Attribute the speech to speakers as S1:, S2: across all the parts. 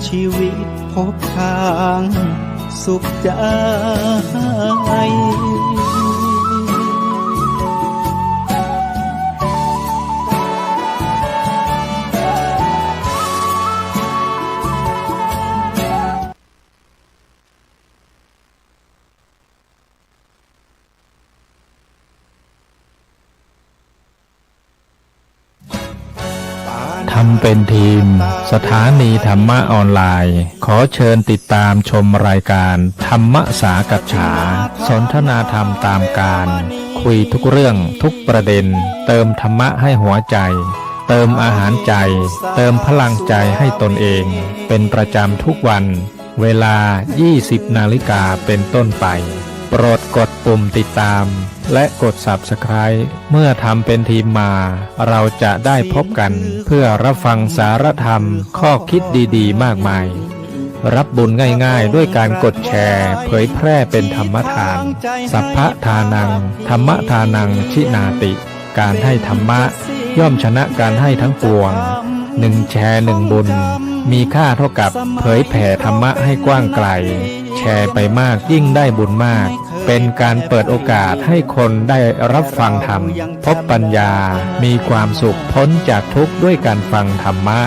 S1: ชีวิตพบทางสุขใจ
S2: ทำเป็นทีมสถานีธรรมะออนไลน์ขอเชิญติดตามชมรายการธรรมสากัจฉาสนทนาธรรมตามการคุยทุกเรื่องทุกประเด็นเติมธรรมะให้หัวใจเติมอาหารใจเติมพลังใจให้ตนเองเป็นประจำทุกวันเวลา 20 นาฬิกาเป็นต้นไปโปรดกดปุ่มติดตามและกด Subscribe เมื่อทำเป็นทีมมาเราจะได้พบกันเพื่อรับฟังสารธรรมข้อคิดดีๆมากมายรับบุญง่ายๆด้วยการกดแชร์เผยแพร่เป็นธรรมทานสัพพะทานังธรรมทานังชินาติการให้ธรรมะย่อมชนะการให้ทั้งปวง1 แชร์ 1 บุญมีค่าเท่ากับเผยแผ่ธรรมะให้กว้างไกลแชร์ไปมากยิ่งได้บุญมากเป็นการเปิดโอกาสให้คนได้รับฟังธรรมพบปัญญามีความสุขพ้นจากทุกข์ด้วยการฟังธรรมะ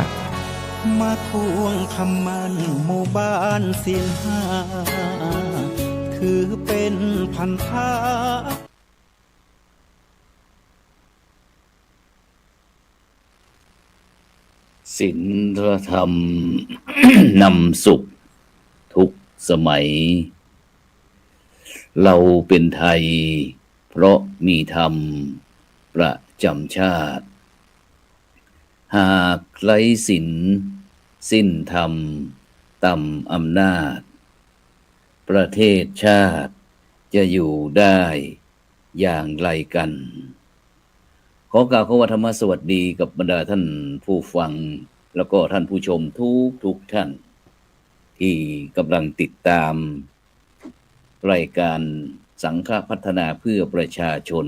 S1: มาทวงคำมันหมู่บ้านศีลห้าถือเป็นพันธะ
S3: ศีลธรรม นำสุขทุกสมัยเราเป็นไทยเพราะมีธรรมประจำชาติหากไร้ศีลสิ้นธรรมต่ำอำนาจประเทศชาติจะอยู่ได้อย่างไรกันขอกล่าวคำว่าธรรมสวัสดีกับบรรดาท่านผู้ฟังแล้วก็ท่านผู้ชมทุกท่านที่กำลังติดตามรายการสังฆพัฒนาเพื่อประชาชน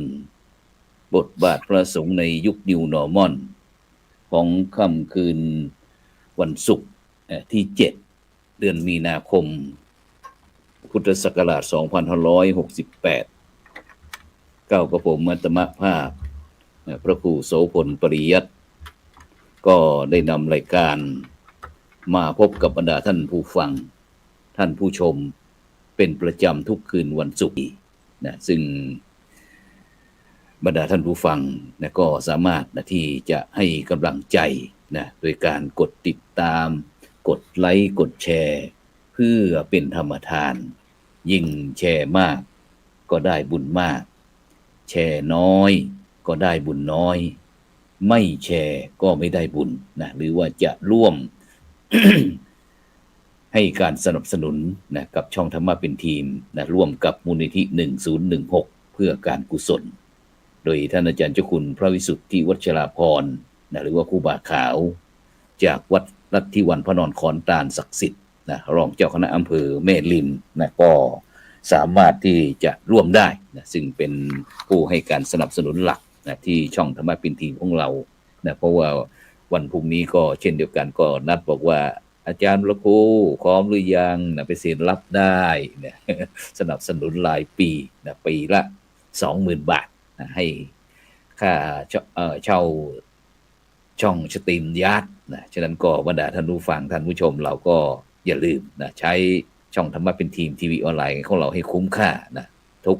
S3: บทบาทพระสงฆ์ในยุค New Normal ของค่ำคืนวันศุกร์ที่7เดือนมีนาคมพุทธศักราช2568ก้าวกระผมอัตมภาพพระครูโสพลปริยัติก็ได้นำรายการมาพบกับบรรดาท่านผู้ฟังท่านผู้ชมเป็นประจำทุกคืนวันศุกร์นะซึ่งบรรดาท่านผู้ฟังนะก็สามารถนะที่จะให้กำลังใจนะโดยการกดติดตามกดไลค์กดแชร์เพื่อเป็นธรรมทานยิ่งแชร์มากก็ได้บุญมากแชร์น้อยก็ได้บุญน้อยไม่แชร์ก็ไม่ได้บุญนะหรือว่าจะร่วม ให้การสนับสนุนนะกับช่องธรรมะเป็นทีมนะร่วมกับมูลนิธิ1016เพื่อการกุศลโดยท่านอาจารย์เจ้าคุณพระวิสุทธิวัชราภรณ์นะหรือว่าครูบาขาวจากวัดลัทธิวันพระนอนขอนตาลศักดิ์สิทธิ์นะรองเจ้าคณะอำเภอแม่ริมนะก็สามารถที่จะร่วมได้นะซึ่งเป็นผู้ให้การสนับสนุนหลักนะที่ช่องธรรมะเป็นทีมของเรานะเพราะว่าวันพรุ่งนี้ก็เช่นเดียวกันก็นัดบอกว่าอาจารย์พระครูพร้อมหรือยังนะไปเซ็นรับได้นะสนับสนุนรายปีนะปีละ 20,000 บาทนะให้ค่าเช่าช่องสตรีมยาร์ดนะฉะนั้นก็บรรดาท่านผู้ฟังท่านผู้ชมเราก็อย่าลืมนะใช้ช่องธรรมะเป็นทีมทีวีออนไลน์ของเราให้คุ้มค่านะทุก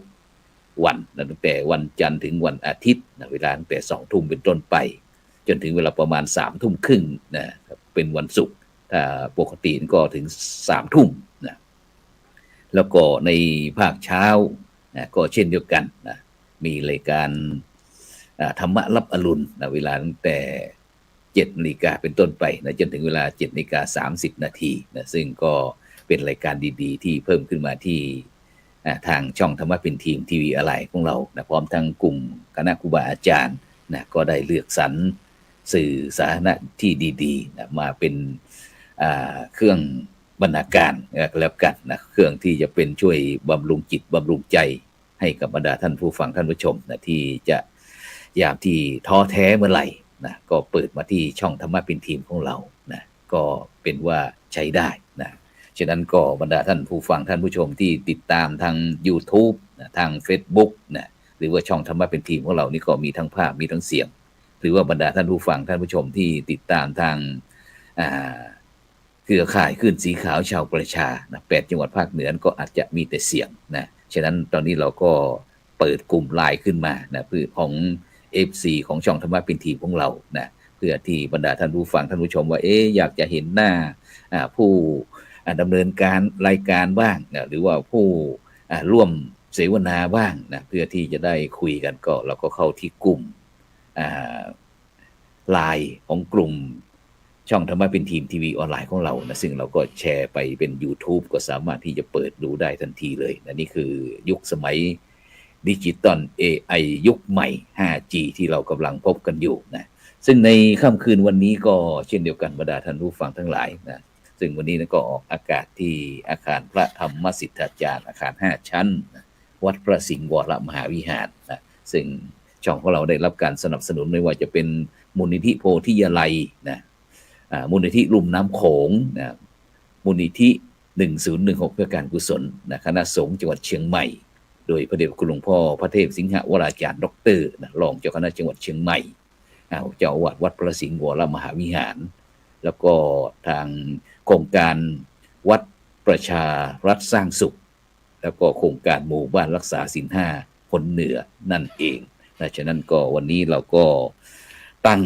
S3: วันนะตั้งแต่วันจันทร์ถึงวันอาทิตย์นะเวลาตั้งแต่ 20:00 เป็นต้นไปจนถึงเวลาประมาณ 21:30 นนะเป็นวันศุกร์ถ้าปกติก็ถึง 21:00 นนะแล้วก็ในภาคเช้านะก็เช่นเดียวกันนะมีรายการธรรมะรับอรุณนะเวลาตั้งแต่7 นาฬิกาเป็นต้นไปนะจนถึงเวลา 7:30 นาทีนะซึ่งก็เป็นรายการดีๆที่เพิ่มขึ้นมาที่ทางช่องธรรมะเป็นทีมทีวีอะไรของเรานะพร้อมทั้งกลุ่มคณะครูบาอาจารย์นะก็ได้เลือกสรรสื่อสาธารณะที่ดีๆนะมาเป็นเครื่องบรรณาการแล้วกันนะเครื่องที่จะเป็นช่วยบำรุงจิตบำรุงใจให้กับบรรดาท่านผู้ฟังท่านผู้ชมนะที่จะยามที่ท้อแท้เมื่อไหร่นะก็เปิดมาที่ช่องธรรมะเป็นทีมของเรานะก็เป็นว่า ใช้ได้นะฉะนั้นก็บรรดาท่านผู้ฟังท่านผู้ชมที่ติดตามทาง YouTube นะทาง Facebook นะหรือว่าช่องธรรมะเป็นทีมของเรานี่ก็มีทั้งภาพมีทั้งเสียงหรือว่าบรรดาท่านผู้ฟังท่านผู้ชมที่ติดตามทางเครือข่ายคลื่นสีขาวชาวประชานะ8จังหวัดภาคเหนือก็อาจจะมีแต่เสียงนะฉะนั้นตอนนี้เราก็เปิดกลุ่มไลน์ขึ้นมานะเพื่อของ FC ของช่องธรรมะเป็นทีมของเรานะเพื่อที่บรรดาท่านผู้ฟังท่านผู้ชมว่าอยากจะเห็นหน้าผู้ดำเนินการรายการบ้างนะหรือว่าผู้ร่วมเสวนาบ้างนะเพื่อที่จะได้คุยกันก็เราก็เข้าที่กลุ่มไลน์ของกลุ่มช่องธรรมะเป็นทีมทีวีออนไลน์ของเรานะซึ่งเราก็แชร์ไปเป็น YouTube ก็สามารถที่จะเปิดดูได้ทันทีเลยนะนี่คือยุคสมัยดิจิตอล AI ยุคใหม่ 5G ที่เรากำลังพบกันอยู่นะซึ่งในค่ำคืนวันนี้ก็เช่นเดียวกันบรรดาท่านผู้ฟังทั้งหลายนะซึ่งวันนี้ก็ออกอากาศที่อาคารพระธรรมสิทธาจารย์อาคาร5ชั้นนะวัดพระสิงห์วรมหาวิหารนะซึ่งช่องของเราได้รับการสนับสนุนไม่ว่าจะเป็นมูลนิธิโพธิยาลัยนะมูลนิธิลุ่มน้ำโขงนะมูลนิธิ1016เพื่อการกุศลนะคณะสงฆ์จังหวัดเชียงใหม่โดยพระเดชคุณหลวงพ่อพระเทพสิงหวราจารย์ดรนะรองเจ้าคณะจังหวัดเชียงใหม่เจ้าอาวาสวัดพระสิงห์วรมหาวิหารแล้วก็ทางโครงการวัดประชารัฐสร้างสุขแล้วก็โครงการหมู่บ้านรักษาศีล5คนเหนือนั่นเองนะฉะนั้นก็วันนี้เราก็ตั้ง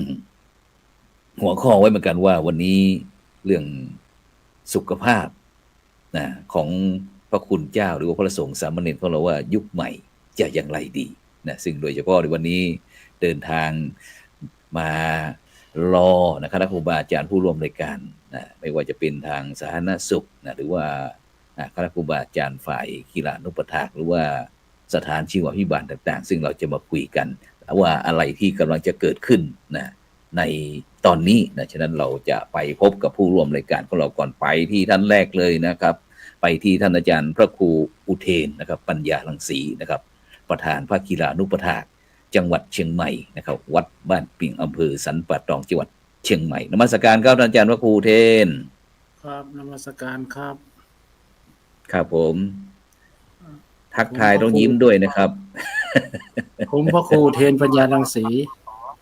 S3: หัวข้อไว้เหมือนกันว่าวันนี้เรื่องสุขภาพนะของพระคุณเจ้าหรือว่าพระสงฆ์สามเณรของเราว่ายุคใหม่จะอย่างไรดีนะซึ่งโดยเฉพาะในวันนี้เดินทางมารอนะคณะครูบาอาจารย์ผู้ร่วมรายการนะไม่ว่าจะเป็นทางสาธารณสุขนะหรือว่าคณะครูบาอาจารย์ฝ่ายกีฬานุปถากหรือว่าสถานชีวพิบาลต่างๆซึ่งเราจะมาคุยกันว่าอะไรที่กำลังจะเกิดขึ้นนะในตอนนี้นะฉะนั้นเราจะไปพบกับผู้ร่วมรายการของเราก่อนไปที่ท่านแรกเลยนะครับไปที่ท่านอาจารย์พระครูอุเทนนะครับปัญญารังสีนะครับประธานภาคกีฬานุปถากจังหวัดเชียงใหม่นะครับวัดบ้านปิงอำเภอสันป่าตองจังหวัดเชียงใหม่นมัสการครับท่านอาจารย์พระครูอุเทน
S4: ครับนมัสการครับ
S3: ครับผมทักทายต้องยิ้มด้วยนะครับ
S4: ผมพระครูเทนปัญญารังสี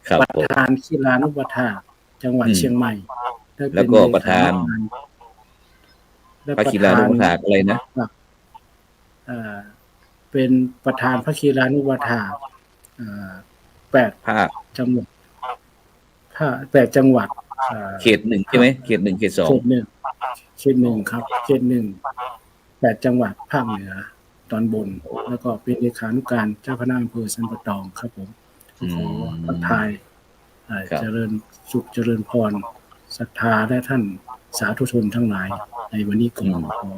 S3: ครับ
S4: ประธานกีฬานุปถากจังหวัดเชียงใหม่
S3: แล้วก็ประธานพระกีฬานุปถากอะไรนะ
S4: เป็นประธานพระกีฬานุปถาก8 ภาคจังหวัด8 จังหวัด
S3: เขต1ใช่ไหมเขต1เขต2
S4: เขต1ครับเขต1 8 จังหวัดภาคเหนือตอนบนแล้วก็เป็นเลขานุการเจ้าคณะอำเภอสันป่าตองครับผมขอทักทายเจริญสุขเจริญพรศรัทธาและท่านสาธุชนทั้งหลายในวันนี้ก่อนขอ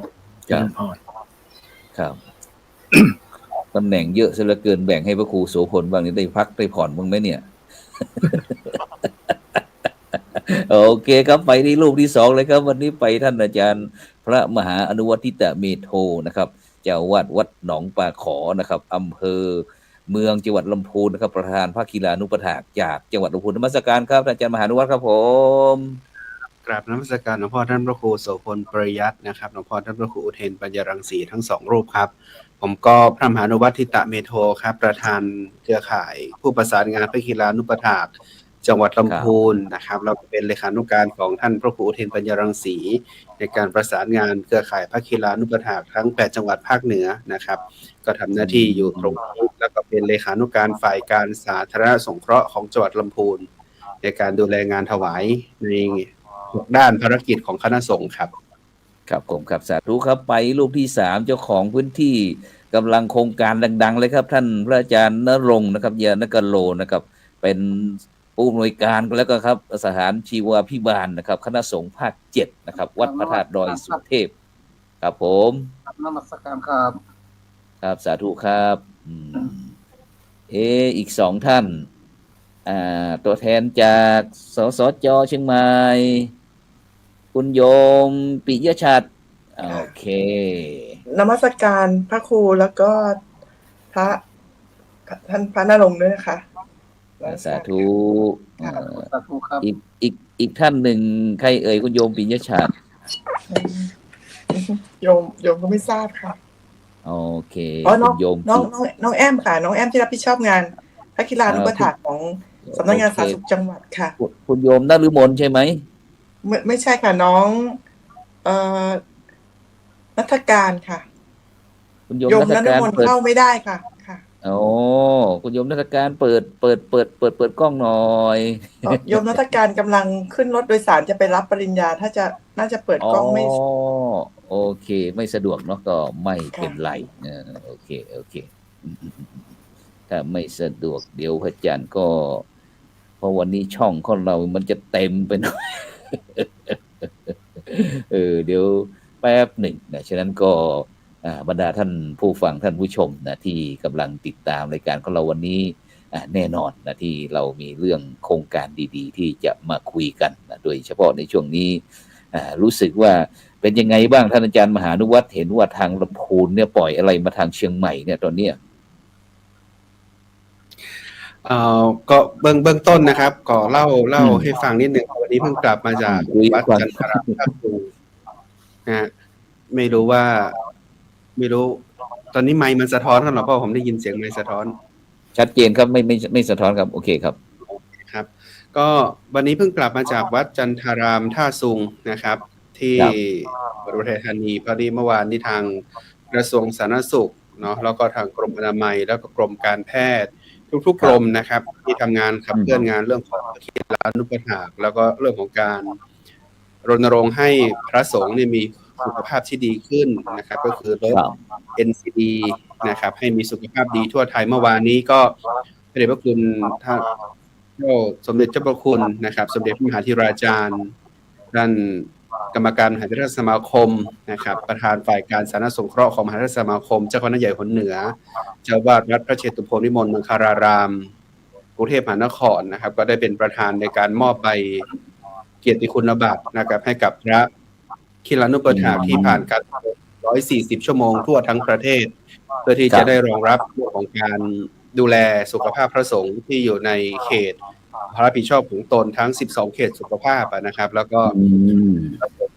S4: เจริญพร
S3: ครับ ตำแหน่งเยอะซะเหลือเกินแบ่งให้พระครูโสพลบ้างนี่ได้พักได้ผ่อนบ้างไหมเนี่ย โอเคครับไปที่รูปที่2เลยครับวันนี้ไปท่านอาจารย์พระมหาอนุวัติตเมโทนะครับเจ้าอาวาสวัดหนองปลาขอนะครับอำเภอเมืองจังหวัดลำพูนนะครับประธานภาคกีฬานุปถากจากจังหวัดลำพูนนมัสการครับอาจารย์มหาอนุวัฒน์ครับผม
S5: กราบนมัสการหลวงพ่อท่านพระครูโสพลปริยัตินะครับหลวงพ่อท่านพระครูอุเทนปัญญารังสีทั้ง2รูปครับผมก็พระมหาอนุวัติตเมโทครับประธานเครือข่ายผู้ประสานงานภาคกีฬานุปถากจังหวัดลำพูนนะครับเราเป็นเลขานุการของท่านพระครูอุเทนปัญญารังสีในการประสานงานเครือข่ายภาคกีฬานุปถากทั้ง8จังหวัดภาคเหนือนะครับก็ทำหน้าที่อยู่ตรงนี้แล้วก็เป็นเลขานุการฝ่ายการสาธารณสงเคราะห์ของจังหวัดลำพูนในการดูแลงานถวายในด้านภารกิจของคณะสงฆ์ครับ
S3: ครับผมครับสาธุครับไปรูปที่3เจ้าของพื้นที่กำลังโครงการดังๆเลยครับท่านพระอาจารย์ณรงค์นะครับยานกโลนะครับเป็นผู้อำนวยการแล้วก็ครับสถานชีวพิบาลนะครับคณะสงฆ์ภาค7นะครับวัดพระธาตุดอยสุเทพครับผม
S4: นมัสการครับ
S3: ครับสาธุครับอีก2ท่านตัวแทนจากสสจ.เชียงใหม่คุณโยมปิยชัดโอเคน
S6: มัสการพระครูแล้วก็ท่านพระณรงค์ด้วยนะคะ
S3: สาธุครับอีกท่านหนึ่งใครเอ่ยคุณโยมปิยชัด
S6: โยมก็ไม่ทราบค่ะ
S3: โอเค
S6: อ๋อน้อง
S3: คุณโยม
S6: น้องแอมค่ะ น้องแอมที่รับผิดชอบงานพระกีฬานุปถาของสำนักงานสาธารณสุขจังหวัดค่ะ
S3: คุณโยมนฤมลใช่ไหม
S6: ไม่ใช่ค่ะน้องนัฐการค่ะ
S3: คุณโยม
S6: โยม
S3: นั
S6: น
S3: ฐ
S6: ฤ
S3: การ
S6: มล
S3: เปิด
S6: เข้าไม่ได้ค่ะค่ะ
S3: โอ้คุณโยมนัฐการเปิดกล้องหน่อย
S6: โยมนัฐการกำลังขึ้นรถโดยสารจะไปรับปริญญาน่าจะเปิดกล้องไม่
S3: โอเค ไม่สะดวกเนาะก็ไม่เป็นไรโอเคถ้าไม่สะดวกเดี๋ยวพระอาจารย์ก็เพราะวันนี้ช่องของเรามันจะเต็มไปหน่อย เดี๋ยวแป๊บหนึ่งนะฉะนั้นก็บรรดาท่านผู้ฟังท่านผู้ชมนะที่กำลังติดตามรายการของเราวันนี้แน่นอนนะที่เรามีเรื่องโครงการดีๆที่จะมาคุยกันนะโดยเฉพาะในช่วงนี้รู้สึกว่าเป็นยังไงบ้างท่านอาจารย์มหานุวัฒน์เห็นว่าทางลำพูนเนี่ยปล่อยอะไรมาทางเชียงใหม่เนี่ยตอนเนี้ย
S5: ก็เบื้องต้นนะครับก็เล่าให้ฟังนิดหนึ่งวันนี้เพิ่งกลับมาจากวัดจันทรารามนะฮะไม่รู้ตอนนี้ไมค์มันสะท้อนกันหรอเพราะผมได้ยินเสียงไมค์สะท้อน
S3: ชัดเจนครับไม่สะท้อนครับโอเคครับ
S5: ครับก็วันนี้เพิ่งกลับมาจากวัดจันทรารามท่าซุงนะครับที่อุทัยธานีพอดีเมื่อวานนี้ทางกระทรวงสาธารณสุขเนาะแล้วก็ทางกรมอนามัยแล้วก็กรมการแพทย์ทุกๆกรมนะครับที่ทำงานขับเคลื่อนงานเรื่องของกีฬานุปถากแล้วก็เรื่องของการรณรงค์ให้พระสงฆ์เนี่ยมีสุขภาพที่ดีขึ้นนะครับก็คือลด NCD นะครับให้มีสุขภาพดีทั่วไทยเมื่อวานนี้ก็พระเดชพระคุณท่านสมเด็จเจ้าพระคุณนะครับสมเด็จพระมหาธิราจารย์ท่านกรรมการมหาเถรสมาคมนะครับประธานฝ่ายการสาธารณสงเคราะห์ของมหาเถรสมาคมเจ้าคณะใหญ่หนเหนือเจ้าวาดวัดพระเชตุพนวิมลมังคารารามกรุงเทพมหานครนะครับก็ได้เป็นประธานในการมอบใบเกียรติคุณบัตรนะครับให้กับพระคีฬานุปถากที่ผ่านการ140 ชั่วโมงทั่วทั้งประเทศเพื่อที่จะได้รองรับเรื่องของการดูแลสุขภาพพระสงฆ์ที่อยู่ในเขตพระรับผิดชอบของตนทั้ง12เขตสุขภาพนะครับแล้วก็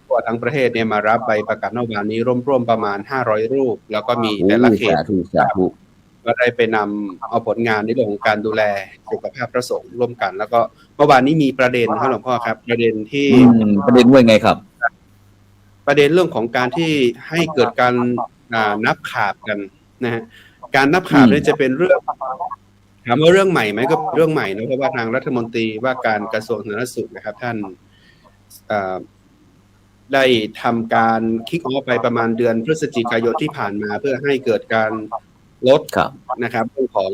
S5: ทั่วทั้งประเทศเนี่ยมารับใบประกาศนอกวันนี้ร่วมประมาณ500รูปแล้วก็มีแต่ละเขตก็ได้ไปนำเอาผลงานในเรื่องของการดูแลสุขภาพพระสงฆ์ร่วมกันแล้วก็เมื่อวานนี้มีประเด็นครับหลวงพ่อครับประเด็น
S3: ว่าไงครับ
S5: ประเด็นเรื่องของการที่ให้เกิดการนับขาบกันนะฮะการนับขาบเนี่ยจะเป็นเรื่องถามว่าเรื่องใหม่ไหมก็เรื่องใหม่นะเพราะว่าทางรัฐมนตรีว่าการกระทรวงสาธารณสุขนะครับท่านได้ทำการคิกออฟไปประมาณเดือนพฤศจิกายนที่ผ่านมาเพื่อให้เกิดการลดนะครับเรื่องของ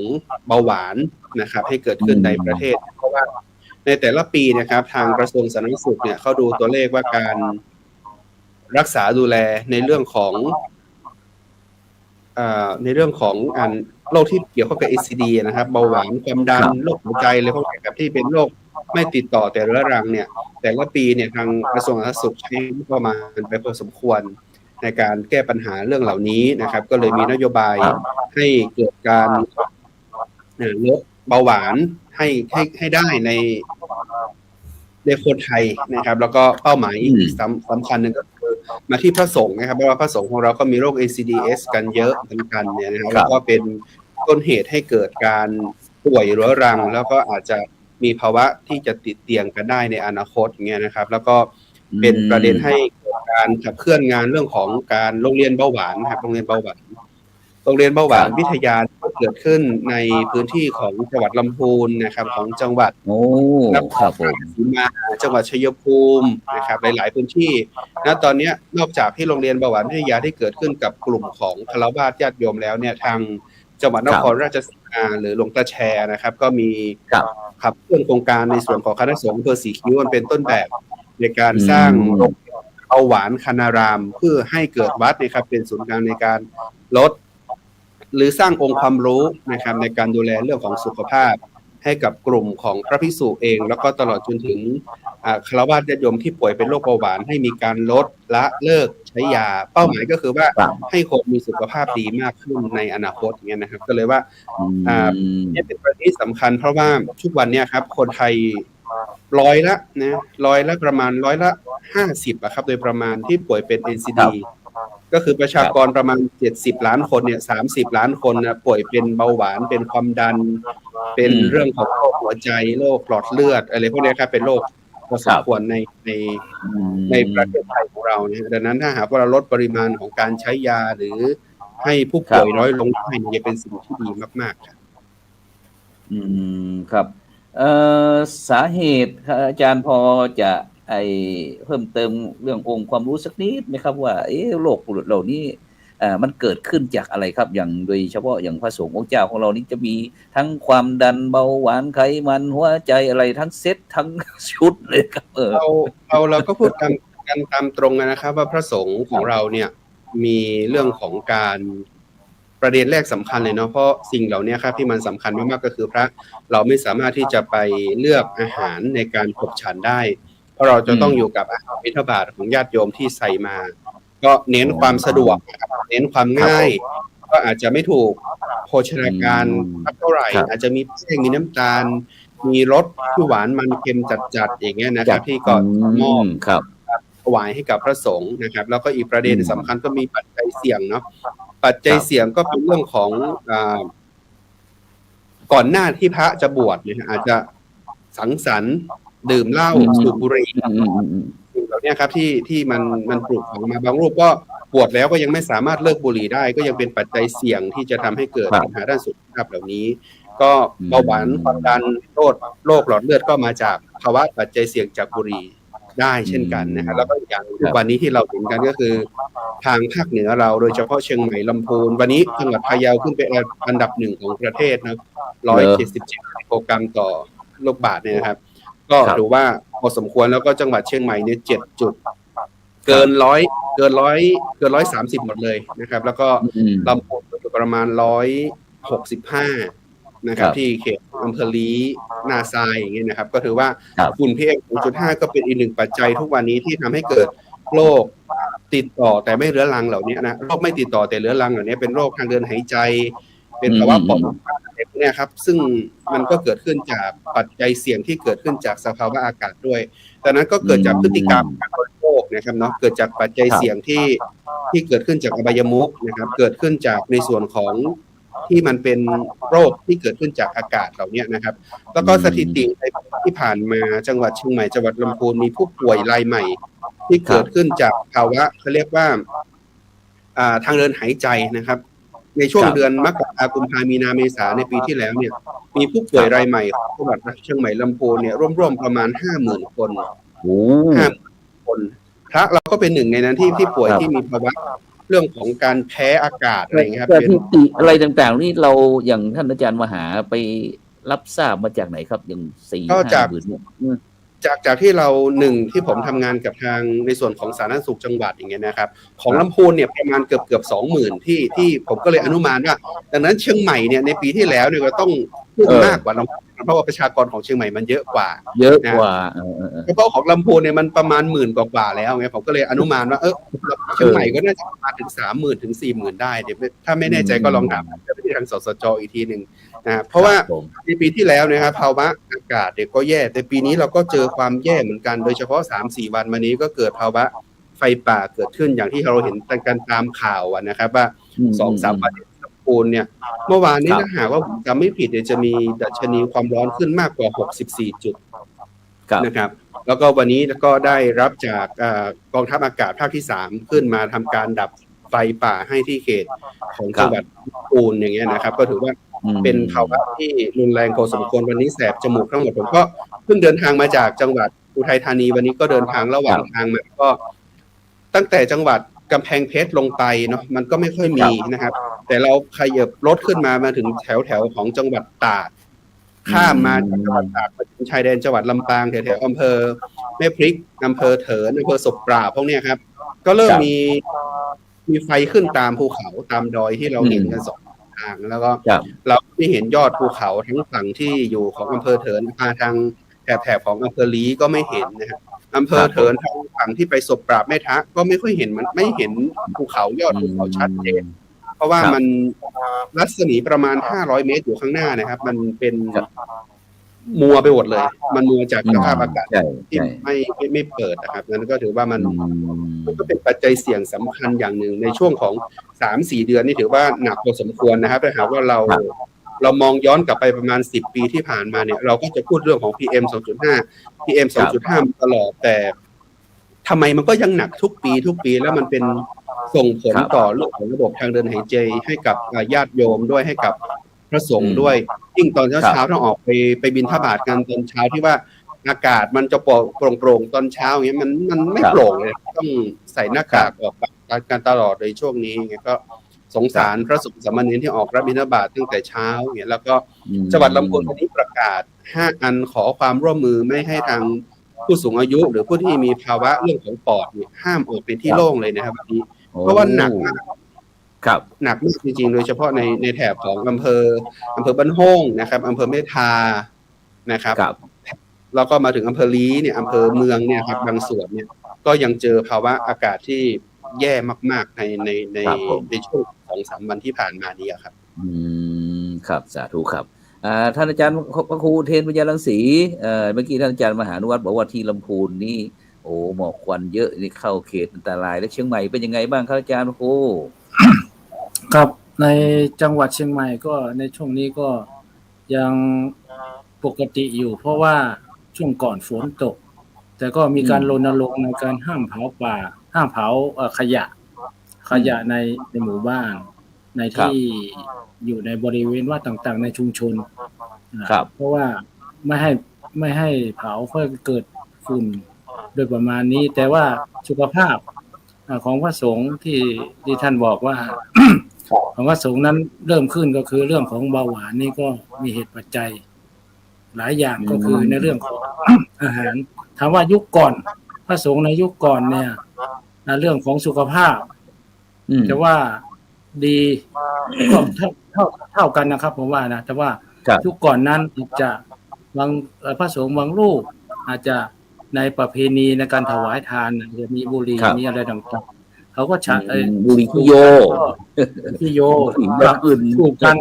S5: เบาหวานนะครับให้เกิดขึ้นในประเทศเพราะว่าในแต่ละปีนะครับทางกระทรวงสาธารณสุขเนี่ยเขาดูตัวเลขว่าการรักษาดูแลในเรื่องของโรคที่เกี่ยวข้องกับ NCD นะครับเบาหวานความดันโรคหัวใจอะไรพวกนี้ครับที่เป็นโรคไม่ติดต่อแต่เรื้อรังเนี่ยแต่ละปีเนี่ยทางกระทรวงสาธารณสุขใช้ประมาณไปพอสมควรในการแก้ปัญหาเรื่องเหล่านี้นะครับก็เลยมีนโยบายให้เกิดการลดเบาหวานให้ได้ในคนไทยนะครับแล้วก็เป้าหมายอีกสำคัญหนึ่งก็คือมาที่พระสงฆ์นะครับเพราะว่าพระสงฆ์ของเราก็มีโรค NCDs กันเยอะเหมือนกันเนี่ยนะครับแล้วก็เป็นต้นเหตุให้เกิดการป่วยเรื้อรังแล้วก็อาจจะมีภาวะที่จะติดเตียงกันได้ในอนาคตอย่างเงี้ยนะครับแล้วก็เป็นประเด็นให้เกิดการขับเคลื่อนงานเรื่องของการโรงเรียนเบาหวานครับโรงเรียนเบาหวานวิทยาเกิดขึ้นในพื้นที่ของจังหวัดลำพูนนะครับของจังหวัด
S3: ครับผม
S5: จังหวัดชัยภูมินะครับหลายๆพื้นที่ณตอนนี้นอกจากที่โรงเรียนเบาหวานวิทยาที่เกิดขึ้นกับกลุ่มของฆราวาสญาติโยมแล้วเนี่ยทางจังหวัดนครราชสีมาหรือหลวงตาแชนะครับก็มีขับเคลื่อนโครงการในส่วนของคณะสงฆ์อำเภอสีคิ้วเป็นต้นแบบในการสร้างโรงเบาหวานคณารามเพื่อให้เกิดวัดนะครับเป็นศูนย์กลางในการลดหรือสร้างองค์ความรู้นะครับในการดูแลเรื่องของสุขภาพให้กับกลุ่มของพระภิกษุเองแล้วก็ตลอดจนถึงฆราวาสญาติโยมที่ป่วยเป็นโรคเบาหวานให้มีการลดละเลิกใช้ยาเป้าหมายก็คือว่าให้คนมีสุขภาพดีมากขึ้นในอนาคตอย่างเงี้ยนะครับก็เลยว่านี่เป็นประเด็นสำคัญเพราะว่าทุกวันนี้ครับคนไทย ร้อยละประมาณ50อะครับโดยประมาณที่ป่วยเป็น NCD ก็คือประชากรประมาณ70ล้านคนเนี่ย30ล้านคนนะป่วยเป็นเบาหวานเป็นความดันเป็นเรื่องของโรคหัวใจโรคหลอดเลือดอะไรพวกนี้ครับเป็นโรคพอสมควรในประเทศไทยของเราเนี่ยดังนั้นถ้าหากว่าเราลดปริมาณของการใช้ยาหรือให้ผู้ป่วยน้อยลงได้เนี่ยจะเป็นสิ่งที่ดีมากๆครับ
S3: ครับสาเหตุอาจารย์พอจะเพิ่มเติมเรื่ององค์ความรู้สักนิดไหมครับว่าโรคเหล่านี้มันเกิดขึ้นจากอะไรครับอย่างโดยเฉพาะอย่างพระสงฆ์องค์เจ้าของเรานี่จะมีทั้งความดันเบาหวานไขมันหัวใจอะไรทั้งเซตทั้งชุดเลยครับ
S5: เราก็พูดกันตามตรงนะครับว่าพระสงฆ์ของเราเนี่ยมีเรื่องของการประเด็นแรกสำคัญเลยเนาะเพราะสิ่งเหล่านี้ครับที่มันสำคัญมากๆก็คือพระเราไม่สามารถที่จะไปเลือกอาหารในการขบฉันได้เพราะเราจะต้องอยู่กับอาหารบิณฑบาตของญาติโยมที่ใส่มาก็เน้นความสะดวกเน้นความง่ายก็อาจจะไม่ถูกโภชนาการเท่าไหร่อาจจะมีแป้งมีน้ำตาลมีรสที่หวานมันเค็มจัดๆอย่างเงี้ยนะครับที่ก่อนมอบถวายให้กับพระสงฆ์นะครับแล้วก็อีกประเด็นสำคัญก็มีปัจจัยเสี่ยงเนาะปัจจัยเสี่ยงก็เป็นเรื่องของก่อนหน้าที่พระจะบวชเนี่ยอาจจะสังสรรค์ดื่มเหล้าสูบบุหรี่สิ่งเหล่านี้ครับที่มันปลูกฝังมาบางรูปก็บวชแล้วก็ยังไม่สามารถเลิกบุหรี่ได้ก็ยังเป็นปัจจัยเสี่ยงที่จะทำให้เกิดปัญหาด้านสุขภาพเหล่านี้ก็เบาหวานความดันโรคหลอดเลือดก็มาจากภาวะปัจจัยเสี่ยงจากบุหรี่ได้เช่นกันนะครับแล้วก็อย่างทุกวันนี้ที่เราเห็นกันก็คือทางภาคเหนือเราโดยเฉพาะเชียงใหม่ลำพูนวันนี้จังหวัดพะเยาขึ้นเป็นอันดับ1ของประเทศนะ177ไมโครกรัมต่อลูกบาศก์เนี่ยนะครับก็ถือว่าพอสมควรแล้วก็จังหวัดเชียงใหม่เนี่ย7จุดเกิน130หมดเลยนะครับแล้วก็ลำพูนอยู่ประมาณ165นะครับที่เขตอำเภอลีนาทรายอย่างเงี้ยนะครับก็ถือว่าฝุ่น PM 2.5 ก็เป็นอีกหนึ่งปัจจัยทุกวันนี้ที่ทำให้เกิดโรคติดต่อแต่ไม่เรื้อรังเหล่านี้นะโรคไม่ติดต่อแต่เรื้อรังเหล่านี้เป็นโรคทางเดินหายใจเป็นภาวะปอดเนี่ยครับซึ่งมันก็เกิดขึ้นจากปัจจัยเสี่ยงที่เกิดขึ้นจากสภาวะอากาศด้วยดังนั้นก็เกิดจากพฤติกรรมการบริโภคนะครับเนาะเกิดจากปัจจัยเสี่ยงที่เกิดขึ้นจากอบายมุขนะครับเกิดขึ้นจากในส่วนของที่มันเป็นโรคที่เกิดขึ้นจากอากาศเหล่านี้นะครับแล้วก็สถิติที่ผ่านมาจังหวัดเชียงใหม่จังหวัดลำพูนมีผู้ป่วยรายใหม่ที่เกิดขึ้นจากภาวะเขาเรียกว่าทางเดินหายใจนะครับในช่วงเดือนมกราคมกุมภาพันธ์มีนาเมษาในปีที่แล้วเนี่ยมีผู้ป่วยรายใหม่ของจังหวัดเชียงใหม่ลำพูนเนี่ยร่วมประมาณ 50,000 คน50,000 คนพระเราก็เป็นหนึ่งในนั้นที่ป่วยที่มีภาวะเรื่องของการแพ้อากาศอะไรอย่างเงี้ยครับ
S3: สถิติอะไรต่างๆนี่เราอย่างท่านอาจารย์มหาไปรับทราบมาจากไหนครับอย่าง4-5 หมื่น
S5: จากที่เราที่ผมทำงานกับทางในส่วนของสาธารณสุขจังหวัดอย่างเงี้ยนะครับของลำพูนเนี่ยประมาณเกือบ 20,000 ที่ผมก็เลยอนุมานว่าดังนั้นเชียงใหม่เนี่ยในปีที่แล้วเนี่ยก็ต้องขึ้นมากกว่าลำพูนเพราะว่าประชากรของเชียงใหม่มันเยอะกว่าเพราะของลำพูนเนี่ยมันประมาณ10,000 กว่าแล้วไงผมก็เลยอนุมานว่าเชียงใหม่ก็น่าจะประมาณถึง 30,000 ถึง 40,000 ได้เดี๋ยวถ้าไม่แน่ใจก็ลองถามเจ้าหน้าที่ทางสสจ.อีกทีนึงนะเพราะว่าในปีที่แล้วนะครับภาวะอากาศเด็กก็แย่แต่ปีนี้เราก็เจอความแย่เหมือนกันโดยเฉพาะ 3-4 วันมานี้ก็เกิดภาวะไฟป่าเกิดขึ้นอย่างที่เราเห็นกันตามข่าวนะครับว่า 2-3 วันปูนเนี่ยเมื่อวานนี้ถ้าหากว่าผมจำไม่ผิดจะมีดัชนีความร้อนขึ้นมากกว่า64จุดนะครับแล้วก็วันนี้ก็ได้รับจากกองทัพอากาศภาคที่3ขึ้นมาทำการดับไฟป่าให้ที่เขตของจังหวัดปูนอย่างเงี้ยนะครับก็ถือว่าเป็นภาวะที่รุนแรงพอสมควรวันนี้แสบจมูกทั้งหมดผมก็เพิ่งเดินทางมาจากจังหวัดอุทัยธานีวันนี้ก็เดินทางระหว่างทางมาก็ตั้งแต่จังหวัดกำแพงเพชรลงไปเนาะมันก็ไม่ค่อยมีนะครับแต่เราขยับรถขึ้นมาถึงแถวของจังหวัดตากข้ามมาจากจังหวัดตากมาถึงชายแดนจังหวัดลำปางแถวอำเภอแม่พริกอำเภอเถินอำเภอศพปราบพวกนี้ครับก็เริ่มมีไฟขึ้นตามภูเขาตามดอยที่เราเห็นกัน2 ทางแล้วก็เราไม่เห็นยอดภูเขาทั้งฝั่งที่อยู่ของอำเภอเถินมาทางแถบของอำเภอลีก็ไม่เห็นนะครับอำเภอเถินทางฝั่งที่ไปศพปราบแม่ทะก็ไม่ค่อยเห็นมันไม่เห็นภูเขายอดภูเขาชัดเจนเพราะว่ามันรัศมีประมาณ500 เมตรอยู่ข้างหน้านะครับมันเป็น มัวไปหมดเลย มันมัวจากสภาพอากาศ
S3: ใช่
S5: ที่
S3: ใช่
S5: ไม่เปิดนะครับนั้นก็ถือว่ามัน
S3: อืม
S5: ก็เป็นปัจจัยเสี่ยงสำคัญอย่างหนึ่งในช่วงของ 3-4 เดือนนี่ถือว่าหนักพอสมควรนะครับถ้าหากว่าเรามองย้อนกลับไปประมาณ10 ปีที่ผ่านมาเนี่ยเราก็จะพูดเรื่องของ PM 2.5 PM 2.5 มาตลอดแต่ทำไมมันก็ยังหนักทุกปีแล้วมันเป็นส่งผลต่อเรื่องของระบบทางเดินหายใจให้กับญาติโยมด้วยให้กับพระสงฆ์ด้วยยิ่งตอนเช้าๆต้องออกไปบิณฑบาตกันตอนเช้าที่ว่าอากาศมันจะโปร่งตอนเช้าอย่างเงี้ยมันไม่โปร่งเลยต้องใส่หน้ากากออกกันตลอดเลยช่วงนี้ไงก็สงสารพระสงฆ์สามเณรที่ออกรับบิณฑบาตตั้งแต่เช้าอย่างเงี้ยแล้วก็จังหวัดลำพูนวันนี้ประกาศ5 อันขอความร่วมมือไม่ให้ทางผู้สูงอายุหรือผู้ที่มีภาวะเรื่องของปอดเนี่ยห้ามออกไปที่โล่งเลยนะครับวันนี้เพราะว่าหนักมาก
S3: ครับ
S5: หนักมากจริงๆโดยเฉพาะในแถบของอำเภอบ้านโฮ่งนะครับอำเภอเมทานะครับแล้วก็มาถึงอำเภอลี้เนี่ยอำเภอเมืองเนี่ยครับบางส่วนเนี่ยก็ยังเจอภาวะอากาศที่แย่มากๆในช่วง 2-3 วันที่ผ่านมานี้ครับ
S3: ครับสาธุครับท่านอาจารย์พระครูเทนปัญญารังสีเมื่อกี้ท่านอาจารย์มหานุวัฒน์บอกว่าที่ลำพูนนี่โอ้หมอกควันเยอะนี่เข้าเขตอันตรายและเชียงใหม่เป็นยังไงบ้างครับอาจารย์พระครู
S4: ครับในจังหวัดเชียงใหม่ก็ในช่วงนี้ก็ยังปกติอยู่เพราะว่าช่วงก่อนฝนตกแต่ก็มีการรณรงค์ในการห้ามเผาป่าห้ามเผาขยะในหมู่บ้านในที่อยู่ในบริเวณวัดต่างๆในชุมชนเพราะว่าไม่ให้เผาเพื่อเกิดฝุ่นโดยประมาณนี้แต่ว่าสุขภาพของพระสงฆ์ที่ท่านบอกว่า ของพระสงฆ์นั้นเริ่มขึ้นก็คือเรื่องของเบาหวานนี่ก็มีเหตุปัจจัยหลายอย่างก็คือในเรื่องของ อาหารถามว่ายุคก่อนพระสงฆ์ในยุคก่อนเนี่ยเรื่องของสุขภาพจะว่าดีก็เท่ากันนะครับผมว่านะแต่ว่ายุคก่อนนั้นจะบางพระสงฆ์บางรูปอาจจะในประเพณีในการถวายทานจะมีบุหรี่มีอะไรต่างๆเขาก็ฉัน
S3: บุหรี่ที่โย
S4: แบบอื่นถูกกัน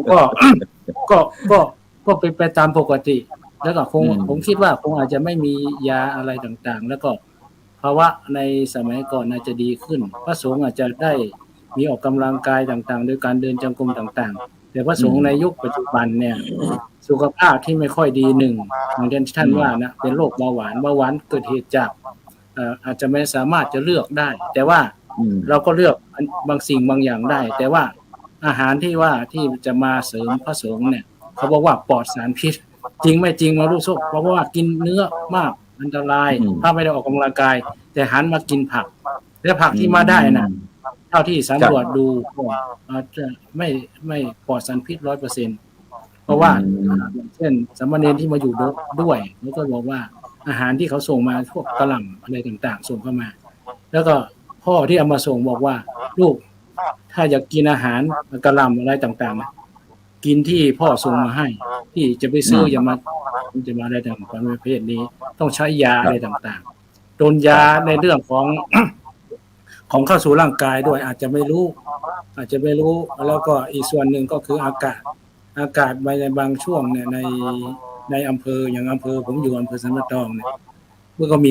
S4: ก็เป็นไปตามปกติแล้วก็ผมคิดว่าคงอาจจะไม่มียาอะไรต่างๆแล้วก็ภาวะในสมัยก่อนอาจจะดีขึ้นพระสงฆ์อาจจะได้มีออกกำลังกายต่างๆโดยการเดินจงกรมต่างๆแต่พระสงฆ์ในยุคปัจจุบันเนี่ยสุขภาพที่ไม่ค่อยดีหนึ่งอย่างที่ท่านว่านะเป็นโรคเบาหวานเกิดเหตุจากอาจจะไม่สามารถจะเลือกได้แต่ว่าเราก็เลือกบางสิ่งบางอย่างได้แต่ว่าอาหารที่จะมาเสริมพระสงฆ์เนี่ยเขาบอกว่าปลอดสารพิษจริงไม่จริงมารู้สึกเพราะว่ากินเนื้อมากอันตรายถ้าไม่ได้ออกกำลังกายแต่หันมากินผักและผักที่มาได้นะเท่าที่สำรวจดูก็อาจจะไม่ปลอดสารพิษ 100%เพราะว่าเช่นสามเณรที่มาอยู่ด้วยแล้วก็บอกว่าอาหารที่เขาส่งมาพวกกะหล่ำอะไรต่างๆส่งเข้ามาแล้วก็พ่อที่เอามาส่งบอกว่าลูกถ้าอยากกินอาหารกะหล่ำอะไรต่างๆกินที่พ่อส่งมาให้ที่จะไปซื้อจะมาอะไรต่างๆประเภทนี้ต้องใช้ยาอะไรต่างๆโดนยาในเรื่องของเข้าสู่ร่างกายด้วยอาจจะไม่รู้แล้วก็อีกส่วนหนึ่งก็คืออากาศในบางช่วงเนี่ยในอำเภออย่างอำเภอผมอยู่อำเภอสันปะตองเนี่ยเมื่อก็มี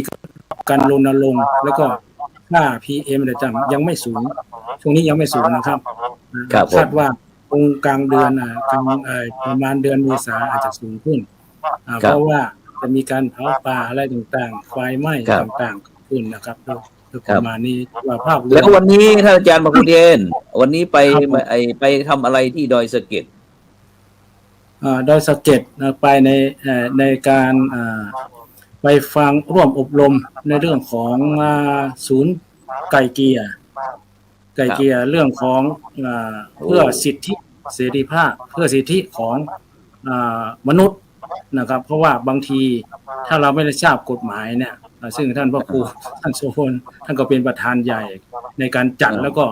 S4: การรณรงค์แล้วก็ค่า PM อะไรต่างยังไม่สูงช่วงนี้ยังไม่สูงนะครับคาดว่าองค์กลางเดือนประมาณเดือนเมษาอาจจะสูงขึ้นเพราะว่าจะมีการเผาป่าอะไรต่างๆไฟไหม้ต่างๆขึ้นนะครับประมาณนี้ว่าภาพ
S3: แล้ววันนี้ท่านอาจารย์พระครูเทนวันนี้ไปทำอะไรที่ดอยสะเก็ด
S4: ดอยสะเก็ดไปในการไปฟังร่วมอบรมในเรื่องของศูนย์ไก่เกลี่ยเรื่องของเพื่อสิทธิเสรีภาพเพื่อสิทธิของมนุษย์นะครับเพราะว่าบางทีถ้าเราไม่ได้ทราบกฎหมายเนี่ยซึ่งท่านพระครูท่านโสพลท่านก็เป็นประธานใหญ่ในการจัดแล้วก็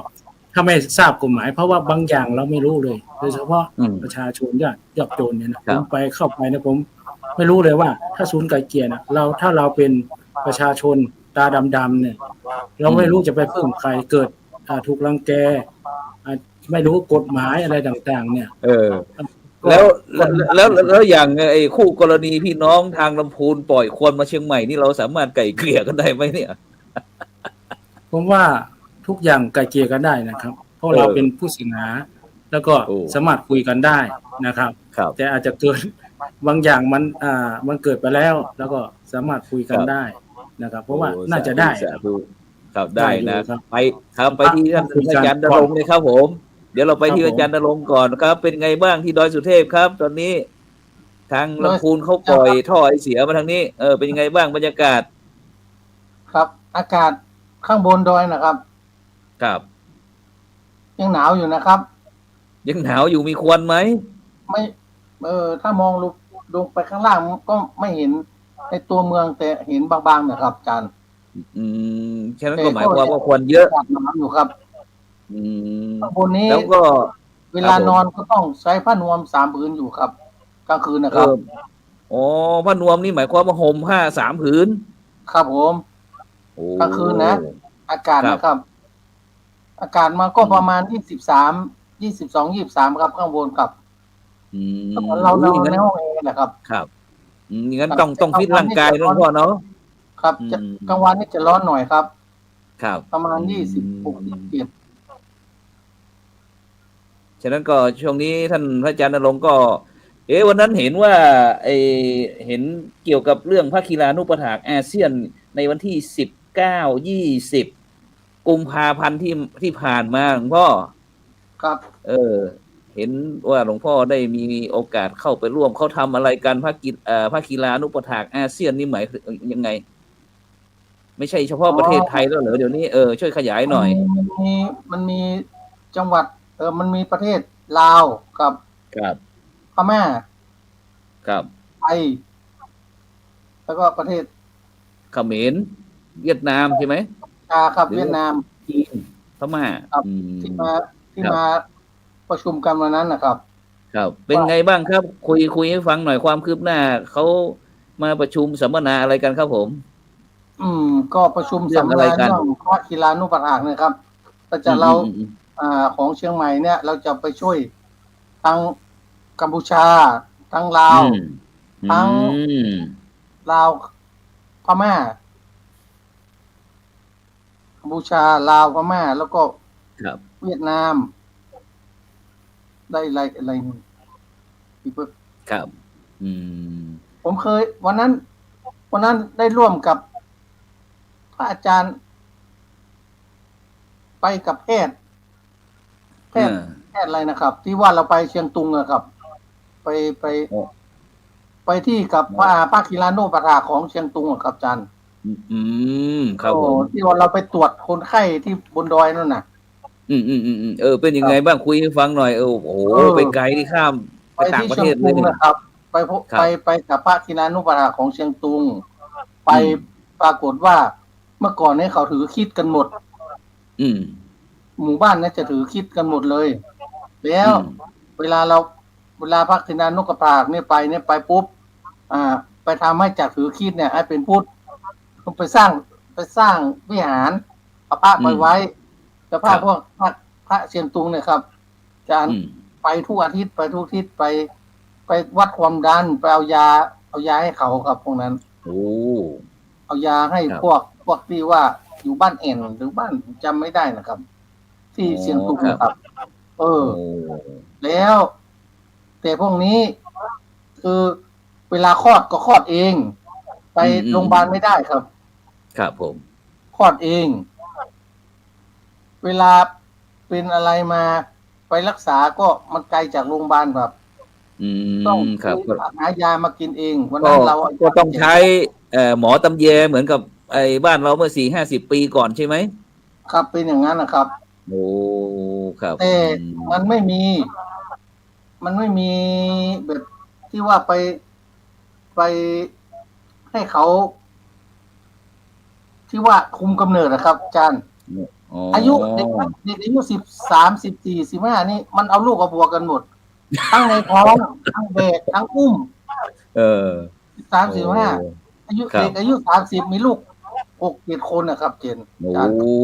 S4: ถ้าไม่ทราบกฎหมายเพราะว่าบางอย่างเราไม่รู้เลยโดยเฉพาะประชาชนยากจนเนี่ยนะผมเข้าไปนะผมไม่รู้เลยว่าถ้าศูนย์ไก่เกลี่ยนะถ้าเราเป็นประชาชนตาดำๆเนี่ยเราไม่รู้จะไปพึ่งใครเกิดถูกรังแกไม่รู้กฎหมายอะไรต่างๆเนี่ย
S3: แล้วอย่างไอ้คู่กรณีพี่น้องทางลำพูนปล่อยคนมาเชียงใหม่นี่เราสามารถไกล่เกลี่ยกันได้ไหมเนี่ย
S4: ผมว่าทุกอย่างไกลเกลี่ยกันได้นะครับ เพราะเราเป็นผู้เสียหายแล้วก็
S3: โอ้
S4: สามารถคุยกันได้นะครับ
S3: ครับ
S4: แต่อาจจะเกิดบางอย่างมันเกิดไปแล้ว แล้วก็สามารถคุยกันได้นะครับ เพราะว่าน่าจะได้
S3: สาธุครับได้นะ
S4: ได้อยู่ครับ
S3: ไปครับไปที่ท่าน
S4: คุยกัน
S3: อาจารย์ณรงค์เลยครับผม เดี๋ยวเราไปที่อาจารย์ณรงค์ก่อนครับ เป็นไงบ้างที่ดอยสุเทพครับ ตอนนี้ ทางลำพูนเขาปล่อยท่อไอเสียมาทางนี้เป็นยังไงบ้างบรรยากาศ
S7: ครับ อากาศข้างบนดอยนะครับ
S3: ครับ
S7: ยังหนาวอยู่นะครับ
S3: ยังหนาวอยู่มีควันไหม
S7: ไม่ถ้ามองลงไปข้างล่างก็ไม่เห็นในตัวเมืองแต่เห็นบางๆนะครับอาจารย์
S3: ฉะนั้นก็หมายความว่าควันเยอะ
S7: อากาศหนาวอยู่ครับ
S3: อืม
S7: ข้างบนนี้
S3: แล้วก็
S7: เวลานอนก็ต้องใช้ผ้านวม3 ผืนอยู่ครับกลางคืนนะครับ
S3: อ๋อผ้านวมนี่หมายความว่าห่มผ้า3 ผืน
S7: ครับผม
S3: โอ้
S7: กลางคืนนะ อากาศ
S3: ครับ
S7: นะครับ อากาศมาก็ประมาณ22-23 ครับข้างบนครับ
S3: อืม
S7: เรานอน
S3: งั้
S7: ใน
S3: น
S7: ห้องแอร์นะครับ
S3: ครับงั้นต้องฟิตร่างกายนะพ่อเนาะ
S7: ครับจะ
S3: อืม
S7: กลางวันนี่จะร้อนหน่อยครับ
S3: ครับ
S7: ประมาณ26-27
S3: ฉะนั้นก็ช่วงนี้ท่านพระอาจารย์ณรงค์ก็ วันนั้นเห็นว่าเห็นเกี่ยวกับเรื่องพระกีฬานุปถากอาเซียนในวันที่19-20 กุมภาพันธ์ที่ผ่านมาหลวงพ่อ
S7: ครับ
S3: เห็นว่าหลวงพ่อได้มีโอกาสเข้าไปร่วมเขาทำอะไรกันพระกีฬานุปถากอาเซียนนี่หมายยังไง ไม่ใช่เฉพาะประเทศไทยแล้วเหรอเดี๋ยวนี้ช่วยขยายหน่อย
S7: มันมีจังหวัดมันมีประเทศลาวกับ
S3: ครับ
S7: พม่า
S3: ครับ
S7: ไทยแล้วก็ประเทศ
S3: เขมรเวียดนามใช่ไหม
S7: ครับเวียดนาม
S3: จีนพม่า
S7: ครับ
S3: อืม
S7: ที่มา
S3: ครับ
S7: มาประชุมกันวันนั้นนะครับ
S3: ครับ เป็นไงบ้างครับ คุยให้ฟังหน่อยความคืบหน้าเขามาประชุมสัมมนาอะไรกันครับผม
S7: ก็ประชุม
S3: เรื่
S7: สั
S3: อ
S7: ม
S3: ง
S7: ม
S3: อะไร
S7: นา
S3: กัน
S7: เรื่องพระกีฬานุปถากนะครับแต่จะเราของเชียงใหม่เนี่ย เราจะไปช่วยทั้งกัมพูชาทั้งลาว ทั้ง ลาวพม่ากัมพูชาลาวพม่า แล้วก็
S3: ครับ
S7: เวียดนาม ได้อะไรอีก
S3: ครับ
S7: ผมเคยวันนั้นได้ร่วมกับพระอาจารย์ ไปกับแพทย์อะไรนะครับ ที่ว่าเราไปเชียงตุงอะครับ ไปที่กับภาคกีฬาโนปถากของเชียงตุงอะครับอาจารย์
S3: ครับผม
S7: ที่ว่าเราไปตรวจคนไข้ที่บนดอยนั่นน่ะ
S3: เป็นยังไงบ้างคุยให้ฟังหน่อยโอ้โหไปไกลที่ข้ามไป
S7: ไป
S3: ต่าง
S7: ที่
S3: ประ
S7: เชี
S3: เท
S7: ย
S3: ศ
S7: ง
S3: เล
S7: ตุ
S3: ย
S7: ง
S3: นี่
S7: นะครับ ไปพบ
S3: ครับ
S7: ไปกับภาคกีฬาโนปถากของเชียงตุง ไปปรากฏว่าเมื่อก่อนเนี่ยเขาถือคิดกันหมด หมู่บ้านเนี่ยจะถือคิดกันหมดเลย แล้วเวลาพักทินานกกระปากเนี่ยไปปุ๊บไปทำให้จากถือคิดเนี่ยให้เป็นพุทธไปสร้างวิหารเอาพระไปไว้แล้วพระพวกพระเชียงตุงเนี่ยครับอาจารย์ไปทุกอาทิตย์ไปทุกอาทิตย์ไปวัดความดันไปเอายาให้เขาครับพวกนั้น
S3: โอ้
S7: เอายาให้
S3: ครับ
S7: พวกที่ว่าอยู่บ้านเอ็นหรือบ้านจำไม่ได้นะครับ ที่เชียงตุงนะครับ แล้ว แต่พวกนี้คือเวลาคลอดก็คลอดเอง ไปโรงพยาบาลไม่ได้ครับ
S3: ครับผม
S7: คลอดเอง เวลาเป็นอะไรมาไปรักษาก็มันไกลจากโรงพยาบาลครับต้อง
S3: ครับ
S7: หายามากินเองวันนั้นเรา
S3: ก็ต้องใช้หมอตำแยเหมือนกับไอ้บ้านเราเมื่อ40-50 ปีก่อนใช่ไหม
S7: ครับเป็นอย่างนั้นนะครับ
S3: โอ้ครับ
S7: แต่มันไม่มีแบบที่ว่าไปให้เขาที่ว่าคุมกำเนิดนะครับอาจารย์อายุเด็กอายุ13 14 15นี่มันเอาลูกเอาบัวกันหมด ทั้งในท้องทั้งแบกทั้งอุ้ม13 15อายุเด็กอายุ30มีลูก6-7 คนนะครับเจน
S3: โอ้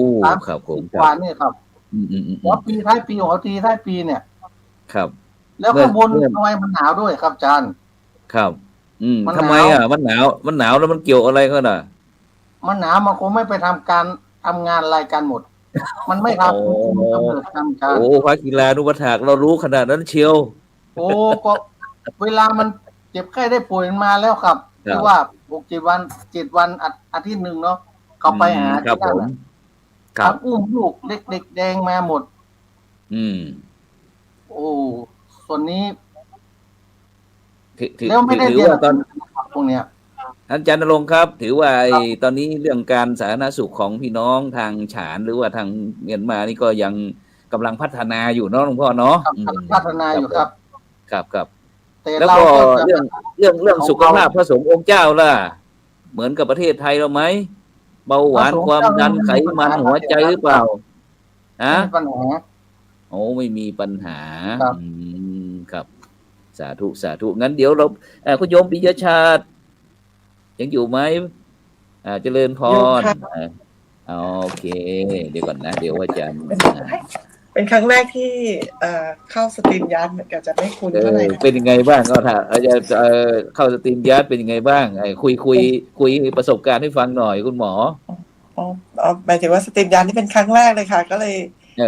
S7: 30
S3: ครับผม
S7: กว่านี่ครับ
S3: อืม
S7: หัวปีท้ายปีหัวทีท้ายปีเนี่ย
S3: ครับ
S7: แล้วข้างบนทำไมมันหนาวด้วยครับอาจารย์
S3: ครับ
S7: มันหนาว
S3: ทำไมมันหนาวแล้วมันเกี่ยวอะไรก็น่ะ
S7: มันหนาวมันคงไม่ไปทำงานอะไรกันหมด มันไม่ทำกำเนิดทำการ
S3: โอ้พระกีฬานุปถากเรารู้ขนาดนั้นเชียว
S7: โอ้ก็เวลามันเจ็บไข้ได้ป่วยมันมาแล้วครับ
S3: ครับ
S7: ที่ว่า7 วันอาทิตย์หนึ่งเนาะเขาไปหา
S3: ครับ
S7: ที่
S3: ผ
S7: นั่น
S3: ม
S7: น่ะ
S3: ครับ
S7: ทั้งอุ้มลูกเด็กแดงมาหมด
S3: อืม
S7: โอ้ส่วนนี้
S3: ถือ
S7: แล้วไม่ได้
S3: ถือ
S7: เรียน
S3: ว่าตอน
S7: พวกเนี้ย
S3: อาจารย์ณรงค์ครับ ถือว่าตอนนี้เรื่องการสาธารณสุขของพี่น้องทางฉานหรือว่าทางเมียนมานี่ก็ยังกำลังพัฒนาอยู่เนาะหลวงพ่อเนาะ
S7: ครับพัฒนาอยู่ครับ
S3: ครับ
S7: แต่
S3: แล้ว
S7: เรา
S3: ก็
S7: ก็จะ
S3: เรื่องสุขภาพพระสงฆ์องค์เจ้าล่ะ เหมือนกับประเทศไทยเราไหมเบาหวานความดันไขมันหัวใจหรือเปล่าฮะ
S7: ไม่มีปัญหา
S3: โอ้ไม่มีปัญหา
S7: ครับ
S3: ครับ สาธุงั้นเดี๋ยวเราคุณโยมปิยชาติ ยังอยู่ไหมเจริญพ
S6: อยู่
S3: ร
S6: ค่ะ
S3: โอเค เดี๋ยวก่อนนะ เดี๋ยวอาจารย์
S6: เป็นครั้งแรกที่เข้าสตรีมยาร์ดเหมือนกันจะไม่คุ้นเท่าไหร่นะ
S3: เป็นยังไงบ้างก็ถ้าอาจารย์เข้าสตรีมยาร์ดเป็นยังไงบ้างคุยประสบการณ์ให้ฟังหน่อยคุณหมอ
S6: หมายถึงว่าสตรีมยาร์ดนี่เป็นครั้งแรกเลยค่ะ ก็เลย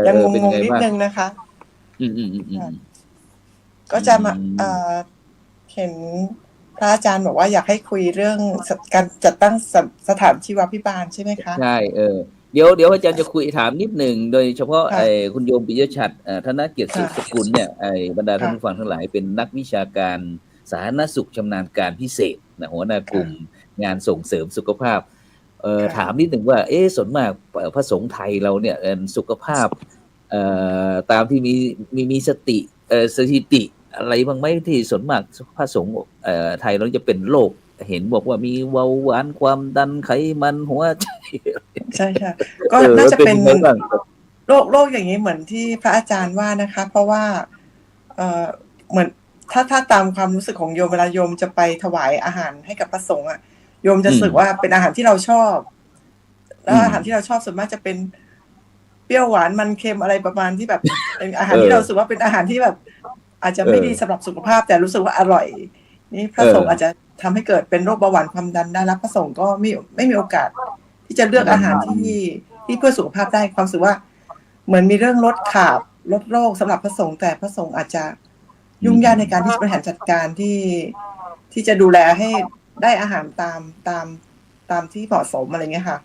S6: ยังง
S3: เป็น
S6: ง
S3: ไง
S6: ๆนิด
S3: บ้าง
S6: นึงนะคะ
S3: อืม
S6: ก็จะมาเห็นพระอาจารย์บอกว่าอยากให้คุยเรื่องการจัดตั้งสถานชีวพิบาลใช่ไหมคะ
S3: ใช่เดี๋ยวอาจารย์จะคุยถามนิดหนึ่งโดยเฉพาะ
S6: ค่ะ
S3: คุณโยมปิยชัดธนเกียรติสืบสกุลเนี่ยบรรดาท่าน
S6: ค่ะ
S3: ผู้ฟังทั้งหลายเป็นนักวิชาการสาธารณสุขชำนาญการพิเศษนะหัวหน้ากลุ่มงานส่งเสริมสุขภาพถามนิดหนึ่งว่าส่วนมากพระสงฆ์ไทยเราเนี่ยสุขภาพตามที่มีสถิติอะไรบ้างไหมที่ส่วนมากพระสงฆ์ไทยเราจะเป็นโรคเห็นบอกว่ามีเบาหวานความดันไขมันหัวใจ
S6: ใช่ค่ะก็น่าจะเป็น
S3: ยังไงบ้าง
S6: โรคอย่างนี้เหมือนที่พระอาจารย์ว่านะคะ เพราะว่าเหมือนถ้าตามความรู้สึกของโยมเวลาโยมจะไปถวายอาหารให้กับพระสงฆ์อ่ะโยมจะรู้สึกว่าเป็นอาหารที่เราชอบ แล้วอาหารที่เราชอบส่วนมากจะเป็นเปรี้ยวหวานมันเค็มอะไรประมาณที่แบบเป็นอาหารที่เรารู้สึกว่าเป็นอาหารที่แบบ อาจจะไม่ดีสำหรับสุขภาพแต่รู้สึกว่าอร่อย นี่พระสงฆ์อาจจะทำให้เกิดเป็นโรคเบาหวานความดันได้แล้วพระสงฆ์ก็ไม่มีโอกาส ที่จะเลือกอาหารที่เพื่อสุขภาพได้ความรู้สึกว่า เหมือนมีเรื่องลดขาบลดโรคสำหรับพระสงฆ์แต่พระสงฆ์อาจจะยุ่งยากในการที่จะบริหารจัดการที่จะดูแลให้ได้อาหารตามที่เหมาะสมอะไรเงี้ยค่ะ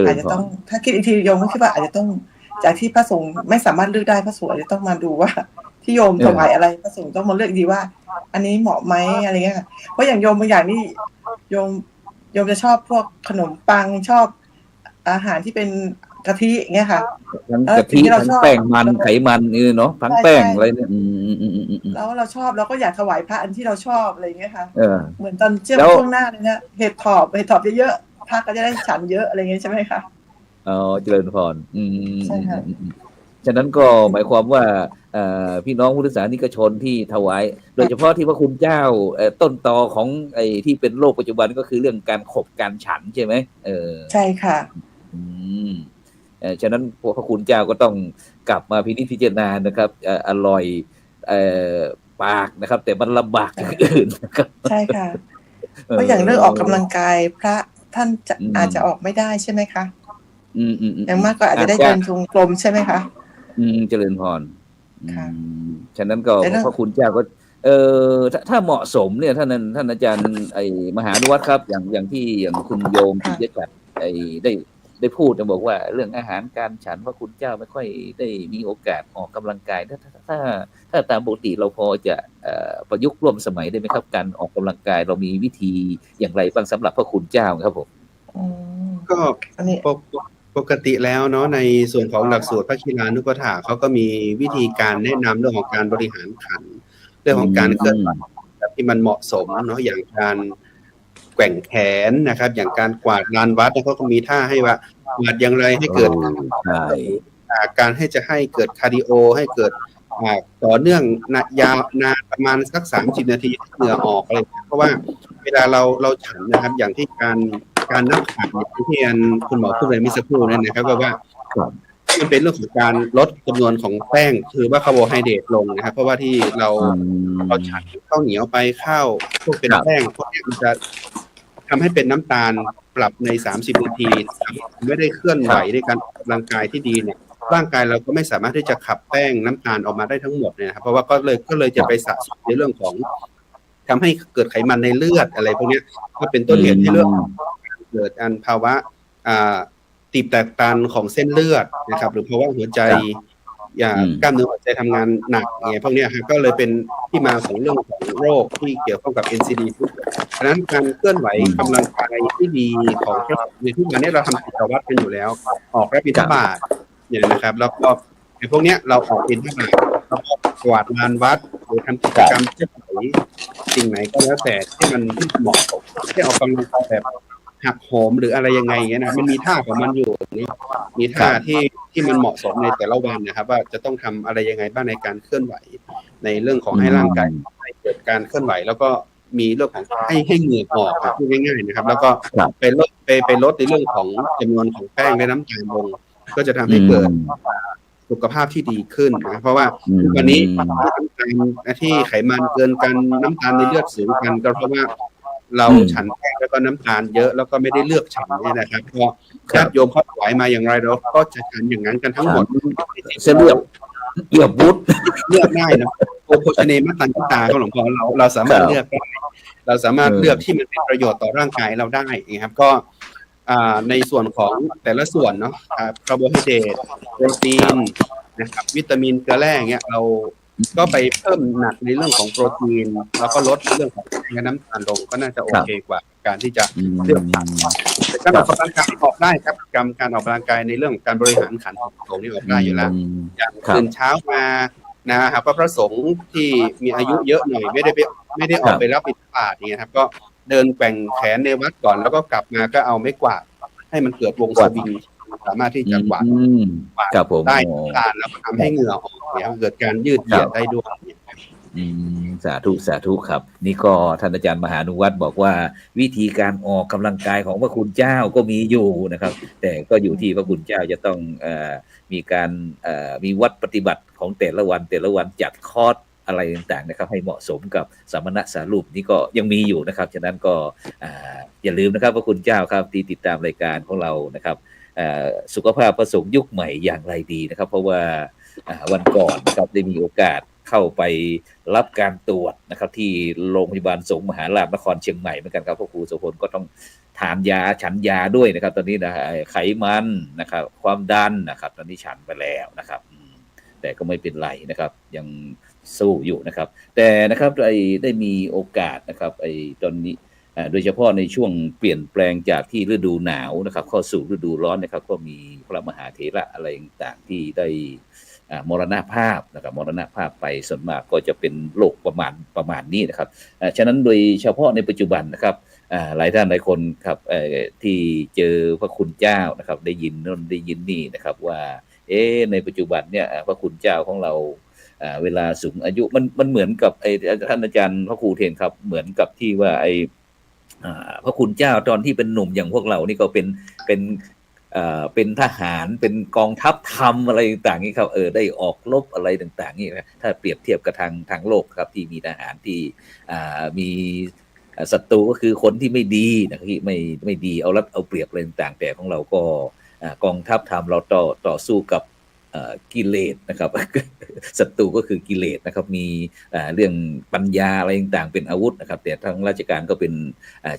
S6: อาจจะต้องถ้าคิดอีกทีโยมก็คิดว่าอาจจะต้องจากที่พระสงฆ์ไม่สามารถเลือกได้พระสงฆ์อาจจะต้องมาดูว่าที่โยมถวายอะไรพระสงฆ์ต้องมาเลือกดีว่า อันนี้เหมาะไหมอะไรเงี้ยค่ะเพราะอย่างโยมบางอย่างนี่โยมจะชอบพวกขนมปังชอบอาหารที่เป็นกะทิอย่างเงี้ยค่ะ
S3: ทั้งกะทิทั้งแป้งมันไขมันเนาะทั้งแป้งอะไรเนี่ย
S6: แล้วเราชอบเราก็อยากถวายพระอันที่เราชอบอะไรเงี้ยค่ะ เหมือนตอนช่วงหน้าเลยนะเห็ดถอบเยอะๆพระก็จะได้ฉันเยอะอะไรเงี้ยใช่ไหมคะ
S3: เจริญพร
S6: ใช่ค่ะ
S3: ฉะนั้นก็หมายความว่าพี่น้องพุทธศาสนิกชนที่ถวายโดยเฉพาะที่พระคุณเจ้าต้นตอของที่เป็นโรคปัจจุบันก็คือเรื่องการขบการฉันใช่ไหม
S6: ใช่ค่ะ
S3: ฉะนั้นพระคุณเจ้าก็ต้องกลับมาพิจารณานะครับอร่อยปากนะครับ แต่มันลำบากอย่างอื่นนะครับ
S6: ใช่ค่ะเพราะอย่างเรื่องออกกำลังกายพระท่านอาจจะออกไม่ได้ใช่ไหมคะอย่างมากก็อาจจะได้เดินจงกรมใช่ไหมคะ
S3: เจริญพรฉะนั้นก็พระคุณเจ้าก็ถ้าเหมาะสมเนี่ยท่านอาจารย์มหานุวัฒน์ครับอย่างที่อย่างคุณโยมปิยชัดได้พูดจะบอกว่าเรื่องอาหารการฉันพระคุณเจ้าไม่ค่อยได้มีโอกาสออกกำลังกายถ้าตามปกติเราพอจะประยุกต์ร่วมสมัยได้ไหมครับการออกกำลังกายเรามีวิธีอย่างไรบ้างสำหรับพระคุณเจ้าครับผม
S5: ก็ปกติแล้วเนาะในส่วนของหลักสูตรพระคีลานุปถาเขาก็มีวิธีการแนะนำเรื่องของการบริหารขันเรื่องของการเคลื่อนไหวแบบที่มันเหมาะสมเนาะอย่างการแกว่งแขนนะครับอย่างการกวาดลานวัดเขาก็มีท่าให้ว่ากวาดอย่างไรให้เกิดการให้เกิดคาร์ดิโอให้เกิดต่อเนื่องยาวนานประมาณสัก30 นาทีเหงื่อออกอะไรเพราะว่าเวลาเราฉันนะครับอย่างที่การนับขันที่คุณหมอพูดไปเมื่อสักครู่นั่นนะครับว่า มันเป็นเรื่องของการลดจำนวนของแป้งคือว่าคาร์โบไฮเดรตลงนะครับเพราะว่าที่เราฉันข้าวเหนียวไปข้าวพวกเป็นแป้งพวกนี้มันจะทำให้เป็นน้ำตาลปรับใน30 นาทีไม่ได้เคลื่อนไหวในการออกกำลังกายที่ดีเนี่ยร่างกายเราก็ไม่สามารถที่จะขับแป้งน้ำตาลออกมาได้ทั้งหมดเนี่ยครับเพราะว่าก็เลยจะไปสะสมในเรื่องของทำให้เกิดไขมันในเลือดอะไรพวกนี้ก็เป็นต้นเหตุให้เรื่องเกิดอันภาวะตีบแตกตันของเส้นเลือดนะครับหรือภาวะหัวใจกล้ามเนื้อหัวใจทำงานหนักเนี่ยพวกนี้ครับก็เลยเป็นที่มาของเรื่องของโรคที่เกี่ยวข้องกับ NCD ฉะนั้นการเคลื่อนไหวกำลังกายที่ดีของในทุกวันนี้เราทำกิจวัตรกันอยู่แล้วออกรับบิณฑบาตเนี่ยนะครับแล้วก็ในพวกนี้เราออกบิณฑบาตแล้วก็กวาดลานวัดหรือทำกิจกรรมเคลื่อนไหวสิ่งไหนก็แล้วแต่ที่มันเหมาะสมที่ออกกำลังกายแบบหักโหมหรืออะไรยังไงเงี้ยนะมันมีท่าของมันอยู่มีท่าที่มันเหมาะสมในแต่ละวันนะครับว่าจะต้องทำอะไรยังไงบ้างในการเคลื่อนไหวในเรื่องของให้ร่างกายเกิดการเคลื่อนไหวแล้วก็มีเรื่องของให้เหงื่อออกพูดง่ายๆนะครับแล้วก็ไปลดในเรื่องของจำนวนของแป้งและน้ำตาลลงก็จะทำให้เกิดสุขภาพที่ดีขึ้นนะเพราะว่าวันนี้ที่ไขมันเกินกันน้ำตาลในเลือดสูงกันก็เพราะว่าเราฉันแป้งแล้วก็น้ำตาลเยอะแล้วก็ไม่ได้เลือกฉันเนี่ยนะครับพอญาติโยมเขาถวายมาอย่างไรเราก็จะฉันอย่างนั้นกันทั้งหมด
S3: เลือกบุตร
S5: เลือกได้นะโอโภชเนมัตตัญญตาของหลวงพ่อเราสามารถเลือกได้เราสามารถเลือกที่มันเป็นประโยชน์ต่อร่างกายเราได้นะครับก็ในส่วนของแต่ละส่วนเนาะคาร์โบไฮเดรตโปรตีนนะครับวิตามินเกลือแร่เงี้ยเราก็ไปเพิ่มหนักในเรื่องของโปรตีนแล้วก็ลดเรื่องของน้ำตาลลงก็น่าจะโอเคกว่าการที่จะเลือกแต่การออกกำลังกายออกได้ครับการออกกำลังกายในเรื่องการบริหารขันธ์ของนี่ออกได้อยู่แล้วอย่างตื่นเช้ามานะครับพระสงฆ์ที่มีอายุเยอะหน่อยไม่ได้ออกไปรับบิณฑบาตเนี่ยครับก็เดินแกว่งแขนในวัดก่อนแล้วก็กลับมาก็เอาไม้กวาดให้มันเกิดวงสวิงสามารถที่จะกวาดได้การแล้วทำให้เหงื่อออกเนี่ยเกิดการยืดเหยียดได้ด้วย
S3: สาธุครับนี่ก็ท่านอาจารย์มหานุวัฒน์บอกว่าวิธีการออกกำลังกายของพระคุณเจ้าก็มีอยู่นะครับแต่ก็อยู่ที่พระคุณเจ้าจะต้องมีการมีวัดปฏิบัติของแต่ละวันจัดคอร์สอะไรต่างๆนะครับให้เหมาะสมกับสมณะสารูปนี่ก็ยังมีอยู่นะครับฉะนั้นก็อย่าลืมนะครับพระคุณเจ้าครับที่ติดตามรายการของเรานะครับสุขภาพพระสงฆ์ยุคใหม่อย่างไรดีนะครับเพราะว่าวันก่อนนะครับได้มีโอกาสเข้าไปรับการตรวจนะครับที่โรงพยาบาลสงฆ์มหาราชนครเชียงใหม่เหมือนกันครับพระครูโสพลก็ต้องทานยาฉันยาด้วยนะครับตอนนี้นะไขมันนะครับความดันนะครับตอนนี้ฉันไปแล้วนะครับแต่ก็ไม่เป็นไรนะครับยังสู้อยู่นะครับแต่นะครับได้มีโอกาสนะครับตอนนี้โดยเฉพาะในช่วงเปลี่ยนแปลงจากที่ฤดูหนาวนะครับเข้าสู่ฤดูร้อนนะครับก็มีพระมหาเถระอะไรต่างๆที่ได้มรณภาพนะครับมรณภาพไปส่วนมากก็จะเป็นโรคประมาณนี้นะครับฉะนั้นโดยเฉพาะในปัจจุบันนะครับหลายท่านหลายคนครับที่เจอพระคุณเจ้านะครับได้ยินนั่นได้ยินนี่นะครับว่าในปัจจุบันเนี่ยพระคุณเจ้าของเราเวลาสูงอายุมันเหมือนกับท่านอาจารย์พระครูเทนครับเหมือนกับที่ว่าพระคุณเจ้าตอนที่เป็นหนุ่มอย่างพวกเรานี่ก็เป็นทหารเป็นกองทัพธรรมอะไรต่างๆนี่ครับได้ออกรบอะไรต่างๆนี่นะถ้าเปรียบเทียบกับทางโลกครับที่มีทหารที่มีศัตรูก็คือคนที่ไม่ดีนะที่ไม่ดีเอารัดเอาเปรียบอะไรต่างๆแต่ของเราก็กองทัพธรรมเราต่อสู้กับกิเลสนะครับศัตรูก็คือกิเลสนะครับมีเรื่องปัญญาอะไรต่างๆเป็นอาวุธนะครับแต่ทางราชการก็เป็น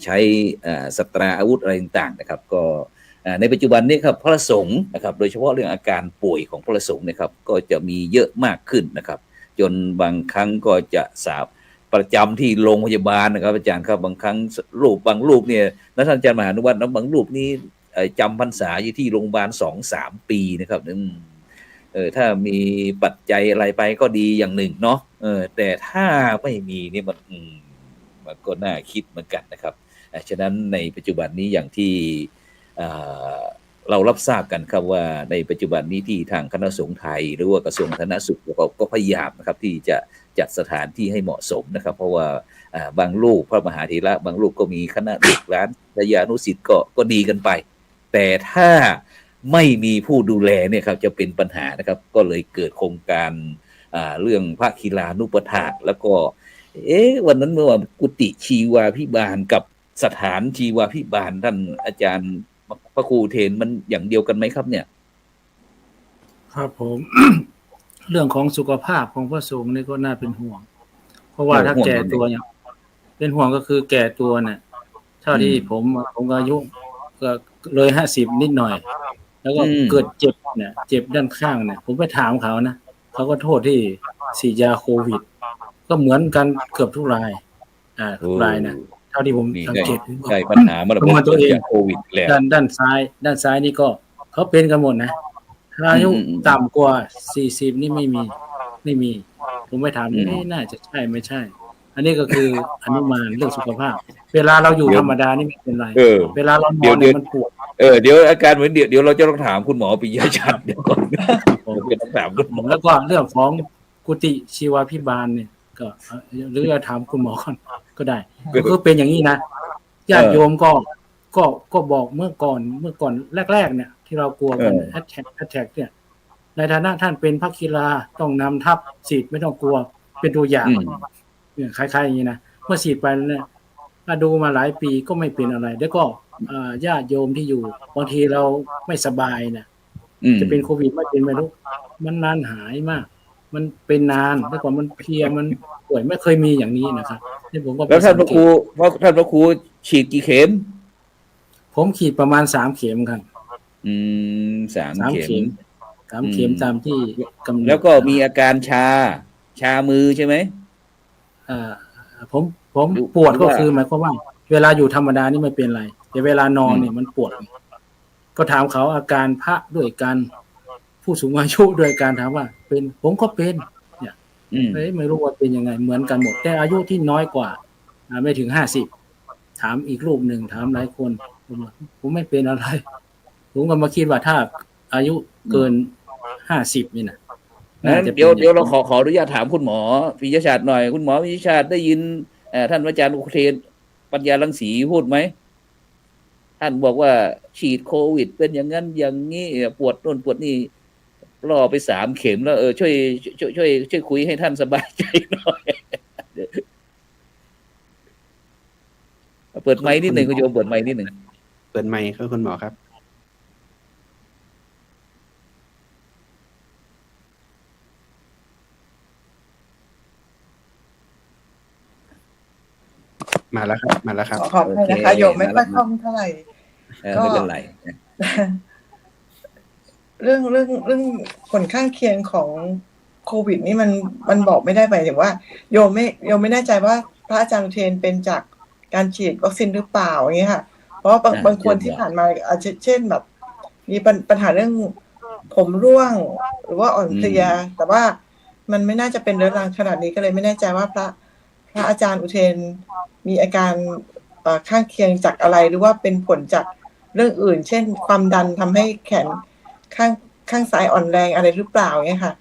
S3: ใช้สตราอาวุธอะไรต่างๆนะครับก็ในปัจจุบันนี้ครับพระสงฆ์นะครับโดยเฉพาะเรื่องอาการป่วยของพระสงฆ์นะครับก็จะมีเยอะมากขึ้นนะครับจนบางครั้งก็จะประจำที่โรงพยาบาลนะครับอาจารย์ครับบางครั้งบางรูปเนี่ยท่านอาจารย์มหานุวัฒน์บางรูปนี้จำพรรษาอยู่ที่โรงพยาบาล 2-3 ปีนะครับถ้ามีปัจจัยอะไรไปก็ดีอย่างหนึ่งเนาะแต่ถ้าไม่มีนี่มันก็น่าคิดเหมือนกันนะครับฉะนั้นในปัจจุบันนี้อย่างที่เรารับทราบกันครับว่าในปัจจุบันนี้ที่ทางคณะสงฆ์ไทยหรือว่ากระทรวงสาธารณสุขก็พยายามนะครับที่จะจัดสถานที่ให้เหมาะสมนะครับเพราะว่าบางลูกพระมหาเถระบางลูกก็มีคณะลูกหลานญาณุศิษย์ก็ดีกันไปแต่ถ้า ไม่มีผู้ดูแลเนี่ยครับจะเป็นปัญหานะครับ ก็เลยเกิดโครงการเรื่องพระคีลานุปถากแล้วก็วันนั้นเมื่อวันกุฏิชีวาภิบาลกับสถานชีวาภิบาลท่านอาจารย์พระครูอุเทนมันอย่างเดียวกันไหมครับเนี่ย
S4: ครับผม เรื่องของสุขภาพของพระสงฆ์นี่ก็น่าเป็นห่วง เพราะว่าถ้าแก่ตัวเนี่ยเป็นห่วงก็คือแก่ตัวเนี่ยเท่าที่ผมอายุก็เลย50นิดหน่อย แล้วก็เกิดเจ็บเนี่ยเจ็บด้านข้างเนี่ยผมไปถามเขานะเขาก็โทษที่ฉีดยาโควิด ก็เหมือนกันเกือบทุกรายทุกรายนะเท่าที่ผมสังเกต
S3: ใช่ปัญหามันเป็นตัวเองโควิดแล้ว
S4: ด้านซ้ายนี่ก็เขาเป็นกันหมดนะอายุต่ำกว่า40นี่ไม่มีผมไปถามน่าจะใช่ไม่ใช่ อันนี้ก็คืออนุมานเรื่องสุขภาพเวลาเราอยู่ธรรมดานี่ไม่เป็นไรเวลาเรานอนเนี่ยมันปวด
S3: เดี๋ยวอาการเหมือนเดี๋ยวเราจะต้องถามคุณหมอปิยชัดเดี๋ยวก่อนผมต้องถามคุณหมอ
S4: แล้วก็เรื่องของกุฏิชีวาภิบาลเนี่ยก็หรือจะถามคุณหมอก็ได้ก็เป็นอย่างนี้นะญาติโยมก็บอกเมื่อก่อนแรกๆเนี่ยที่เรากลัวกันแฮชแท็กเนี่ยในฐานะท่านเป็นพระคีลาต้องนำทัพฉีดไม่ต้องกลัวเป็นตัวอย่างเนี่ยคล้ายๆอย่างนี้นะเมื่อฉีดไปเนี่ยถ้าดูมาหลายปีก็ไม่เป็นอะไรแล้วก็ญาติโยมที่อยู่บางทีเราไม่สบายเนี่ยจะเป็นโควิดไม่เป็นไม่รู้มันนานหายมากมันเป็นนานแล้วก็มันเพลียมันป่วยไม่เคยมีอย่างนี้นะครับนี่ผมก็
S3: แล้วท่านพระครูฉีดกี่เข็ม
S4: ผมฉีดประมาณ3เข็มครับ
S3: 3 เข็ม
S4: 3 เข็มตามที่กำหนด
S3: แล้วก็มีอาการชามือใช่ไหม
S4: ผมปวดก็คือหมายความว่าเวลาอยู่ธรรมดานี่ไม่เป็นไรแต่เวลานอนเนี่ยมันปวดก็ถามเขาอาการพระด้วยกันผู้สูงอายุด้วยการถามว่าเป็นผมก็เป็นเนี่ยไม่รู้ว่าเป็นยังไงเหมือนกันหมดแต่อายุที่น้อยกว่าไม่ถึง50ถามอีกรูปหนึ่งถามหลายคนผมไม่เป็นอะไรผมก็มาคิดว่าถ้าอายุเกิน50นี่นะ
S3: เดี๋ยวเราขออนุญาตถามคุณหมอปิยชัดหน่อยคุณหมอปิยชัดได้ยินท่านอาจารย์อุเทนปัญญารังสีพูดไหมท่านบอกว่าฉีดโควิดเป็นอย่างนั้นอย่างนี้ปวดโน่นปวดนี่รอไป3 เข็มแล้วช่วยคุยให้ท่านสบายใจหน่อยเปิดไมค์นิดหนึ่งคุณโยมเปิดไมค์นิดหนึ่ง
S5: เปิดไมค์ครับคุณหมอครับมาแล้วครับ
S6: ขอบคุณนะคะโยมไม่ค่อยคล่องเท่าไหร่
S3: ก็ไม่เป็นไร
S6: เรื่องผลข้างเคียงของโควิดนี่มันบอกไม่ได้หมายถึงว่าโยมไม่แน่ใจว่าพระอาจารย์อุเทนเป็นจากการฉีดวัคซีนหรือเปล่าอย่างเงี้ยค่ะเพราะบางคนที่ผ่านมาอาจจะเช่นแบบมีปัญหาเรื่องผมร่วงหรือว่าอ่อนเพลียแต่ว่ามันไม่น่าจะเป็นเรื้อรังขนาดนี้ก็เลยไม่แน่ใจว่าพระอาจารย์อุเทนมีอาการข้างเคียงจากอะไรหรือว่าเป็นผลจากเรื่องอื่นเช่นความดันทำให้แขนข้างซ้ายอ่อนแรงอะไรหรือเปล่าเนี่ยค่ะ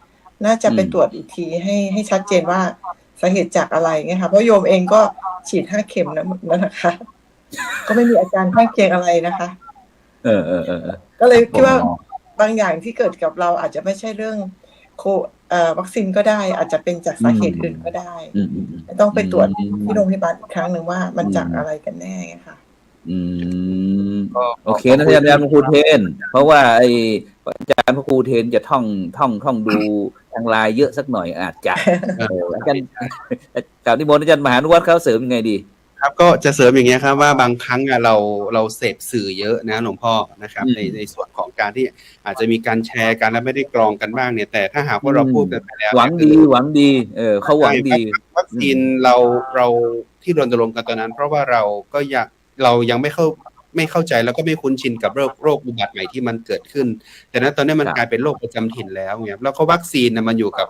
S6: น่าจะไปตรวจอีกทีให้ชัดเจนว่าสาเหตุจากอะไรเนี่ยค่ะเพราะโยมเองก็ฉีด5 เข็มแล้วนะคะก็ไม่มีอาการข้างเคียงอะไรนะคะก็เลยคิดว่าบางอย่างที่เกิดกับเราอาจจะไม่ใช่เรื่องวัคซีนก็ได้อาจจะเป็นจากสาเหตุอื่นก็ได้ต้องไปตรวจที่โรงพยาบาลอีกครั้งหนึ่งว่ามันจากอะไรกันแน่ค่ะ
S3: โอเคนะอาจารย์พระครูเทนเพราะว่าอาจารย์พระครูเทนจะท่องดูทางไลน์เยอะสักหน่อยอาจจะอาจารย์กล่าวนิมนต์อาจารย์มหานุวัฒน์เขาเสริมยังไงดี
S5: ครับก็จะเสริมอย่างเงี้ยครับว่าบางครั้งเราเสพสื่อเยอะนะหลวงพ่อนะครับในส่วนของการที่อาจจะมีการแชร์กันแล้วไม่ได้กรองกันบ้างเนี่ยแต่ถ้าหากว่าเราพูดกันไปแล้ว
S3: หวังดีเขาหวังดี
S5: วัคซีนเราที่รณรงค์กันตอนนั้นเพราะว่าเรายังไม่เข้าใจแล้วก็ไม่คุ้นชินกับโรคอุบัติใหม่ที่มันเกิดขึ้นแต่นั้นตอนนี้มันกลายเป็นโรคประจำถิ่นแล้วเนี่ยแล้วก็วัคซีนมันอยู่กับ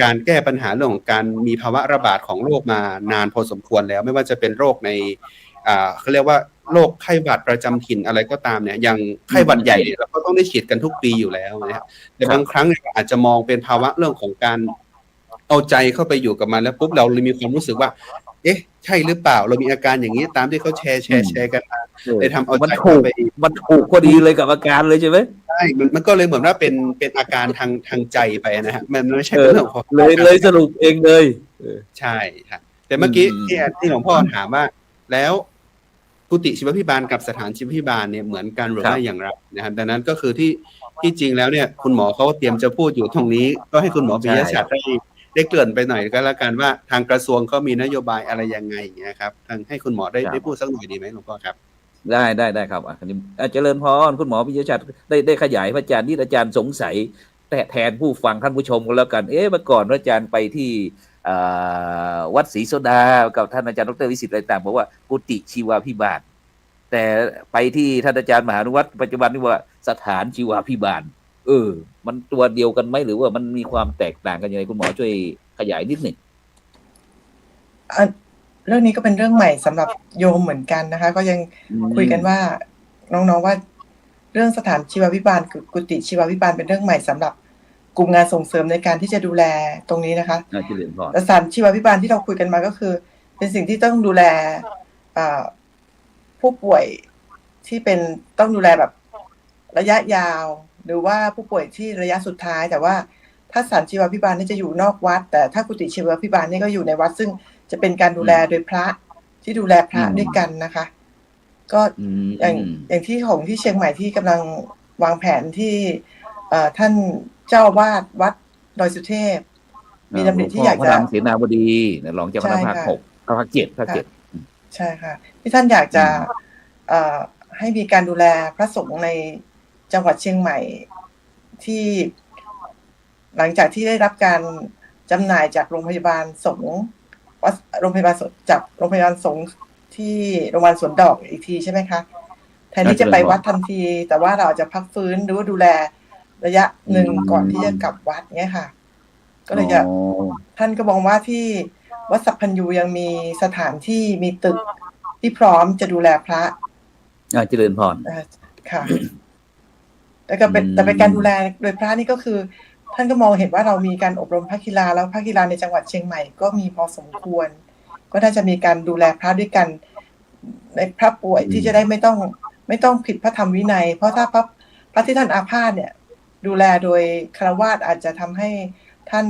S5: การแก้ปัญหาเรื่องของการมีภาวะระบาดของโรคมานานพอสมควรแล้วไม่ว่าจะเป็นโรคในเขาเรียกว่าโรคไข้หวัดประจำถิ่นอะไรก็ตามเนี่ยอย่างไข้หวัดใหญ่เนี่ยเราก็ต้องได้ฉีดกันทุกปีอยู่แล้วนะครับแต่บางครั้งอาจจะมองเป็นภาวะเรื่องของการเอาใจเข้าไปอยู่กับมันแล้วปุ๊บเราเลยมีความรู้สึกว่าใช่หรือเปล่าเรามีอาการอย่างนี้ตามที่เขาแชร์กันมาเลยทำเอาใจ
S3: มันถูกพอดีเลยกับอาการเลยใช่ไหม
S5: ช่มันก็เลยเหมือนว่าเป็นอาการทางใจไปนะฮะมันไม่ใช่
S3: เอ
S5: เป็น
S3: อ
S5: เรื่องของ
S3: เลยสรุปเองเลยเออ
S5: ใช่ครับแต่เมื่อกี้
S3: อืม
S5: ที่หลวงพ่อถามว่า แล้วกุฏิชีวพิบาลกับสถานชีวพิบาลเนี่ยเหมือนกันหรือไม่อย่างไรนะครับดังนั้นก็คือที่จริงแล้วเนี่ยคุณหมอเขาเตรียมจะพูดอยู่ตรงนี้ ก็ให้คุณหมอปิยชัดได้เกริ่นไปหน่อยก็แล้วกันว่าทางกระทรวงเขามีนโยบายอะไรยังไงอย่างเงี้ยครับทางให้คุณหมอได้พูดสักหน่อยดีไหมหลวงพ่อครับ
S3: ได้ครับเจริญพรคุณหมอปิยชัดได้ขยายพระอาจารย์ที่อาจารย์สงสัยแต่แทนผู้ฟังท่านผู้ชมกันแล้วกันเมื่อก่อนพระอาจารย์ไปที่วัดศรีโสดากับท่านอาจารย์ดร.วิสิทธิ์อะไรต่างบอกว่ากุฏิชีวาภิบาลแต่ไปที่ท่านอาจารย์มหานุวัตรปัจจุบันนี่ว่าสถานชีวาภิบาลมันตัวเดียวกันไหมหรือว่ามันมีความแตกต่างกันยังไงคุณหมอช่วยขยายนิดหนึ่ง
S6: เรื่องนี้ก็เป็นเรื่องใหม่สำหรับโยมเหมือนกันนะคะก็ยังคุยกันว่าน้องๆว่าเรื่องสถานชีววิบาลกุฏิชีววิบาลเป็นเรื่องใหม่สำหรับกลุ่มงานส่งเสริมในการที่จะดูแลตรงนี้นะคะแต่สถานชีววิบาลที่เราคุยกันมาก็คือเป็นสิ่งที่ต้องดูแลผู้ป่วยที่เป็นต้องดูแลแบบระยะยาวหรือว่าผู้ป่วยที่ระยะสุดท้ายแต่ว่าถ้าสถานชีววิบาลนี่จะอยู่นอกวัดแต่ถ้ากุฏิชีววิบาลนี่ก็อยู่ในวัดซึ่งจะเป็นการดูแลโดยพระที่ดูแลพระด้วยกันนะคะก็อย่างที่ของที่เชียงใหม่ที่กำลังวางแผนที่ท่านเจ้าอาวาสวัดดอยสุเทพมีดำริที่อยากจะ
S3: เสนาบดีรองเจ้าคณะภาค 6 ภาค 7ใช่
S6: ค่ะที่ท่านอยากจะให้มีการดูแลพระสงฆ์ในจังหวัดเชียงใหม่ที่หลังจากที่ได้รับการจำหน่ายจากโรงพยาบาลสงฆ์โรงพยาบาลจากโรงพยาบาลสงฆ์ที่โรงพยาบาลสวนดอกอีกทีใช่ไหมคะแทนที่จะไปวัดทันทีแต่ว่าเราอาจจะพักฟื้นหรือว่าดูแลระยะหนึ่งก่อนที่จะกลับวัดเงี้ยค่ะก็เลยจะท่านก็มองว่าที่วัดสัพพัญญูยังมีสถานที่มีตึกที่พร้อมจะดูแลพระ
S3: เจริญพร
S6: ค่ะแต่เป็นการดูแลโดยพระนี่ก็คือท่านก็มองเห็นว่าเรามีการอบรมพระกีฬาแล้วพระกีฬาในจังหวัดเชียงใหม่ก็มีพอสมควรก็น่าจะมีการดูแลพระด้วยกันในพระป่วยที่จะได้ไม่ต้องผิดพระธรรมวินัยเพราะถ้าพระที่ท่านอาพาธเนี่ยดูแลโดยฆราวาสอาจจะทำให้ท่าน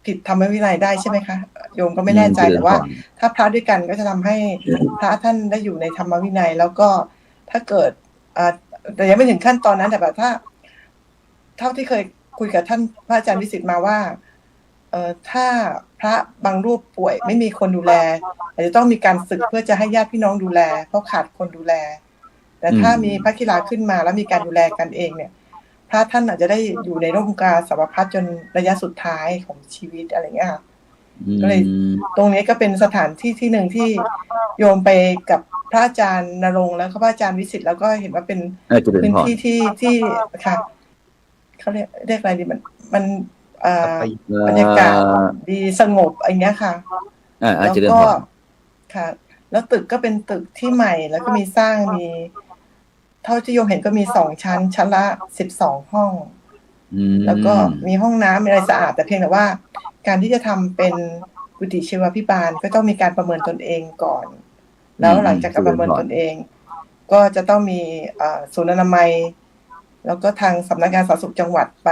S6: ผิดธรรมวินัยได้ใช่ไหมคะโยมก็ไม่แน่ใจแต่ว่าถ้าพระด้วยกันก็จะทำให้พระท่านได้อยู่ในธรรมวินัยแล้วก็ถ้าเกิดแต่ยังไม่ถึงขั้นตอนนั้นแต่แบบถ้าเท่าที่เคยคุยกับท่านพระอาจารย์วิสิทธิ์มาว่าถ้าพระบางรูปป่วยไม่มีคนดูแลอาจจะต้องมีการศึกเพื่อจะให้ญาติพี่น้องดูแลเพราะขาดคนดูแลแต่ถ้ามีพระกีฬาขึ้นมาแล้วมีการดูแลกันเองเนี่ยพระท่านอาจจะได้อยู่ในร่มกาสาวพัฒน์จนระยะสุดท้ายของชีวิตอะไรเงี้ยค่ะก็เลยตรงนี้ก็เป็นสถานที่ที่หนึ่งที่โยมไปกับพระอาจารย์ณรงค์แล้วก็พระอาจารย์วิสิทธิ์แล้วก็เห็นว่าเป็นพื้นที่ที่ค่ะเขาเรียกอะไรดีมันบรรยากาศดีสงบอย่างเงี้ยค่ะแล้วก็ค่ะแล้วตึกก็เป็นตึกที่ใหม่แล้วก็มีสร้างมีเท่าที่โยมเห็นก็มี2 ชั้นละ12 ห้องแล้วก็มีห้องน้ำมีอะไรสะอาดแต่เพียงแต่ว่าการที่จะทำเป็นกุฏิชีวพิบาลก็ต้องมีการประเมินตนเองก่อนแล้วหลังจากการประเมินตนเองก็จะต้องมีศูนย์อนามัยแล้วก็ทางสำนักงานสาธารณสุขจังหวัดไป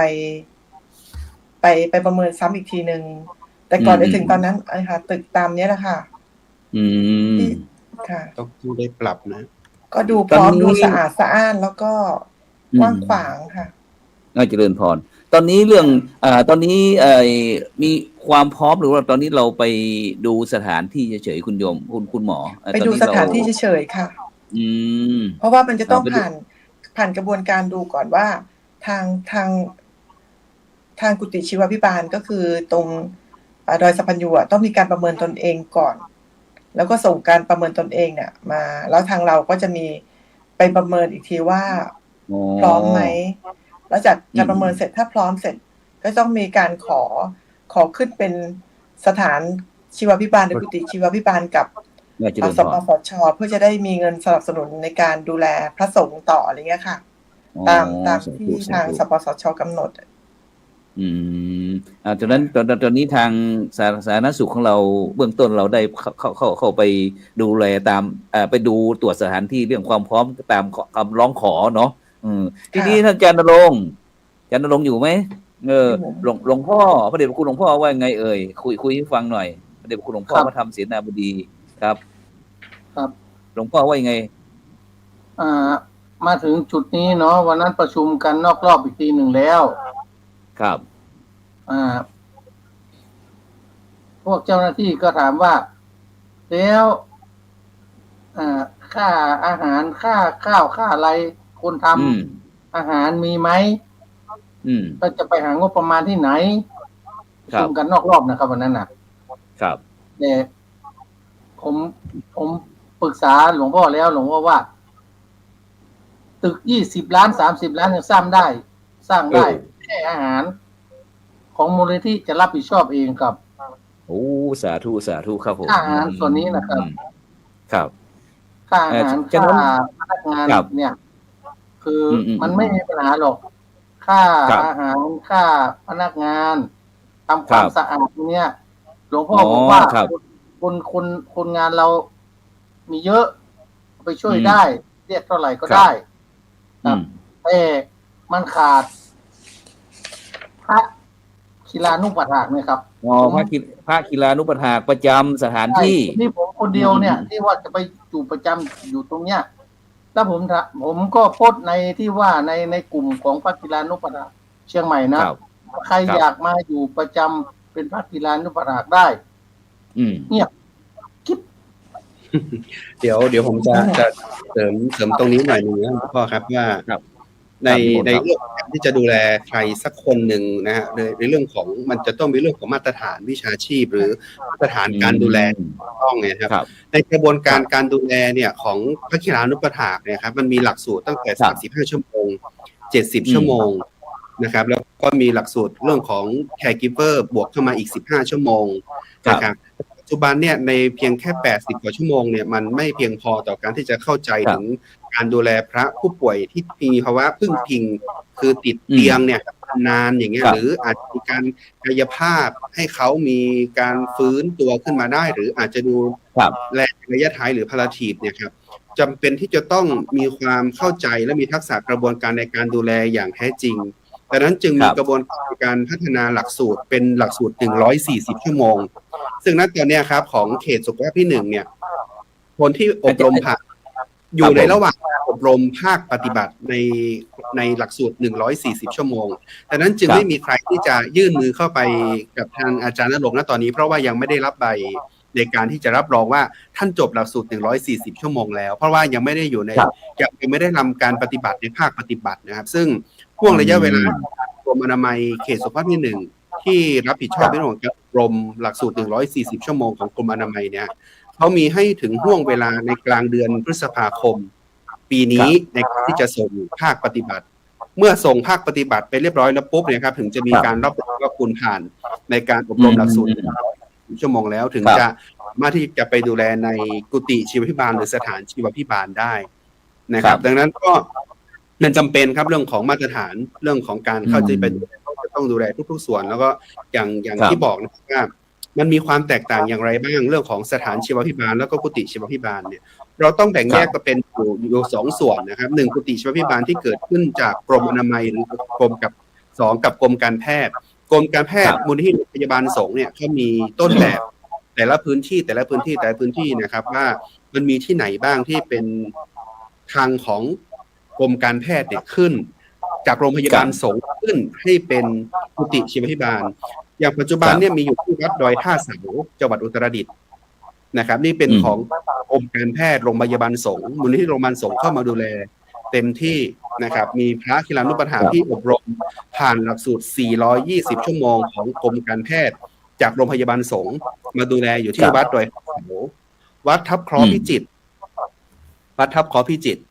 S6: ประเมินซ้ำอีกทีนึงแต่ก่อนจะถึงตอนนั้นค่ะตึกตามนี้แหละค่ะค่ะ
S5: ต้องได้ปรับนะ
S6: ก็ดูพร้อมดูสะอาดสะอ้านแล้วก็กว้างขวางค่ะ
S3: เจริญพรตอนนี้เรื่องตอนนี้มีความพร้อมหรือว่าตอนนี้เราไปดูสถานที่เฉยๆคุณโยมคุณหมอ
S6: ไปดูสถานที่เฉยๆค่ะเพราะว่ามันจะต้องผ่านกระบวนการดูก่อนว่าทางกุฏิชีวพิบาลก็คือตรงดอยสัพพัญญูต้องมีการประเมินตนเองก่อนแล้วก็ส่งการประเมินตนเองเนี่ยมาแล้วทางเราก็จะมีไปประเมินอีกทีว่าพร้อมไหมแล้วจากการประเมินเสร็จถ้าพร้อมเสร็จก็ต้องมีการขอขึ้นเป็นสถานชีวพิบาลหรือกุฏิชีวพิบาลกับสปสช.เพื่อจะได้มีเงินสนับสนุนในการดูแลพระสงฆ์ต่ออะไรเงี้ยค่ะตามที่ทางสปสช.กำหนด
S3: ตอนนั้นตอนนี้ทางสาธารณสุขของเราเบื้องต้นเราได้เข้าไปดูแลตามไปดูตรวจสถานที่เรื่องความพร้อมตามคำร้องขอเนาะ ทีนี้ท่านอาจารย์ณรงค์อยู่ไหมหลวงพ่อพระเดชพระคุณหลวงพ่อว่าไงเอ่ยคุยให้ฟังหน่อยพระเดชพระคุณหลวงพ่อมาทำเสนาบดีครับหลวงพ่อว่ายังไง
S7: มาถึงจุดนี้เนาะวันนั้นประชุมกันนอกรอบอีกทีหนึ่งแล้ว
S3: ครับ
S7: พวกเจ้าหน้าที่ก็ถามว่าแล้วค่าอาหารค่าข้าวค่าอะไรคนทำอาหารมีไหมก็จะไปหางบประมาณที่ไหนประชุมกันนอกรอบนะครับวันนั้น
S3: ครับ
S7: แต่ผมปรึกษาหลวงพ่อแล้วหลวงพ่อว่าตึก20 ล้าน30 ล้านยังสร้างได้แค่อาหารของมูลนิธิจะรับผิดชอบเองครับ
S3: โอ้สาธุครับผม
S7: ค่าอาหารส่วนนี้นะครับ
S3: ครับ
S7: ค่าอาหารค่าพนักงานเนี่ยคือมันไม่มีปัญหาหรอกค่าอาหารค่าพนักงานทำความสะอาดเนี่ยหลวงพ่อบอกว่าคนงานเรามีเยอะไปช่วยได้เรียกเท่าไหร่ก็ได้แต่มันขาดพระกีฬานุปถากเนี่ยครับ
S3: พระกีฬานุปถากประจำสถานที่
S7: นี่ผมคนเดียวเนี่ยที่ว่าจะไปอยู่ประจำอยู่ตรงเนี้ยแล้วผมก็โพสต์ในที่ว่าในกลุ่มของพระกีฬานุปถากเชียงใหม่นะใครอยากมาอยู่ประจำเป็นพระกีฬานุปถากได้เงียบคิด
S5: เดี๋ยวผมจะเสริมตรงนี้หน่อยนึงนะพ่อครับว่าในเรื่องการที่จะดูแลใครสักคนหนึ่งนะฮะในเรื่องของมันจะต้องมีเรื่องของมาตรฐานวิชาชีพหรือมาตรฐานการดูแลต้องไงครับในกระบวนการการดูแลเนี่ยของพระกีฬานุปถากเนี่ยครับมันมีหลักสูตรตั้งแต่35 ชั่วโมง70 ชั่วโมงนะครับแล้วก็มีหลักสูตรเรื่องของ caregiver บวกเข้ามาอีก15 ชั่วโมงนะครับปัจจุบันเนี่ยในเพียงแค่80 กว่าชั่วโมงเนี่ยมันไม่เพียงพอต่อการที่จะเข้าใจถึงการดูแลพระผู้ป่วยที่มีภาวะพึ่งพิงคือติดเตียงเนี่ยนานอย่างเงี้ยหรืออาจจะมีการกายภาพให้เขามีการฟื้นตัวขึ้นมาได้หรืออาจจะดูแลระยะท้ายหรือพาราทีฟเนี่ยครับจำเป็นที่จะต้องมีความเข้าใจและมีทักษะกระบวนการในการดูแลอย่างแท้จริงดังนั้นจึงมีกระบวนการพัฒนาหลักสูตรเป็นหลักสูตร140 ชั่วโมงซึ่งณตอนนี้ครับของเขตสุขภาพที่1เนี่ยคนที่อบรมผ่านอยู่ในระหว่างอบรมภาคปฏิบัติในหลักสูตร140 ชั่วโมงดังนั้นจึงไม่มีใครที่จะยื่นมือเข้าไปกับทางอาจารย์ณรงค์ณตอนนี้เพราะว่ายังไม่ได้รับใบในการที่จะรับรองว่าท่านจบหลักสูตร140 ชั่วโมงแล้วเพราะว่ายังไม่ได้อยู่ในยังไม่ได้ทำการปฏิบัติในภาคปฏิบัตินะครับซึ่งช่วงระยะเวลากรมอนามัยเขตสุขภาพที่1ที่รับผิดชอบในเรื่องของการอบรมหลักสูตร140 ชั่วโมงของกรมอนามัยเนี่ยเขามีให้ถึงห่วงเวลาในกลางเดือนพฤษภาคมปีนี้ในการที่จะส่งภาคปฏิบัติเมื่อส่งภาคปฏิบัติไปเรียบร้อยแล้วปุ๊บเนี่ยครับถึงจะมีการรับรองว่าคุณผ่านในการอบรมหลักสูตรชั่วโมงแล้วถึงจะสามารถที่จะไปดูแลในกุฏิชีวพิบาลหรือสถานชีวพิบาลได้นะครับดังนั้นก็มันจำเป็นครับเรื่องของมาตรฐานเรื่องของการเข้าใจไปต้องดูแลทุกๆส่วนแล้วก็อย่างที่บอกนะครับมันมีความแตกต่างอย่างไรบ้างเรื่องของสถานชีวพิบาลแล้วก็กุฏิชีวพิบาลเนี่ยเราต้องแบ่งแยกกันเป็นอยู่2 ส่วนนะครับ1กุฏิชีวพิบาลที่เกิดขึ้นจากกรมอนามัยหรือกรมกับ2กับกรมการแพทย์กรมการแพทย์มูลนิธิพยาบาลสงฆ์เนี่ยเขามีต้นแบบแต่ละพื้นที่นะครับว่ามันมีที่ไหนบ้างที่เป็นทางของกรมการแพทย์เนี่ยขึ้นจากโรงพยาบาลสงฆ์ขึ้นให้เป็นกุฏิชีวพิบาลอย่างปัจจุบันเนี่ยมีอยู่ที่วัดดอยท่าเสาจังหวัดอุตรดิตถ์นะครับนี่เป็นของกรมการแพทย์โรงพยาบาลสงฆ์มูลนิธิโรงพยาบาลสงฆ์เข้ามาดูแลเต็มที่นะครับมีพระกีฬานุปถากที่อบรมผ่านหลักสูตร420 ชั่วโมงของกรมการแพทย์จากโรงพยาบาลสงฆ์มาดูแลอยู่ที่วัดดอยท่าเสาวัดทับเคราะห์พิจิตร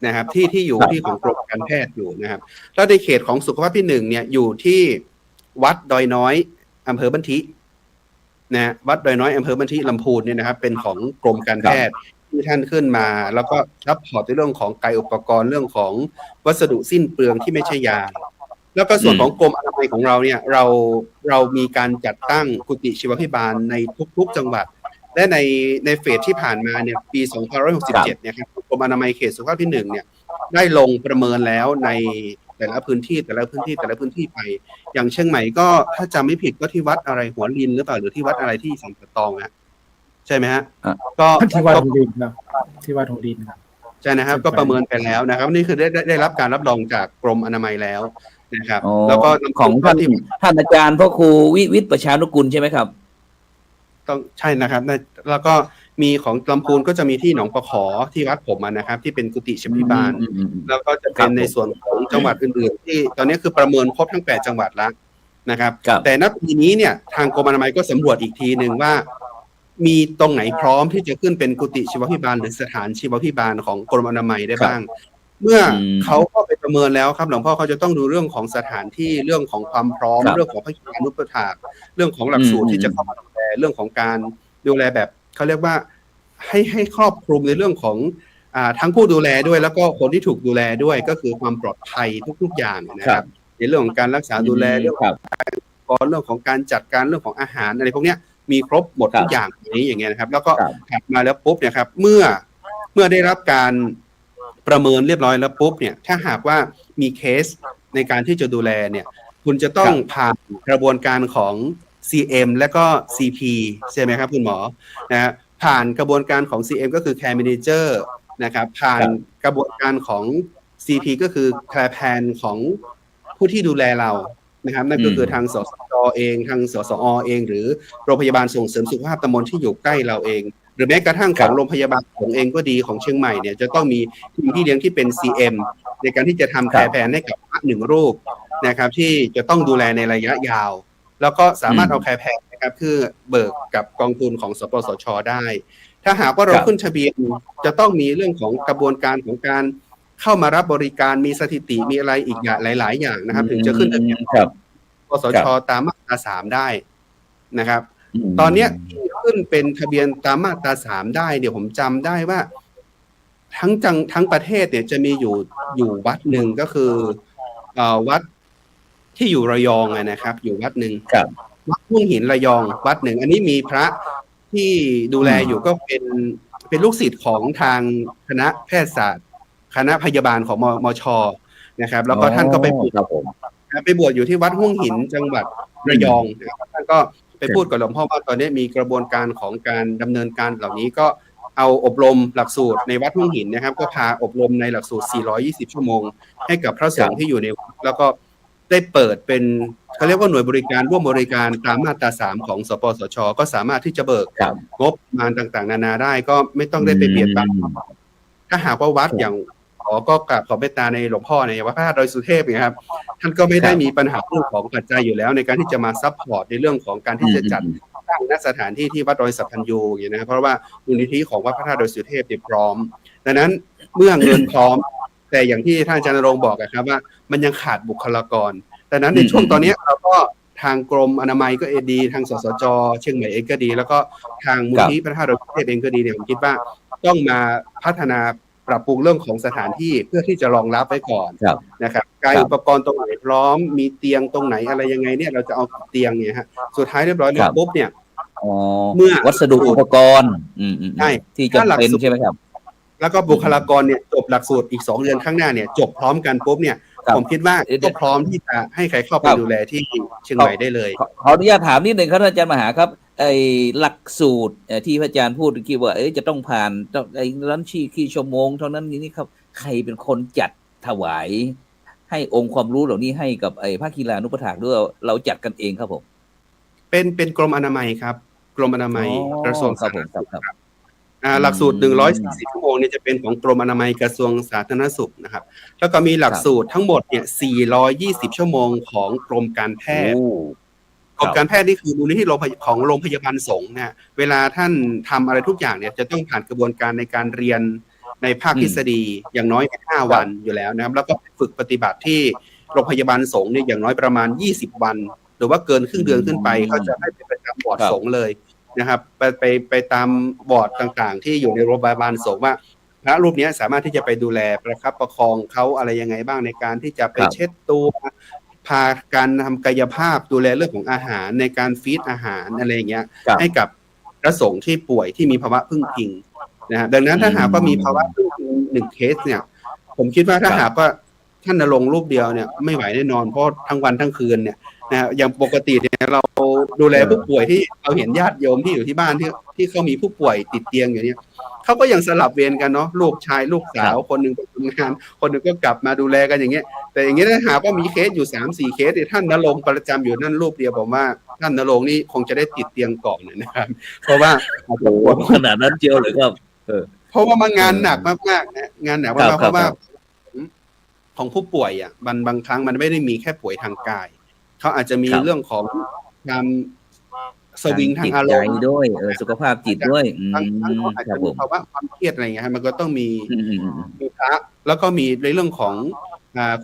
S5: นะครับที่อยู่ที่ของกรมการแพทย์อยู่นะครับแล้วในเขตของสุขภาพที่1เนี่ยอยู่ที่วัดดอยน้อยอำเภอบันทินะวัดดอยน้อยอำเภอบันทิลำพูนเนี่ยนะครับเป็นของกรมการแพทย์ที่ท่านขึ้นมาแล้วก็รับพอร์ตในเรื่องของไกลอุปกรณ์เรื่องของวัสดุสิ้นเปลืองที่ไม่ใช่ยาแล้วก็ส่วนของกรมอนามัยของเราเนี่ยเรามีการจัดตั้งกุฏิชีวพิบาลในทุกๆจังหวัดและในเฟสที่ผ่านมาเนี่ยปี2567เนี่ยครับกรมอนามัยเขตสุขภาพที่1เนี่ย ได้ลงประเมินแล้วในแต่ละพื้นที่ไปอย่างเชียงใหม่ก็ถ้าจำไม่ผิดก็ที่วัดอะไรหัวลินหรือเปล่าหรือที่วัดอะไรที่สันปะตองนะใช่ไหมฮะก็
S4: ที่วัดหงดินครับที่วัดหงดินครับ
S5: ใช่นะครับก็ประเมินไปแล้วนะครับนี่คือได้รับการรับรองจากกรมอนามัยแล้วนะครับแล้วก็
S3: ของท่านอาจารย์พ่อครูวิทย์ประชานุกูลใช่ไหมครับ
S5: ต้องใช่นะครับแล้วก็มีของลำพูนก็จะมีที่หนองประขอที่วัดผมนะครับที่เป็นกุฏิชพิบาลแล้วก็จะเป็นในส่วนของจังหวัดอื่นๆที่ตอนนี้คือประเมินครบทั้ง8จังหวัดแล้วนะครับแต่ณปีนี้เนี่ยทางกรมอนามัยก็สำรวจอีกทีนึงว่ามีตรงไหนพร้อมที่จะขึ้นเป็นกุฏิชีวพิบาลหรือสถานชีวพิบาลของกรมอนามัยได้บ้างเมื่อเขาก็ไปประเมินแล้วครับหลวงพ่อเขาจะต้องดูเรื่องของสถานที่เรื่องของความพร้อมเรื่องของพระกิจานุปถากเรื่องของหลักสูตรที่จะเข้ามาดูแลเรื่องของการดูแลแบบเขาเรียกว่าให้ครอบคลุมในเรื่องของทั้งผู้ดูแลด้วยแล้วก็คนที่ถูกดูแลด้วยก็คือความปลอดภัยทุกๆอย่างนะครับในเรื่องของการรักษาดูแลเรื่องของการจัดการเรื่องของอาหารอะไรพวกเนี้ยมีครบหมดทุกอย่างนี้อย่างเงี้ยนะครับแล้วก็ถัดมาแล้วปุ๊บเนี่ยครับเมื่อได้รับการประเมินเรียบร้อยแล้วปุ๊บเนี่ยถ้าหากว่ามีเคสในการที่จะดูแลเนี่ยคุณจะต้องผ่านกระบวนการของ CM และก็ CP ใช่ไหมครับคุณหมอนะผ่านกระบวนการของ CM ก็คือ Care Manager นะครับผ่านกระบวนการของ CP ก็คือ Care Plan ของผู้ที่ดูแลเรานะครับนั่นก็คือทางสสจ.เองทางสสอ.เองหรือโรงพยาบาลส่งเสริมสุขภาพตำบลที่อยู่ใกล้เราเองหรือแม้กระทั่งของโรงพยาบาลของเองก็ดีของเชียงใหม่เนี่ยจะต้องมีทีมที่เลี้ยงที่เป็น CM ในการที่จะทำแคร์แพลนให้กับพระหนึ่งรูปนะครับที่จะต้องดูแลในระยะยาวแล้วก็สามารถเอาแคร์แพลนนะครับคือเบิกกับกองทุนของสปสช.ได้ถ้าหากว่าเราขึ้นทะเบียนจะต้องมีเรื่องของกระบวนการของการเข้ามารับบริการมีสถิติมีอะไรอีกอย่างหลายๆอย่างนะครับถึงจะขึ้นทะเบียนสปสช.ตามมาตรา3ได้นะครับตอนนี้ที่ขึ้นเป็นทะเบียนตามมาตรา3ได้เดี๋ยวผมจำได้ว่าทั้งประเทศเนี่ยจะมีอยู่วัดหนึ่งก็คือวัดที่อยู่ระยองนะครับอยู่วัดหนึ่งวัดทุ่งหินระยองวัดหนึ่งอันนี้มีพระที่ดูแลอยู่ก็เป็นลูกศิษย์ของทางคณะแพทยศาสตร์คณะพยาบาลของมช.นะครับแล้วก็ท่านก็ไปบวชอยู่ที่วัดทุ่งหินจังหวัดระยองท่านก็ไปพูดกับหลวงพ่อว่าตอนนี้มีกระบวนการของการดำเนินการเหล่านี้ก็เอาอบรมหลักสูตรในวัดทุ่งหินนะครับก็พาอบรมในหลักสูตร420ชั่วโมงให้กับพระสงฆ์ที่อยู่ในวัดแล้วก็ได้เปิดเป็นเขาเรียกว่าหน่วยบริการร่วมบริการตามมาตรา3ของสปสช.ก็สามารถที่จะเบิกงบประมาณต่างๆนานาได้ก็ไม่ต้องได้ไปเบียดบังถ้าหากว่าวัดอย่างก็กราบขอเมตตาในหลวงพ่อในวัดพระธาตุดอยสุเทพนะครับท่านก็ไม่ได้มีปัญหาเรื่องของปัจจัยอยู่แล้วในการที่จะมาซัพพอร์ตในเรื่องของการที่จะจัดตั้งณสถานที่ที่วัดดอยสัพพัญญูอย่างนะครับเพราะว่ามูลนิธิของวัดพระธาตุดอยสุเทพเนี่ยพร้อมดังนั้นเมื่อเงินพร้อมแต่อย่างที่ท่านอาจารย์ณรงค์บอกครับว่ามันยังขาดบุคลากรดังนั้นในช่วงตอนนี้เราก็ทางกรมอนามัยก็ดีทางสสจ.เชียงใหม่เองก็ดีแล้วก็ทางมูลนิธิพระธาตุดอยสุเทพเองก็ดีเนี่ยผมคิดว่าต้องมาพัฒนาปรับปรุงเรื่องของสถานที่เพื่อที่จะรองรับไว้ก่อนนะครับการอุปกรณ์ตรงไหนพร้อมมีเตียงตรงไหนอะไรยังไงเนี่ยเราจะเอาเตียงเนี่ยฮะสุดท้ายเรียบร้อยแล้วปุ๊บเนี่ยเมื่อ
S3: วัสดุอุปกรณ์
S5: ใช่
S3: ที่จะเป็นใช่ไหมครับ
S5: แล้วก็บุคลากรเนี่ยจบหลักสูตรอีก2 เดือนข้างหน้าเนี่ยจบพร้อมกันปุ๊บเนี่ยผมคิดว่าก็พร้อมที่จะให้ใครเข้าไปดูแลที่เชียงใหม่ได้เลย
S3: ขออนุญาตถามนิดนึงครับอาจารย์มหาครับไอ้หลักสูตรที่พระอาจารย์พูดเมื่อกี้ว่าจะต้องผ่านไอ้ร้านกี่ชั่วโมงเท่านั้นนี่ครับใครเป็นคนจัดถวายให้องค์ความรู้เหล่านี้ให้กับไอ้ภาคกีฬานุปถากด้วยเราจัดกันเองครับผม
S5: เป็นกรมอนามัยครับกรมอนามัยกระทรวงสาธารณสุขครับหลักสูตร140ชั่วโมงเนี่ยจะเป็นของกรมอนามัยกระทรวงสาธารณสุขนะครับแล้วก็มีหลักสูตรทั้งหมดเนี่ย420ชั่วโมงของกรมการแพทย์กรมการแพทย์นี่คือมูลนิธิของโรงพยาบาลสงฆ์นะเวลาท่านทำอะไรทุกอย่างเนี่ยจะต้องผ่านกระบวนการในการเรียนในภาคทฤษฎีอย่างน้อย5 วันอยู่แล้วนะครับแล้วก็ฝึกปฏิบัติที่โรงพยาบาลสงฆ์เนี่ยอย่างน้อยประมาณ20 วันหรือว่าเกินครึ่งเดือนขึ้นไปเขาจะให้ไปประจำบอร์ดสงฆ์เลยนะครับไปตามบอร์ดต่างๆที่อยู่ในโรงพยาบาลสงฆ์ว่าพระรูปนี้สามารถที่จะไปดูแลประคับประคองเขาอะไรยังไงบ้างในการที่จะไปเช็ดตัวพาการทำกายภาพดูแลเรื่องของอาหารในการฟีดอาหารอะไรอย่างเงี้ยให้กับพระสงฆ์ที่ป่วยที่มีภาวะพึ่งพิงนะฮะดังนั้นถ้าหากว่ามีภาวะพึ่งพิง1 เคสเนี่ยผ ผมคิดว่าถ้า
S3: ครับ
S5: หากว่าท่านณรงค์รูปเดียวเนี่ยไม่ไหวแน่นอนเพราะทั้งวันทั้งคืนเนี่ยนะอย่างปกติเนี่ยเราดูแลผู้ป่วยที่เราเห็นญาติโยมที่อยู่ที่บ้านที่เขามีผู้ป่วยติดเตียงอยู่เนี่ยเขาก็ยังสลับเวรกันเนาะลูกชายลูกสาวคนหนึ่งไปทำงานคนหนึ่งก็กลับมาดูแลกันอย่างเงี้ยแต่อย่างเงี้ยถ้าหากว่ามีเคสอยู่3-4 เคสที่ท่านณรงค์ประจำอยู่นั่นรูปเดียวผมว่าท่านณรงค์นี่คงจะได้ติดเตียงก่อนนะครับเพราะว่า
S3: โอ้โหขนาดนั้นเจียวเลยครับ
S5: เพราะว่ามันงานหนักมากๆนะงานหนักมากๆเพราะว่าของผู้ป่วยอ่ะบางครั้งมันไม่ได้มีแค่ป่วยทางกายเขาอาจจะมีเรื่องของความสวิงทางอารมณ์
S3: ด้วยสุขภาพจิตด้วย
S5: ทั้งเขาอาจจะมีภาวะความเครียดอะไรเงี้ยมันก็ต้องมีพระแล้วก็มีในเรื่องของ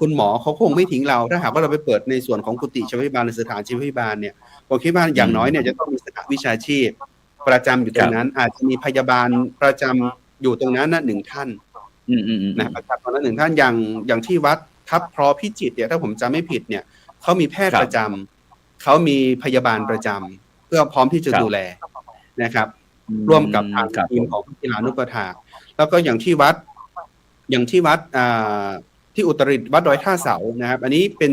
S5: คุณหมอเขาคงไม่ทิ้งเราถ้าหากว่าเราไปเปิดในส่วนของกุฏิชีววิบาลหรือสถานชีววิบาลเนี่ยผมคิดว่าอย่างน้อยเนี่ยจะต้องมีสถานวิชาชีพประจำอยู่ตรงนั้นอาจจะมีพยาบาลประจำอยู่ตรงนั้นหนึ่งท่านนะประจำตรงนั้นหนึ่งท่านอย่างที่วัดทับพรพิจิตรเนี่ยถ้าผมจำไม่ผิดเนี่ยเขามีแพทย์ประจำเขามีพยาบาลประจำเพื่อพร้อมที่จะดูแลนะครับร่วมกับทางทีมของกีฬานุปถากแล้วก็อย่างที่วัดที่อุตรดิตถ์วัดดอยท่าเสานะครับอันนี้เป็น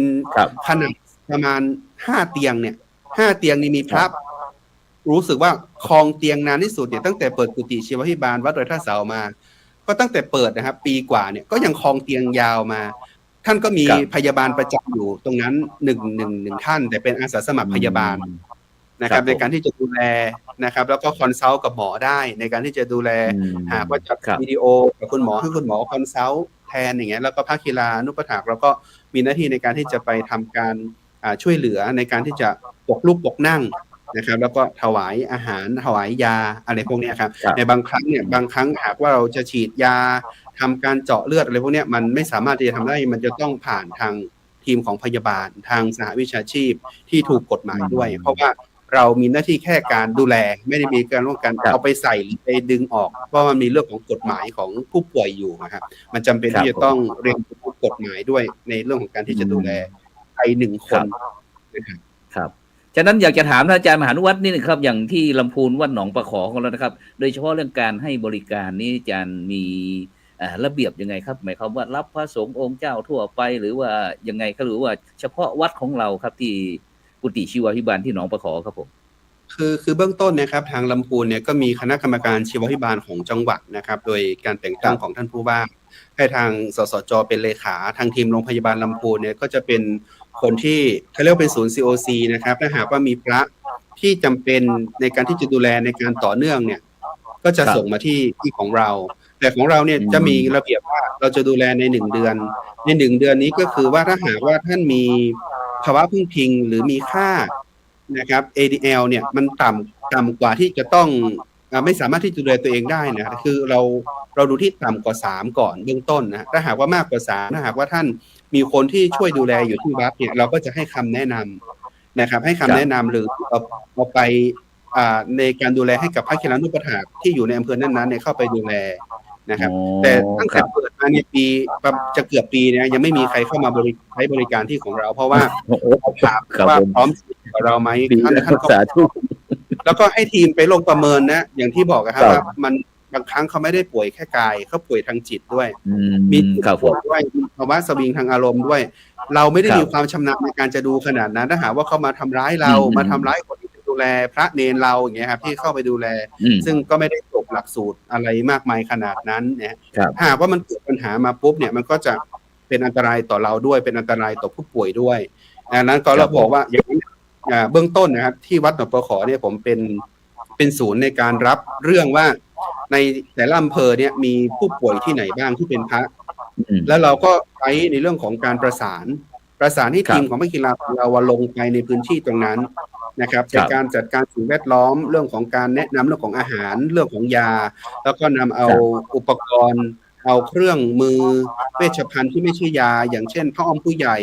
S5: ขนาดประมาณ5 เตียงเนี่ย5 เตียงนี่มีพระรู้สึกว่าครองเตียงนานที่สุดเนี่ยตั้งแต่เปิดกุฏิชีวพิบาลวัดดอยท่าเสามาก็ตั้งแต่เปิดนะครับปีกว่าเนี่ยก็ยังครองเตียงยาวมาท่านก็มีพยาบาลประจำอยู่ตรงนั้นหนึ่งท่านแต่เป็นอาสาสมัครพยาบาลนะครับในการที่จะดูแลนะครับแล้วก็คอนซัลท์กับหมอได้ในการที่จะดูแลหากว่าจัดวิดีโอกับคุณหมอให้คุณหมอคอนซัลท์แทนอย่างเงี้ยแล้วก็ภาคกีฬานุปถากเราก็มีหน้าที่ในการที่จะไปทำการช่วยเหลือในการที่จะปกลุกปกนั่งนะครับแล้วก็ถวายอาหารถวายยาอะไรพวกนี้ครับในบางครั้งหากว่าเราจะฉีดยาทำการเจาะเลือดอะไรพวกนี้มันไม่สามารถที่จะทำได้มันจะต้องผ่านทางทีมของพยาบาลทางสหวิชาชีพที่ถูกกฎหมายด้วยเพราะว่าเรามีหน้าที่แค่การดูแลไม่ได้มีการร่วมกันเอาไปใส่หรือไปดึงออกเพราะมันมีเรื่องของกฎหมายของผู้ป่วยอยู่นะครับมันจำเป็นที่จะต้องเรียนรู้กฎหมายด้วยในเรื่องของการที่จะดูแลใคร1 คน
S3: นะครับฉะนั้นอยากจะถามอาจารย์มหานุวัฒน์นี่นะครับอย่างที่ลำพูนวัดหนองปะขอของเรานะครับโดยเฉพาะเรื่องการให้บริการนี้อาจารย์มีระเบียบยังไงครับหมายความว่ารับพระสงฆ์องค์เจ้าทั่วไปหรือว่ายังไงครับหรือว่าเฉพาะวัดของเราครับที่กุฏิชีวพิบาลที่หนองปะขอครับผม
S5: คือเบื้องต้นนะครับทางลำพูนเนี่ยก็มีคณะกรรมการชีวพิบาลของจังหวัดนะครับโดยการแต่งตั้งของท่านผู้ว่าให้ทางสสจเป็นเลขาทางทีมโรงพยาบาลลำพูนเนี่ยก็จะเป็นคนที่เขาเรียกเป็นศูนย์ COC นะครับถ้าหากว่ามีพระที่จำเป็นในการที่จะดูแลในการต่อเนื่องเนี่ยก็จะส่งมาที่ของเราแต่ของเราเนี่ยจะมีระเบียบว่าเราจะดูแลใน1 เดือนใน1 เดือนนี้ก็คือว่าถ้าหากว่าท่านมีภาวะพึ่งพิงหรือมีค่านะครับ ADL เนี่ยมันต่ำกว่าที่จะต้องไม่สามารถที่จะดูแลตัวเองได้นะคือเราดูที่ต่ำกว่า3ก่อนเบื้องต้นนะถ้าหากว่ามากกว่า3ถ้าหากว่าท่านมีคนที่ช่วยดูแลอยู่ที่วัดเนี่ยเราก็จะให้คำแนะนำนะครับให้คำแนะนำหรือเอาไปในการดูแลให้กับภาคกีฬานุปถากที่อยู่ในอำเภอนั้นๆเนี่ยเข้าไปดูแลนะครับแต่ตั้งแต่เปิดมาในปีจะเกือบปีเนี่ยยังไม่มีใครเข้ามาใช้บริการที่ของเราเพราะว่าถามว่าพร้อมกับเราไหมท่านก็แล้วก็ให้ทีมไปลงประเมินนะอย่างที่บอกครับว่ามันบางครั้งเขาไม่ได้ป่วยแค่กายเขาป่วยทางจิตด้วยมีป่วยด้วยมีภาวะสวิงทางอารมณ์ด้วยเราไม่ได้มีความชำนาญในการจะดูขนาดนั้นถ้าหากว่าเขามาทำร้ายเรามาทำร้ายคนที่ดูแลพระเนรเราอย่างเงี้ยครับที่เข้าไปดูแลซึ่งก็ไม่ได้จบหลักสูตรอะไรมากมายขนาดนั้นเนี่ยหากว่ามันเกิดปัญหามาปุ๊บเนี่ยมันก็จะเป็นอันตรายต่อเราด้วยเป็นอันตรายต่อผู้ป่วยด้วยดังนั้นก็เราบอกว่าอย่างนี้เบื้องต้นนะครับที่วัดหนองปะขอเนี่ยผมเป็นศูนย์ในการรับเรื่องว่าในแต่ละอำเภอเนี่ยมีผู้ป่วยที่ไหนบ้างที่เป็นพระแล้วเราก็ใช้ในเรื่องของการประสานให้ทีมของภาคกีฬาเราลงไปในพื้นที่ตรงนั้นนะครับในการจัดการสิ่งแวดล้อมเรื่องของการแนะนำเรื่องของอาหารเรื่องของยาแล้วก็นำเอาอุปกรณ์เอาเครื่องมือเวชภัณฑ์ที่ไม่ใช่ยาอย่างเช่นผ้าอ้อมผู้ใหญ่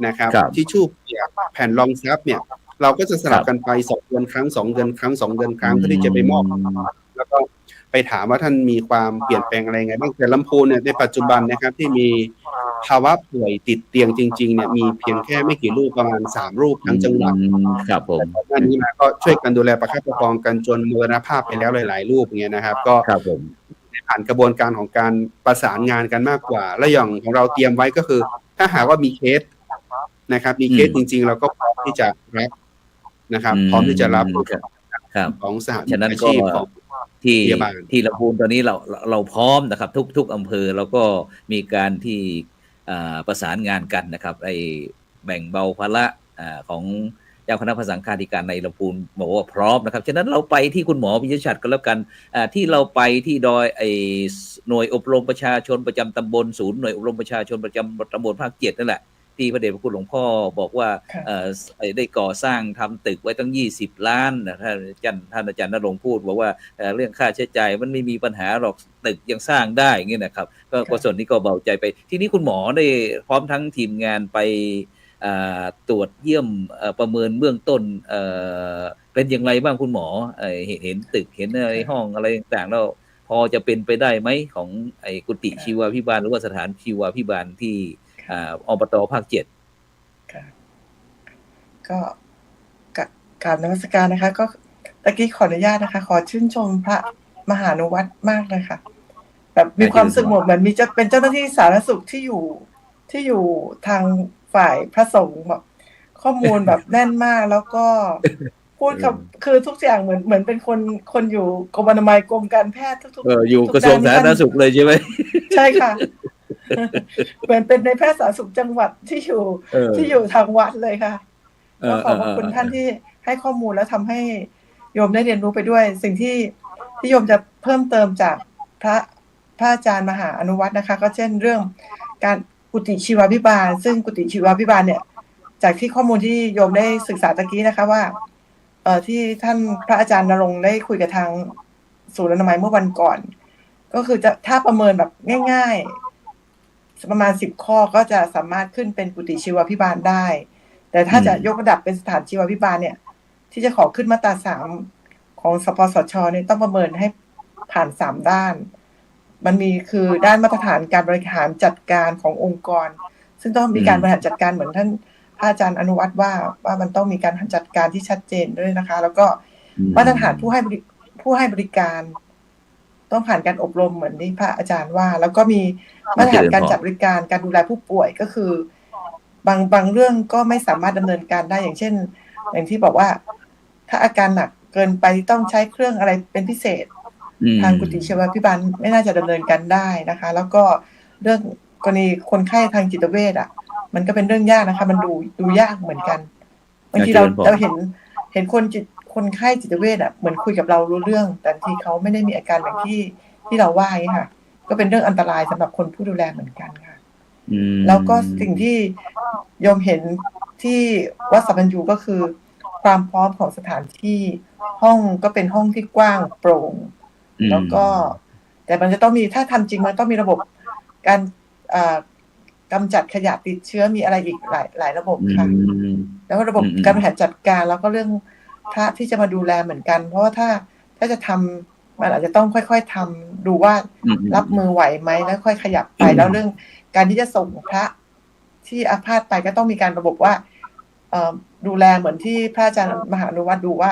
S5: นะครับทิชชู่เปียกแผ่นรองซับเนี่ยเราก็จะสลับกันไป2 เดือนครั้ง2 เดือนครั้ง2 เดือนครั้งเพื่อที่จะไปมอบแล้วก็ไปถามว่าท่านมีความเปลี่ยนแปลงอะไรไงบ้างแต่ลำพูนเนี่ยในปัจจุบันนะครับที่มีภาวะป่วยติดเตียงจริงๆเนี่ยมีเพียงแค่ไม่กี่รูปประมาณ3 รูปทั้งจังหวัด
S3: ครับผม
S5: อันนี้มาก็ช่วยกันดูแลประคับประคองกันจนมรณภาพไปแล้วหลายๆรูปเงี้ยนะครับก็
S3: ครับผม
S5: ผ่านกระบวนการของการประสานงานกันมากกว่า และอย่างของเราเตรียมไว้ก็คือ ถ้าหากว่ามีเคสนะครับมีเคสจริงๆเราก็พร้อมที่จะรับนะครับพร้อมที่จะรับของสหวิชาชีพของ
S3: ที่ลำพูนตอนนี้เราพร้อมนะครับทุกอำเภอแล้วก็มีการที่ประสานงานกันนะครับไอ้แบ่งเบาภาระของเจ้าคณะพระสังฆาธิการในลำพูนบอกว่าพร้อมนะครับฉะนั้นเราไปที่คุณหมอพิยชัดก็แล้วกันที่เราไปที่ดอยไอ้หน่วยอบรมประชาชนประจำตำบลศูนย์หน่วยอบรมประชาชนประจำตำบลภาค7นั่นแหละที่พระเดชพระคุณหลวงพ่อบอกว่าได้ก่อสร้างทำตึกไว้ตั้ง20 ล้านนะท่านอาจารย์ณรงค์พูดบอกว่าเรื่องค่าใช้จ่ายมันไม่มีปัญหาหรอกตึกยังสร้างได้อย่างนี้นะครับก็ส่วนนี้ก็เบาใจไปที่นี้คุณหมอได้พร้อมทั้งทีมงานไปตรวจเยี่ยมประเมินเบื้องต้นเป็นอย่างไรบ้างคุณหมอเห็นตึกเห็นอะไรห้องอะไรต่างๆแล้วพอจะเป็นไปได้ไหมของไอ้กุฏิชีวาภิบาลหรือว่าสถานชีวาภิบาลที่อบต.ภาค7
S6: ก็กราบนมัสการนะคะก็ตะกี้ขออนุญาตนะคะขอชื่นชมพระมหานุวัตรมากเลยค่ะแบบมีความสึกหมดเหมือนมีจะเป็นเจ้าหน้าที่สาธารณสุขที่อยู่ทางฝ่ายพระสงฆ์แบบข้อมูลแบบแน่นมากแล้วก็พูดกับคือทุกอย่างเหมือนเป็นคนอยู่กรมอนามัยกรมการแพทย์ทุก
S3: อยู่กระทรวงสาธารณสุขเลยใช่ไหม
S6: ใช่ค่ะเหมือนเป็นในแพทย์สาธารณสุขจังหวัดที่อยู่ทางวัดเลยค่ะก็ขอบคุณท่านที่ให้ข้อมูลแล้วทำให้โยมได้เรียนรู้ไปด้วยสิ่งที่โยมจะเพิ่มเติมจากพระอาจารย์มหาอนุวัตรนะคะก็เช่นเรื่องการกุฏิชีวาภิบาลซึ่งกุฏิชีวาภิบาลเนี่ยจากที่ข้อมูลที่โยมได้ศึกษาตะกี้นะคะว่าที่ท่านพระอาจารย์ณรงค์ได้คุยกับทางศูนย์อนามัยเมื่อวันก่อนก็คือจะถ้าประเมินแบบง่ายๆประมาณ10 ข้อก็จะสามารถขึ้นเป็นกุฏิชีวาภิบาลได้แต่ถ้าจะยกระดับเป็นสถานชีวาภิบาลเนี่ยที่จะขอขึ้นมาตรา3ของสปสชเนี่ยต้องประเมินให้ผ่าน3ด้านมันมีคือด้านมาตรฐานการบริหารจัดการขององค์กรซึ่งต้องมีการบริหารจัดการเหมือนท่านพระอาจารย์อนุวัตรว่ามันต้องมีการจัดการที่ชัดเจนด้วยนะคะแล้วก็มาตรฐานผู้ให้บริการต้องผ่านการอบรมเหมือนที่พระอาจารย์ว่าแล้วก็มีมาตรฐานการจัดบริการการดูแลผู้ป่วยก็คือบางเรื่องก็ไม่สามารถดำเนินการได้อย่างเช่นอย่างที่บอกว่าถ้าอาการหนักเกินไปต้องใช้เครื่องอะไรเป็นพิเศษทางกุฏิชีวาภิบาลไม่น่าจะดำเนินการได้นะคะแล้วก็เรื่องกรณีคนไข้ทางจิตเวชมันก็เป็นเรื่องยากนะคะมันดูยากเหมือนกันบางทีเราเห็นคนไข้จิตเวชเหมือนคุยกับเรารู้เรื่องแต่ทีเขาไม่ได้มีอาการแบบที่เราว่าค่ะก็เป็นเรื่องอันตรายสำหรับคนผู้ดูแลเหมือนกันค่ะแล้วก็สิ่งที่โยมเห็นที่วัดสัพพัญญูก็คือความพร้อมของสถานที่ห้องก็เป็นห้องที่กว้างโปร่งแล้วก็แต่มันจะต้องมีถ้าทำจริงมันต้องมีระบบการกำจัดขยะติดเชื้อมีอะไรอีกหลายระบบค่ะแล้วก็ระบบการบริหารจัดการแล้วก็เรื่องพระที่จะมาดูแลเหมือนกันเพราะว่าถ้าจะทำมันอาจจะต้องค่อยๆทำดูว่ารับมือไหวไหมแล้วค่อยขยับไปแล้วเรื่องการที่จะส่งพระที่อาพาธไปก็ต้องมีการระบบว่าดูแลเหมือนที่พระอาจารย์มหาอนุวัตรดูว่า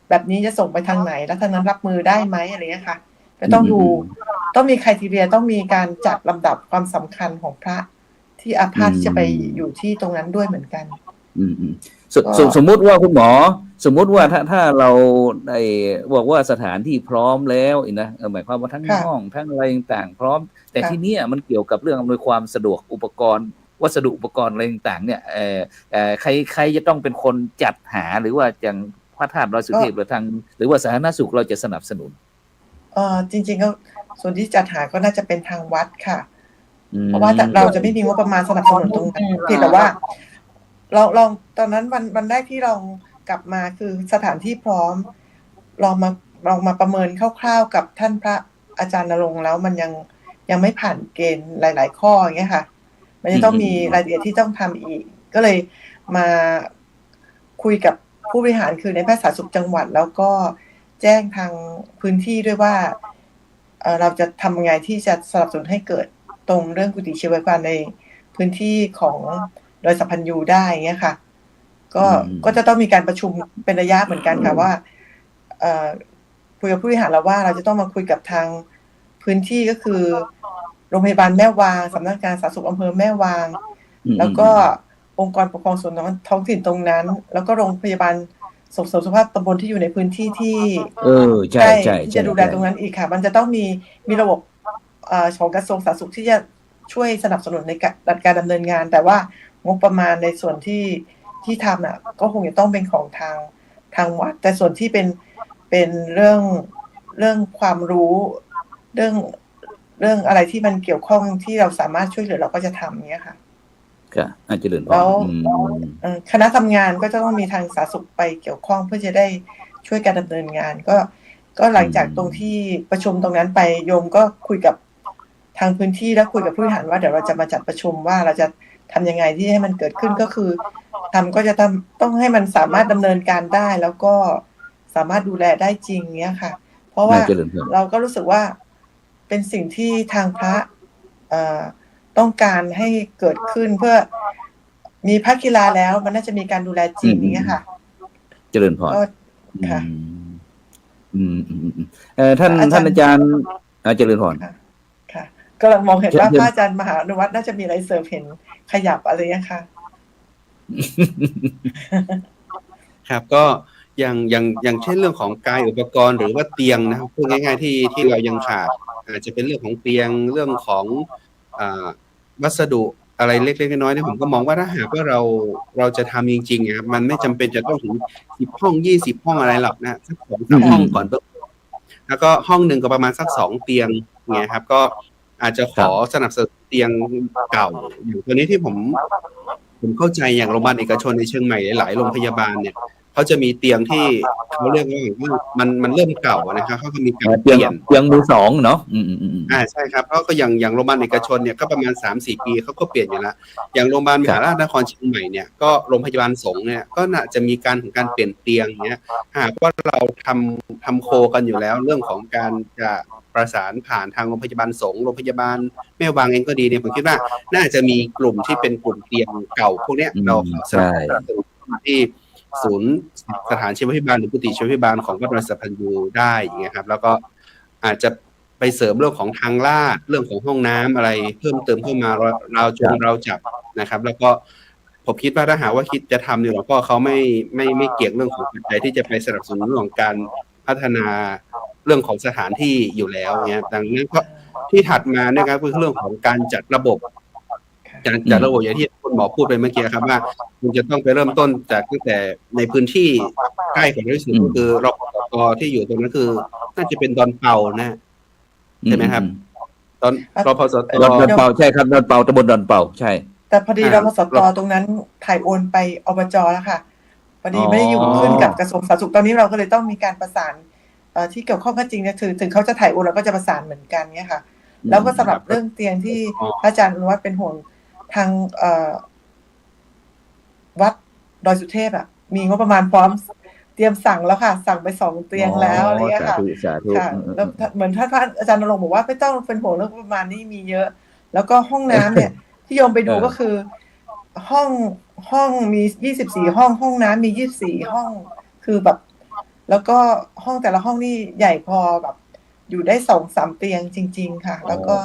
S6: แบบนี้จะส่งไปทางไหนแล้วทางนั้นรับมือได้ไหมอะไรเงี้ยค่ะก็ต้องดูต้องมีไครทีเรียต้องมีการจัดลำดับความสำคัญของพระที่อาพาธที่จะไปอยู่ที่ตรงนั้นด้วยเหมือนกัน
S3: สมมุติว่าคุณหมอสมมุติว่าถ้าเราได้บอกว่าสถานที่พร้อมแล้วนะหมายความว่าทั้งห้องทั้งอะไรต่างๆพร้อมแต่ที่นี้มันเกี่ยวกับเรื่องอำนวยความสะดวกอุปกรณ์วัสดุอุปกรณ์อะไรต่างๆเนี่ยใครจะต้องเป็นคนจัดหาหรือว่าอย่างพระธาตุดอยสุเทพหรือว่าสาธารณสุขเราจะสนับสนุน
S6: จริงๆก็ส่วนที่จัดหาก็น่าจะเป็นทางวัดค่ะเพราะว่าเราจะไม่มีงบประมาณสนับสนุนตรงนั้นเพียงแต่ว่าลองตอนนั้นวันแรกที่ลองกลับมาคือสถานที่พร้อมลองมาประเมินคร่าวๆกับท่านพระอาจารย์ณรงค์แล้วมันยังไม่ผ่านเกณฑ์หลายๆข้ออย่างเงี้ยค่ะมันจะต้องมีรายละเอียดที่ต้องทำอีกก็เลยมาคุยกับผู้บริหารคือในแพทย์สาธารณสุขจังหวัดแล้วก็แจ้งทางพื้นที่ด้วยว่าเราจะทำยังไงที่จะสนับสนุนให้เกิดตรงเรื่องกุฏิชีวาภิบาลในพื้นที่ของดอยสัพพัญญูได้เงี้ยค่ะก็จะต้องมีการประชุมเป็นระยะเหมือนกันค่ะว่าคุยกับผู้บริหารแล้วว่าเราจะต้องมาคุยกับทาง พื้นที่ก็คือโรงพยาบาลแม่วางสำนักงานสาธารณสุขอำเภอแม่วางแล้วก็องค์กรปกครองส่วนท้องถิ่นตรงนั้นแล้วก็โรงพยาบาลส่งเสริมสุขภาพตำบลที่อยู่ในพื้นที่ที่
S3: ใช่
S6: ที่จะดูแลตรงนั้นอีกค่ะมันจะต้องมีระบบของกระทรวงสาธารณสุขที่จะช่วยสนับสนุนในการดำเนินงานแต่ว่างบประมาณในส่วนที่ทำน่ะก็คงจะต้องเป็นของทางวัดแต่ส่วนที่เป็นเรื่องความรู้เรื่องอะไรที่มันเกี่ยวข้องที่เราสามารถช่วยเหลือเราก็จะทำเนี้ยค่ะ
S3: ค่ะอาจจะเดิน
S6: แล้วคณะทำงานก็จะต้องมีทางสาธารณสุขไปเกี่ยวข้องเพื่อจะได้ช่วยการดำเนินงานก็หลังจากตรงที่ประชุมตรงนั้นไปโยมก็คุยกับทางพื้นที่แล้วคุยกับผู้บริหารว่าเดี๋ยวเราจะมาจัดประชุมว่าเราจะทำยังไงที่ให้มันเกิดขึ้นก็คือก็จะต้องให้มันสามารถดำเนินการได้แล้วก็สามารถดูแลได้จริงเนี้ยค่ะเพราะว่าเราก็รู้สึกว่าเป็นสิ่งที่ทางพระต้องการให้เกิดขึ้นเพื่อมีพระกีฬาแล้วมันน่าจะมีการดูแลจริงนี้ค่ะ
S3: เจริญพร
S6: ค่ะ
S3: ท่านอาจารย์เจริญพร
S6: ค่ะกำลังมองเห็นว่าพระอาจารย์มหาอนุวัฒน์น่าจะมีอะไรเสริมเห็นขยับอะไรเนี่ยค่ะ
S5: ครับก็อย่างเช่นเรื่องของกายอุปกรณ์หรือว่าเตียงนะครับพูดง่ายๆที่เรายังขาดอาจจะเป็นเรื่องของเตียงเรื่องของวัสดุอะไรเล็กๆน้อยๆเนี่ยผมก็มองว่าถ้าหากว่าเราจะทำจริงๆครับมันไม่จำเป็นจะต้องถึง10 ห้อง20 ห้องอะไรหรอกนะสัก2-3 ห้องก่อนแล้วก็ห้องหนึ่งก็ประมาณสัก2 เตียงเงี้ยครับก็อาจจะขอสนับสนุนเตียงเก่าอยู่ตัวนี้ที่ผมเข้าใจอย่างโรงพยาบาลเอกชนในเชียงใหม่หลายโรงพยาบาลเนี่ยเขาจะมีเตียงที่เขาเรียกว่ามันเริ่มเก่านะครับเขาก็มีการเปลี่ยน
S3: เตียงมือ2เนาะ
S5: ใช่ครับเพราะก็อย่างโรงพยาบาลเอกชนเนี่ยก็ประมาณ 3-4 ปีเขาก็เปลี่ยนอยู่แล้วอย่างโรงพยาบาลมหาราชนครเชียงใหม่เนี่ยก็โรงพยาบาลสงฆ์เนี่ยก็น่าจะมีการเปลี่ยนเตียงเนี้ยหากว่าเราทำโคกันอยู่แล้วเรื่องของการจะประสานผ่านทางโรงพยาบาลสงฆ์โรงพยาบาลแม่วางเองก็ดีเนี่ยผมคิดว่าน่าจะมีกลุ่มที่เป็นกลุ่มเตียงเก่าพวกเนี้ยเราสามารถที่ศูนย์สถานชีวพิบาลหรือกุฏิชีวพิบาลของวัดดอยสัพพัญญูได้อย่างเงี้ยครับแล้วก็อาจจะไปเสริมเรื่องของทางลาดเรื่องของห้องน้ำอะไรเพิ่มเติมเข้ามาเราจับนะครับแล้วก็ผมคิดว่าถ้าหากว่าคิดจะทำเนี่ยหลวงพ่อเขาไม่เกี่ยงเรื่องของปัจจัยที่จะไปสนับสนุนเรื่องของการพัฒนาเรื่องของสถานที่อยู่แล้วเนี่ยดังนั้นก็ที่ถัดมาเนี่ยครับคือเรื่องของการจัดระบบอย่างที่คุณหมอพูดไปเมื่อกี้ครับว่าคุณจะต้องไปเริ่มต้นจากตั้งแต่ในพื้นที่ใกล้ของที่สุดก็คือรพสตที่อยู่ตรงนั้นคือน่าจะเป็นดอนเปานะใช่ไหมครับตอนรพสต
S3: ดอนเปาใช่ครับดอนเปาตำบลดอนเปาใช่
S6: แต่พอดีรพสตตรงนั้นถ่ายโอนไปอบจแล้วค่ะพอดีไม่ได้อยู่ขึ้นกับกระทรวงสาธารณสุขตอนนี้เราก็เลยต้องมีการประสานที่เกี่ยวข้องก็จริงนะถึงเขาจะถ่ายโอนเราก็จะประสานเหมือนกันเนี่ยค่ะแล้วก็สำหรับเรื่องเตียงที่พระอาจารย์อนุวัฒน์เป็นห่วงทางวัดดอยสุเทพมีงบประมาณพร้อมเตรียมสั่งแล้วค่ะสั่งไป2 เตียงแล้วอะไรอย่างเงี้ยค่ะค่ะแล้วเหมือนท่านพระอาจารย์ณรงค์บอกว่าไม่ต้องเป็นห่วงเรื่องประมาณนี้มีเยอะแล้วก็ห้องน้ำเนี่ยที่โยมไปดูก็คือห้องมี24 ห้องน้ำมี24 ห้องคือแบบแล้วก็ห้องแต่ละห้องนี่ใหญ่พอแบบอยู่ได้2-3 เตียงจริงๆค่ะแล้วก็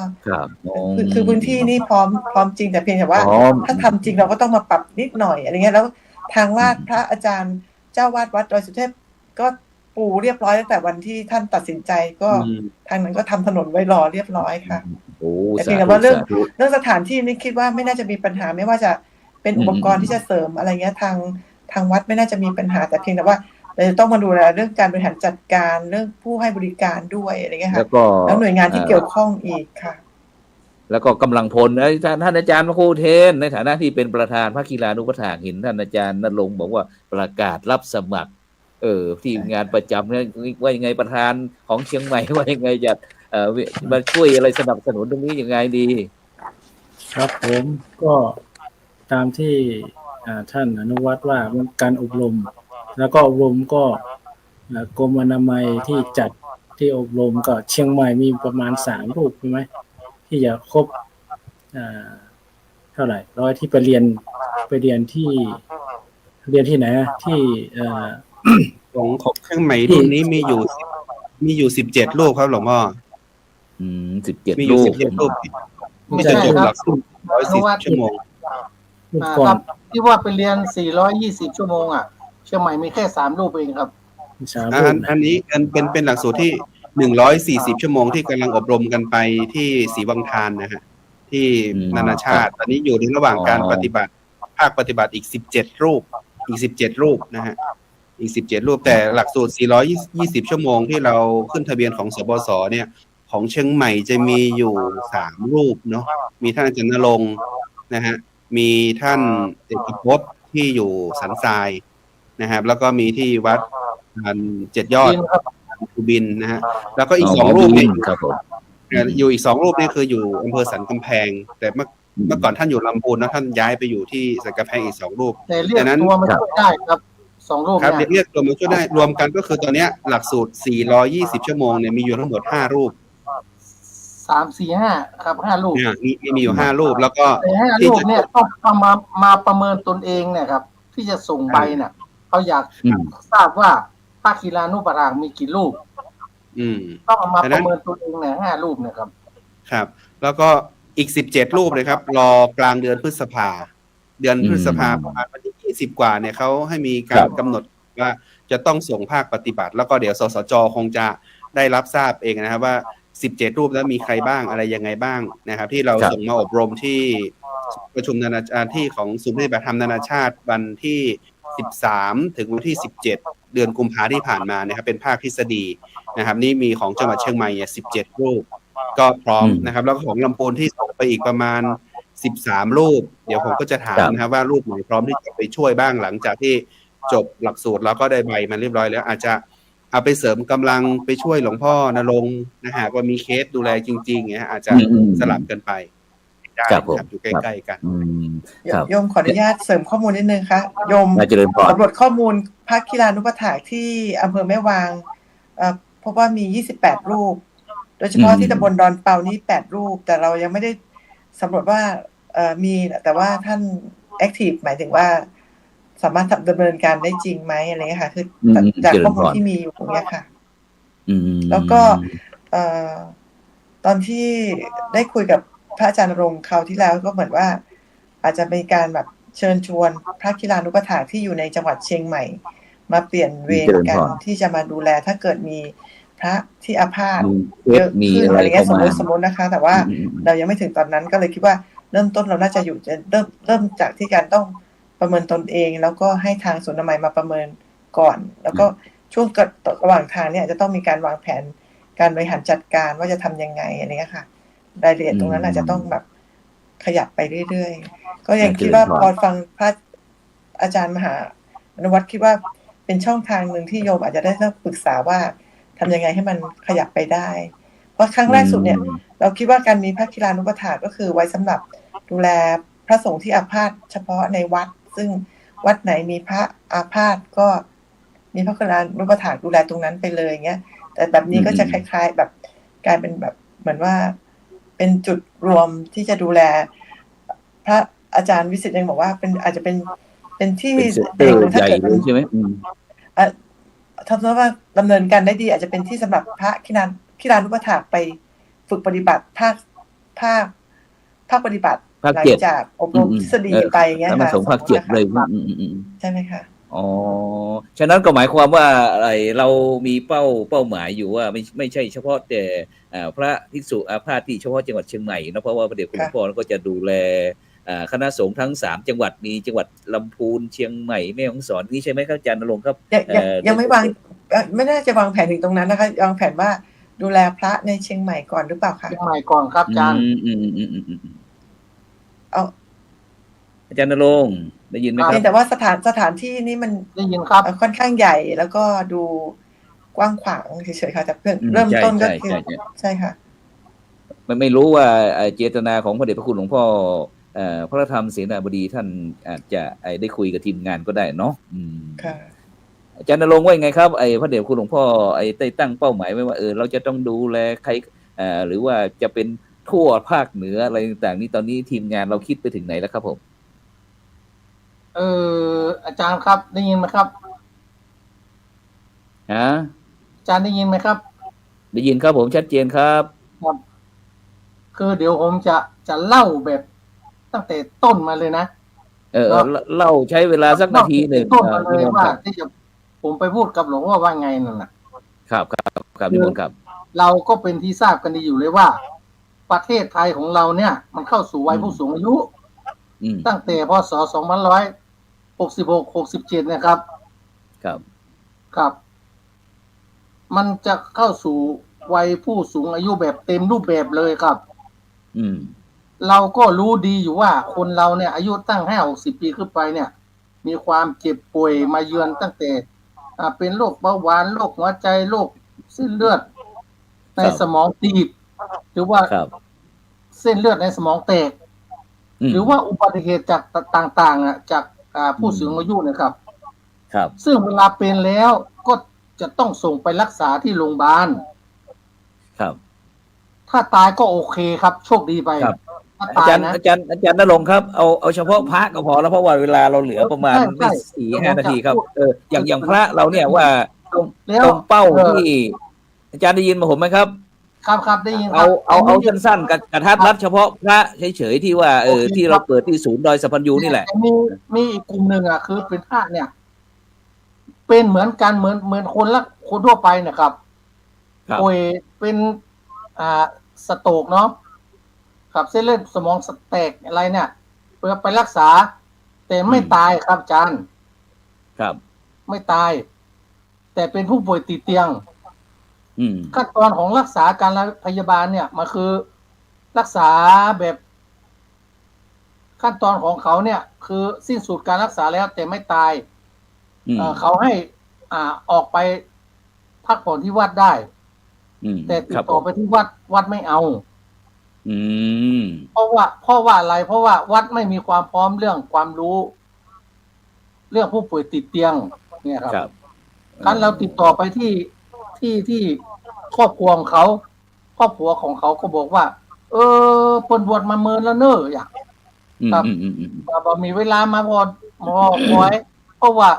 S6: คือพื้นที่นี่พร้อมจริงแต่เพียงแต่ว่าถ้าทำจริงเราก็ต้องมาปรับนิดหน่อยอะไรเงี้ยแล้วทางราชพระอาจารย์เจ้าวาดวัดดอยสุเทพก็ปูเรียบร้อยตั้งแต่วันที่ท่านตัดสินใจก็ทางนั้นก็ทำถนนไว้รอเรียบร้อยค่ะแต่เพียงแต่ว่าเรื่องสถานที่นี่คิดว่าไม่น่าจะมีปัญหาไม่ว่าจะเป็นอุปกรณ์ที่จะเสริมอะไรเงี้ยทางวัดไม่น่าจะมีปัญหาแต่เพียงแต่ว่าเราจะต้องมาดูแลเรื่องการบริหารจัดการเรื่องผู้ให้บริการด้วยอะไรเงี้ยค่ะแล้วหน่วยงานที่เกี่ยวข้องอีกค่ะ
S3: แล้วก็กำลังพลท่านอาจารย์มครูเทนในฐานะที่เป็นประธานพระกีฬานุปถากเห็นท่านอาจารย์ณรงค์บอกว่าประกาศรับสมัครที่งานประจำเนี่ยว่ายังไงประธานของเชียงใหม่ว่ายังไงจะมาช่วยอะไรสนับสนุนตรงนี้ยังไงดี
S4: ครับผมก็ตามที่ท่านอนุวัฒน์ว่าการอบรมแล้วก็อบรมก็กรมอนามัยที่จัดที่อบรมก็เชียงใหม่มีประมาณ3 รูปใช่ไหมที่จะครบเท่าไหร่100ที่ไปเรียนที่ไหนที่
S5: ของเชียงใหม่รุ่นนี้มีอยู่17 รูปครับหลวงพ่อ
S3: 17
S5: มีอ
S3: รู
S5: ยู่
S3: ป
S5: 17 รูป
S7: ไม่ใช่
S5: ที่จะจบ
S7: ครับ
S5: หลักสูตร140 ชั่วโมง
S4: ก่อ
S7: ครั
S4: น
S7: บที่ว่าไปเรียน420 ชั่วโมงเชียงใหม่มีแค่3 รูปเองครับ
S5: อันนี้เป็นหลักสูตรที่140 ชั่วโมงที่กำลังอบรมกันไปที่ศรีวังทานนะฮะที่นานาชาติตอนนี้อยู่ในระหว่างการปฏิบัติภาคปฏิบัติอีก17 รูปนะฮะอีก17 รูปแต่หลักสูตร420 ชั่วโมงที่เราขึ้นทะเบียนของสบสเนี่ยของเชียงใหม่จะมีอยู่3 รูปเนาะมีท่านอาจารย์ณรงค์นะฮะมีท่านเอกภพที่อยู่สันทรายนะครับแล้วก็มีที่วัด7 ยอดคูบินนะฮะแล้วก็อีก2 รูปเนี่ย
S3: ครับผม
S5: อยู่อีก2 รูปนี่คืออยู่อำเภอสันกำแพงแต่เมื่อก่อนท่านอยู่ลำพูนนะท่านย้ายไปอยู่ที่สันกำแพงอีก2 รูป
S7: แต่เรียกตัวมาช่วยได้ครับ2 รูป
S5: ครับ
S7: เนี่ย
S5: เรียกตัวมาช่วยได้รวมกันก็คือตอนเนี้ยหลักสูตร420 ชั่วโมงเนี่ยมีอยู่ทั้งหมด5 รูป
S7: 3 4 5 ครับ 5 รูป
S5: เนี่ยมีอยู่5 รูปแล้วก็
S7: แต่5 รูปเนี่ยต้องมาประเมินตนเองเนี่ยครับที่จะส่งใบเนี่ยเขาอยากทราบว่าภาคีลานุปถากมีกี่รูปต้องมาประเมินตนเองเนี่ย5 รูปเนี่ยครับ
S5: ครับแล้วก็อีก17 รูปเลยครับรอกลางเดือนพฤษภาประมาณวันที่20 กว่าเนี่ยเขาให้มีการกำหนดว่าจะต้องส่งภาคปฏิบัติแล้วก็เดี๋ยวสสจคงจะได้รับทราบเองนะครับว่า17 รูปแล้วมีใครบ้างอะไรยังไงบ้างนะครับที่เราส่งมาอบรมที่ประชุมนานาชาติที่ของศูนย์ปฏิบัติธรรมนานาชาติวันที่13ถึงวันที่17 เดือนกุมภาพันธ์ที่ผ่านมานะครับเป็นภาคทฤษฎีนะครับนี่มีของจังหวัดเชียงใหม่เนี่ย17 รูปก็พร้อมนะครับแล้วก็ของลำพูนที่ส่งไปอีกประมาณ13 รูปเดี๋ยวผมก็จะถามนะครับว่ารูปไหนพร้อมที่จะไปช่วยบ้างหลังจากที่จบหลักสูตรแล้วก็ได้ใบมันเรียบร้อยแล้วอาจจะเอาไปเสริมกำลังไปช่วยหลวงพ่อนรงค์นะฮะว่ามีเคสดูแลจริงๆเนี่ยอาจจะสลับกันไปได้ครับอยู่ใกล้ๆกัน
S6: โยมขออนุญาตเสริมข้อมูลนิดนึงค่ะโยมสำรวจข้อมูลภาคกีฬานุปถากที่อำเภอแม่วางพบว่ามี28 รูปโดยเฉพาะที่ตำบลดอนเปานี่8 รูปแต่เรายังไม่ได้สำรวจว่ามีแต่ว่าท่านแอคทีฟหมายถึงว่าสามารถดำเนินการได้จริงไหมอะไรเงี้ยค่ะคือจากข้อมูลที่มีอยู่ตรงนี้ค่ะแล้วก็ตอนที่ได้คุยกับพระอาจารย์ณรงค์คราวที่แล้วก็เหมือนว่าอาจจะมีการแบบเชิญชวนพระกีฬานุปถากที่อยู่ในจังหวัดเชียงใหม่มาเปลี่ยนเวรกันที่จะมาดูแลถ้าเกิดมีพระที่อาพาธเยอะขึ้นอะไรเงี้ยสมมตินะคะแต่ว่าเรายังไม่ถึงตอนนั้นก็เลยคิดว่าเริ่มต้นเราน่าจะอยู่จะเริ่มจากที่การต้องประเมินตนเองแล้วก็ให้ทางศูนย์อนามัยมาประเมินก่อนแล้วก็ช่วงระหว่างทางเนี่ยจะต้องมีการวางแผนการบริหารจัดการว่าจะทำยังไงอะไรเงี้ยค่ะรายละเอียดตรงนั้นอาจจะต้องแบบขยับไปเรื่อยๆก็ยังคิดว่าพอฟังพระอาจารย์มหาอนุวัฒน์คิดว่าเป็นช่องทางหนึ่งที่โยมอาจจะได้ต้องปรึกษาว่าทำยังไงให้มันขยับไปได้เพราะครั้งแรกสุดเนี่ยเราคิดว่าการมีพระกีฬานุปถากก็คือไว้สำหรับดูแลพระสงฆ์ที่อาพาธเฉพาะในวัดซึ่งวัดไหนมีพระอาพาธก็มีพระกีฬานุปถากดูแลตรงนั้นไปเลยเงี้ยแต่แบบนี้ก็จะคล้ายๆแบบกลายเป็นแบบเหมือนว่าเป็นจุดรวมที่จะดูแลพระอาจารย์วิสิตยังบอกว่าเป็นอาจจะเป็นที่ถ้าเกิดใช่ไหมถ้าว่าดำเนินการได้ดีอาจจะเป็นที่สำหรับพระกีฬานุปถากไปฝึกปฏิบัติภาคปฏิบัติหลังจากอบรมทฤษฎีไปอย่างเงี้ยค่ะ
S3: สงภาค 7เลย
S6: ใช่ไหมคะ
S3: อ๋อฉะนั้นก็หมายความว่าอะไรเรามีเป้าหมายอยู่ว่าไม่ใช่เฉพาะแต่พระภิกษุอาพาธที่เฉพาะจังหวัดเชียงใหม่นะเพราะว่าพระเดชคุณหลวงพ่อก็จะดูแลคณะสงฆ์ทั้ง3จังหวัดมีจังหวัดลำพูนเชียงใหม่แม่ฮ่องสอนนี่ใช่ไหมครับอาจารย์ณรงค์ครับ
S6: ยังไม่วางไม่น่าจะวางแผนถึงตรงนั้นนะคะวางแผนว่าดูแลพระในเชียงใหม่ก่อนหรือเปล่าคะ
S7: เชียงใหม่ก่อนครับอาจารย์
S3: อาจารย์ณรงค์ได้ยินไหมครับ
S6: แต่ว่าสถานที่นี่มัน
S7: ได้ยินครับ
S6: ค่อนข้างใหญ่แล้วก็ดูกว้างขวางเฉยๆค่ะแต่เพิ่งเริ่มต้นก็คือใช่ค่ะ
S3: ไม่รู้ว่าเจตนาของพระเดชพระคุณหลวงพ่อพระธรรมเสนาบดีท่านอาจจะได้คุยกับทีมงานก็ได้เนาะ
S6: ค่ะ
S3: อาจารย์ณรงค์ว่าไงครับพระเดชพระคุณหลวงพ่อได้ตั้งเป้าหมายไว้ว่าเราจะต้องดูแลใครหรือว่าจะเป็นทั่วภาคเหนืออะไรต่างๆนี่ตอนนี้ทีมงานเราคิดไปถึงไหนแล้วครับผม
S7: อาจารย์ครับได้ยินไหมครับ
S3: อา
S7: จารย์ได้ยินไหมครับ
S3: ได้ยินครับผมชัดเจนครับ
S7: ครับ คือเดี๋ยวผมจะเล่าแบบตั้งแต่ต้นมาเลยนะ
S3: เล่าใช้เวลาสักนาทีหนึ่ง
S7: ต้นมาเลยว่าที่จะผมไปพูดกับหลวงพ่อว่าไงนั่นน่ะ
S3: ครับนิมนต์ครับ
S7: เราก็เป็นที่ทราบกันดีอยู่เลยว่าประเทศไทยของเราเนี่ยมันเข้าสู่วัยผู้สูงอายุตั้งแต่พศ2566-67นะครับครับมันจะเข้าสู่วัยผู้สูงอายุแบบเต็มรูปแบบเลยครับเราก็รู้ดีอยู่ว่าคนเราเนี่ยอายุตั้ง50-60 ปีขึ้นไปเนี่ยมีความเจ็บป่วยมาเยือนตั้งแต่เป็นโรคเบาหวานโรคหัวใจโรคเส้นเลือดในสมองตีบหรือว่าเส้นเลือดในสมองแตกหรือว่าอุบัติเหตุจากต่างๆจากผู้สูงอายุนะครับซึ่งเวลาเป็นแล้วก็จะต้องส่งไปรักษาที่โรงพยาบาลถ้าตายก็โอเคครับโชคดีไป
S3: อาจารย์ณรงค์ครับเอาเฉพาะพระก็พอแล้วเพราะว่าเวลาเราเหลือประมาณไม่ 4-5 นาทีครับอย่างพระเราเนี่ยว่าตรงเป้าที่อาจารย์ได้ยินมาผมไหมครับ
S7: ครับได้ยิน
S3: เอาสั้นๆกระทัดรัดเฉพาะพระเฉยๆที่ว่าที่เราเปิดที่ศูนย์ดอยสัพพัญญูนี่แหละ
S7: มีอีกกลุ่มหนึ่งคือเป็นพระเนี่ยเป็นเหมือนกันเหมือนคนทั่วไปนะครับป่วยเป็นสโตรกเนาะครับเส้นเลือดสมองแตกอะไรเนี่ยเพื่อไปรักษาแต่ไม่ตายครับอาจารย์ไม่ตายแต่เป็นผู้ป่วยติดเตียงขั้นตอนของรักษาการพยาบาลเนี่ยมันคือรักษาแบบขั้นตอนของเขาเนี่ยคือสิ้นสุดการรักษาแล้วแต่ไม่ตายเขาให้ออกไปพักผ่อนที่วัดได้แต่ติดต่อไปที่วัดไม่เอาเพราะว่าอะไรเพราะว่าวัดไม่มีความพร้อมเรื่องความรู้เรื่องผู้ป่วยติดเตียงเนี่ยครับการเราติดต่อไปที่ครอบครัวของเขาครอบครัวของเขาก็บอกว่าปนบวชมาเมินแล้วเนอะอย่างครับบมีเวลามาพอไว้เพราะว่า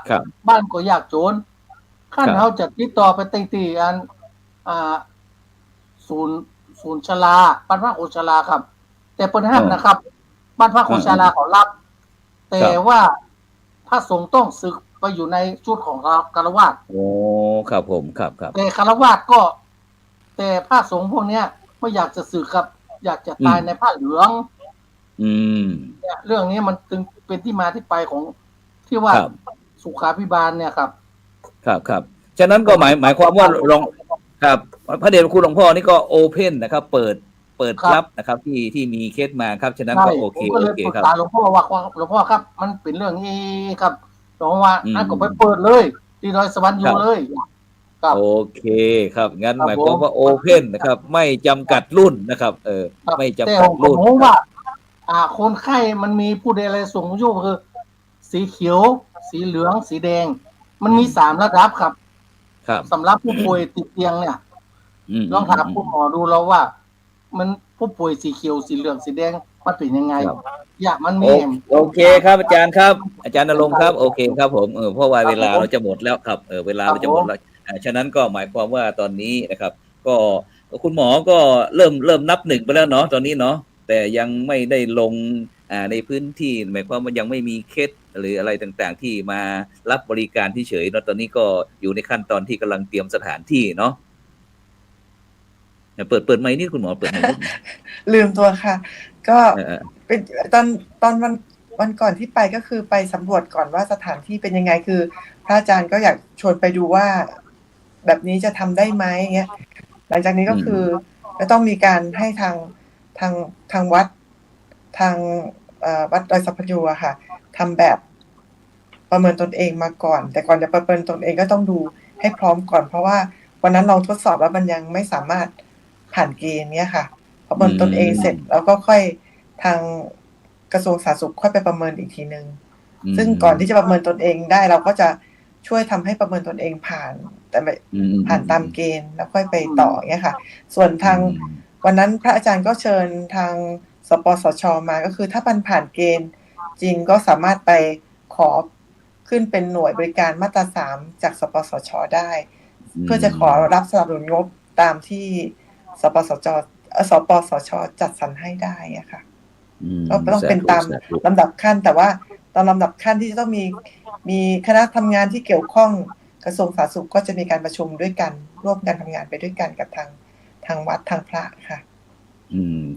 S7: บ้านก็ยากจนขั้นเขาจะติดต่อไปตีอันศูนย์ชลาบ้านพระโคชลาครับแต่เปิ้นห้ามนะครับบ้านพระโคชลาเขารับแต่ว่าพระสงฆ์ต้องศึกไปอยู่ในชุดของคฤหัสถ์
S3: โอ้ครับผมครับ
S7: แต่คฤหัสถ์ก็แต่พระสงฆ์พวกเนี้ยไม่อยากจะศึกครับอยากจะตายในผ้าเหลืองเนี่ยเรื่องนี้มันจึงเป็นที่มาที่ไปของที่ว่าสุขาภิบาลเนี่ยครับ
S3: ฉะนั้นก็หมายความว่าลองครับพระเดชพระคุณหลวงพ่อนี่ก็โอเพนนะครับเปิดรับนะครับที่มีเคสมาครับฉะนั้นก็โอเค
S7: ครับหลวงพ่อว่าหลวงพ่อครับมันเป็นเรื่องนี้ครับหลวงว่านั่นก็ไปเปิดเลยที่ดอยสวรรค์อยู่เลย
S3: โอเคครับงั้นหมายความว่าโอเพนนะครับไม่จำกัดรุ่นนะครับไม่จำกัดรุ่น
S7: เพราะว่าคนไข้มันมีผู้ใดอะไรสูงอายุคือสีเขียวสีเหลืองสีแดงมันมี3 ระดับครับสำหรับผู้ป่วยติดเตียงเนี่ยลองถามคุณหมอดูแล้วว่ามันผู้ป่วยสีเขียวสีเหลืองสีแดงมันเป็นยังไงมันมี
S3: โอเคครับอาจารย์ครับอาจารย์ณรงค์ครับโอเคครับผมเพราะว่าเวลาเราจะหมดแล้วครับเวลาเราจะหมดแล้วฉะนั้นก็หมายความว่าตอนนี้นะครับก็คุณหมอก็เริ่มนับ1ไปแล้วเนาะตอนนี้เนาะแต่ยังไม่ได้ลงในพื้นที่หมายความว่ายังไม่มีเคสหรืออะไรต่างๆที่มารับบริการที่เฉยเนาะตอนนี้ก็อยู่ในขั้นตอนที่กำลังเตรียมสถานที่เนาะเปิดไมค์นี่คุณหมอเปิดไมค์
S6: ลืมตัวค่ะก็เป็นตอนวันก่อนที่ไปก็คือไปสำรวจก่อนว่าสถานที่เป็นยังไงคือพระอาจารย์ก็อยากชวนไปดูว่าแบบนี้จะทำได้ไหมเงี้ยหลังจากนี้ก็คือจะต้องมีการให้ทางวัดทางวัดดอยสัพพัญญูอะค่ะทำแบบประเมินตนเองมาก่อนแต่ก่อนจะประเมินตนเองก็ต้องดูให้พร้อมก่อนเพราะว่าวันนั้นลองทดสอบแล้วมันยังไม่สามารถผ่านเกณฑ์เนี้ยค่ะประเมินตนเองเสร็จแล้วก็ค่อยทางกระทรวงสาธารณสุขค่อยไปประเมินอีกทีนึงซึ่งก่อนที่จะประเมินตนเองได้เราก็จะช่วยทำให้ประเมินตนเองผ่านแต่ไม่ผ่านตามเกณฑ์แล้วค่อยไปต่อเนี้ยค่ะส่วนทางวันนั้นพระอาจารย์ก็เชิญทางสปสช.มาก็คือถ้าผ่านเกณฑ์จริงก็สามารถไปขอขึ้นเป็นหน่วยบริการมาตรา3จากสปสช.ได้เพื่อจะขอรับสนับสนุนงบตามที่สปสช. สปสช.จัดสรรให้ได้อะค่ะ ก็ต้อง
S3: สาธุ
S6: เป็นตาม
S3: สาธุ
S6: ลำดับขั้น แต่ว่าตอนลำดับขั้นที่จะต้องมีคณะทำงานที่เกี่ยวข้องกระทรวงสาธารณสุขก็จะมีการประชุมด้วยกันร่วมกันทำงานไปด้วยกันกับทางวัดทางพระค่ะ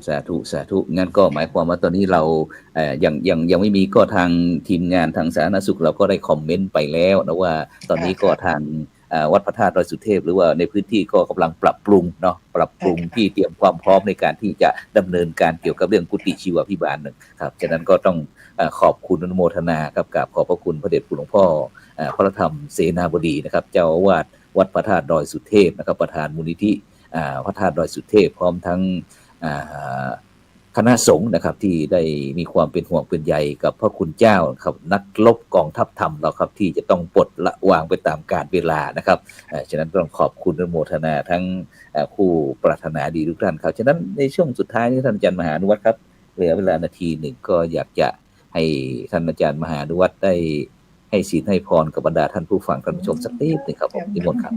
S3: สาธุสาธุงั้นก็หมายความว่าตอนนี้เรายังไม่มีก็ทางทีมงานทางสาธารณสุขเราก็ได้คอมเมนต์ไปแล้วนะว่าตอนนี้ก็ทางวัดพระธาตุดอยสุเทพหรือว่าในพื้นที่ก็กำลังปรับปรุงเนาะปรับปรุงที่เตรียมความพร้อมในการที่จะดำเนินการเกี่ยวกับเรื่องกุฏิชีวภิบาลครับฉะนั้นก็ต้องขอบคุณอนุโมทนาครับกับขอบพระคุณพระเดชคุณหลวงพ่อพระธรรมเสนาบดีนะครับเจ้าอาวาสวัดพระธาตุดอยสุเทพนะครับประธานมูลนิธิพระธาตุดอยสุเทพพร้อมทั้งคณะสงฆ์นะครับที่ได้มีความเป็นห่วงเป็นใยกับพระคุณเจ้าครับนักรบกองทัพธรรมเราครับที่จะต้องปลดละวางไปตามกาลเวลานะครับฉะนั้นต้องขอบคุณอนุโมทนาทั้งผู้ปรารถนาดีทุกท่านครับฉะนั้นในช่วงสุดท้ายนี้ท่านอาจารย์มหาอนุวัฒน์ครับเหลือเวลานาทีหนึ่งก็อยากจะให้ท่านอาจารย์มหาอนุวัฒน์ได้ให้ศีลให้พรกับบรรดาท่านผู้ฟังท่านผู้ชมสักนิดหนึ่งครับผมนิมนต์ครับ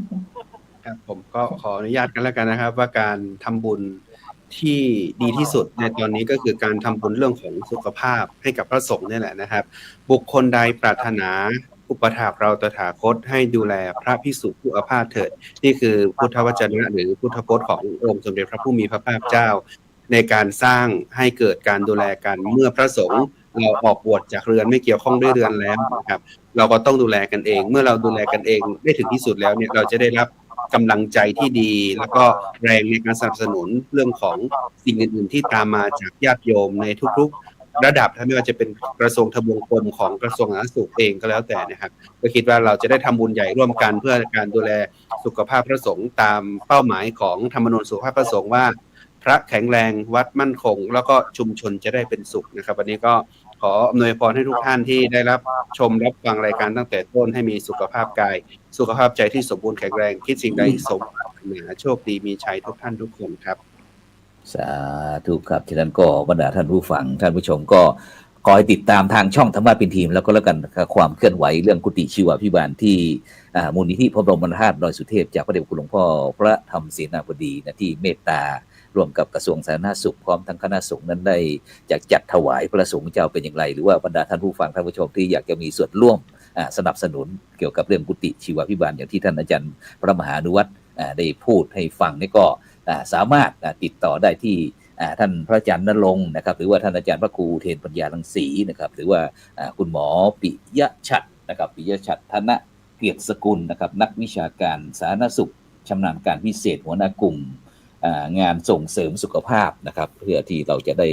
S5: ครับผมก็ขออนุญาตกันแล้วกันนะครับว่าการทำบุญที่ดีที่สุดในตอนนี้ก็คือการทำบุญเรื่องของสุขภาพให้กับพระสงฆ์นี่แหละนะครับบุคคลใดปรารถนาอุปถากเราตถาคตให้ดูแลพระภิกษุผู้อาพาธเถิดนี่คือพุทธวจนะหรือพุทธพจน์ขององค์สมเด็จพระผู้มีพระภาคเจ้าในการสร้างให้เกิดการดูแลกันเมื่อพระสงฆ์เราออกบวชจากเรือนไม่เกี่ยวข้องด้วยเรือนแล้วนะครับเราก็ต้องดูแลกันเองเมื่อเราดูแลกันเองได้ถึงที่สุดแล้วเนี่ยเราจะได้รับกำลังใจที่ดีแล้วก็แรงในการสนับสนุนเรื่องของสิ่งอื่นๆที่ตามมาจากญาติโยมในทุกๆระดับไม่ว่าจะเป็นกระทรวงทบวงกรมของกระทรวงสาธารณสุขเองก็แล้วแต่นะครับก็คิดว่าเราจะได้ทำบุญใหญ่ร่วมกันเพื่อการดูแลสุขภาพพระสงฆ์ตามเป้าหมายของธรรมนูญสุขภาพพระสงฆ์ว่าพระแข็งแรงวัดมั่นคงแล้วก็ชุมชนจะได้เป็นสุขนะครับวันนี้ก็ขออำนวยพรให้ทุกท่านที่ได้รับชมรับฟังรายการตั้งแต่ต้นให้มีสุขภาพกายสุขภาพใจที่สมบูรณ์แข็งแรงคิดสิ่งใดสมปรารถนาโชคดีมีชัยทุกท่านทุกคนครับ
S3: สาธุครับฉะนั้นก็บรรดาท่านผู้ฟังท่านผู้ชมก็คอยติดตามทางช่องธรรมะเป็นทีมแล้วก็แล้วกันความเคลื่อนไหวเรื่องกุฏิชีวภิบาลที่มูลนิธิพระบรมธาตุดอยสุเทพจากพระเดชคุณหลวงพ่อพระธรรมเสนาบดีนะที่เมตตารวมกับกระทรวงสาธารณสุขพร้อมทั้งคณะสงฆ์นั้นได้จัดถวายพระสงฆ์เจ้าเป็นอย่างไรหรือว่าบรรดาท่านผู้ฟังท่านผู้ชมที่อยากจะมีส่วนร่วมสนับสนุนเกี่ยวกับเรื่องกุฏิชีวภิบาลอย่างที่ท่านอาจารย์พระมหาอนุวัฒน์ได้พูดให้ฟังนี่ก็สามารถติดต่อได้ที่ท่านพระอาจารย์ณรงค์นะครับหรือว่าท่านอาจารย์พระครูเทนปัญญารังสีนะครับหรือว่าคุณหมอปิยชัดนะครับปิยชัดธนเกียรติสกุลนะครับนักวิชาการสาธารณสุขชำนาญการพิเศษหัวหน้ากลุ่มงานส่งเสริมสุขภาพนะครับเพื่อที่เราจะได้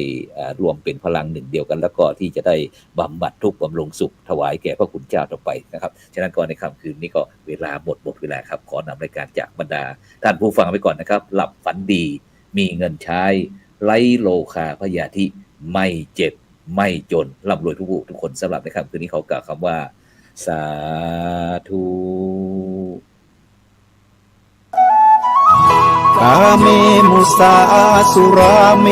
S3: รวมเป็นพลังหนึ่งเดียวกันแล้วก็ที่จะได้บำบัดทุกข์บำรุงสุขถวายแก่พระคุณเจ้าต่อไปนะครับฉะนั้นก็ในค่ำคืนนี้ก็เวลาหมดเวลาครับขอนำรายการจากบรรดาท่านผู้ฟังไปก่อนนะครับหลับฝันดีมีเงินใช้ไร้โลคาพยาธิไม่เจ็บไม่จนร่ำรวยทุกคนสำหรับในค่ำคืนนี้เขากล่าวคำว่าสาธุ
S1: กาเมมุสาสุราเม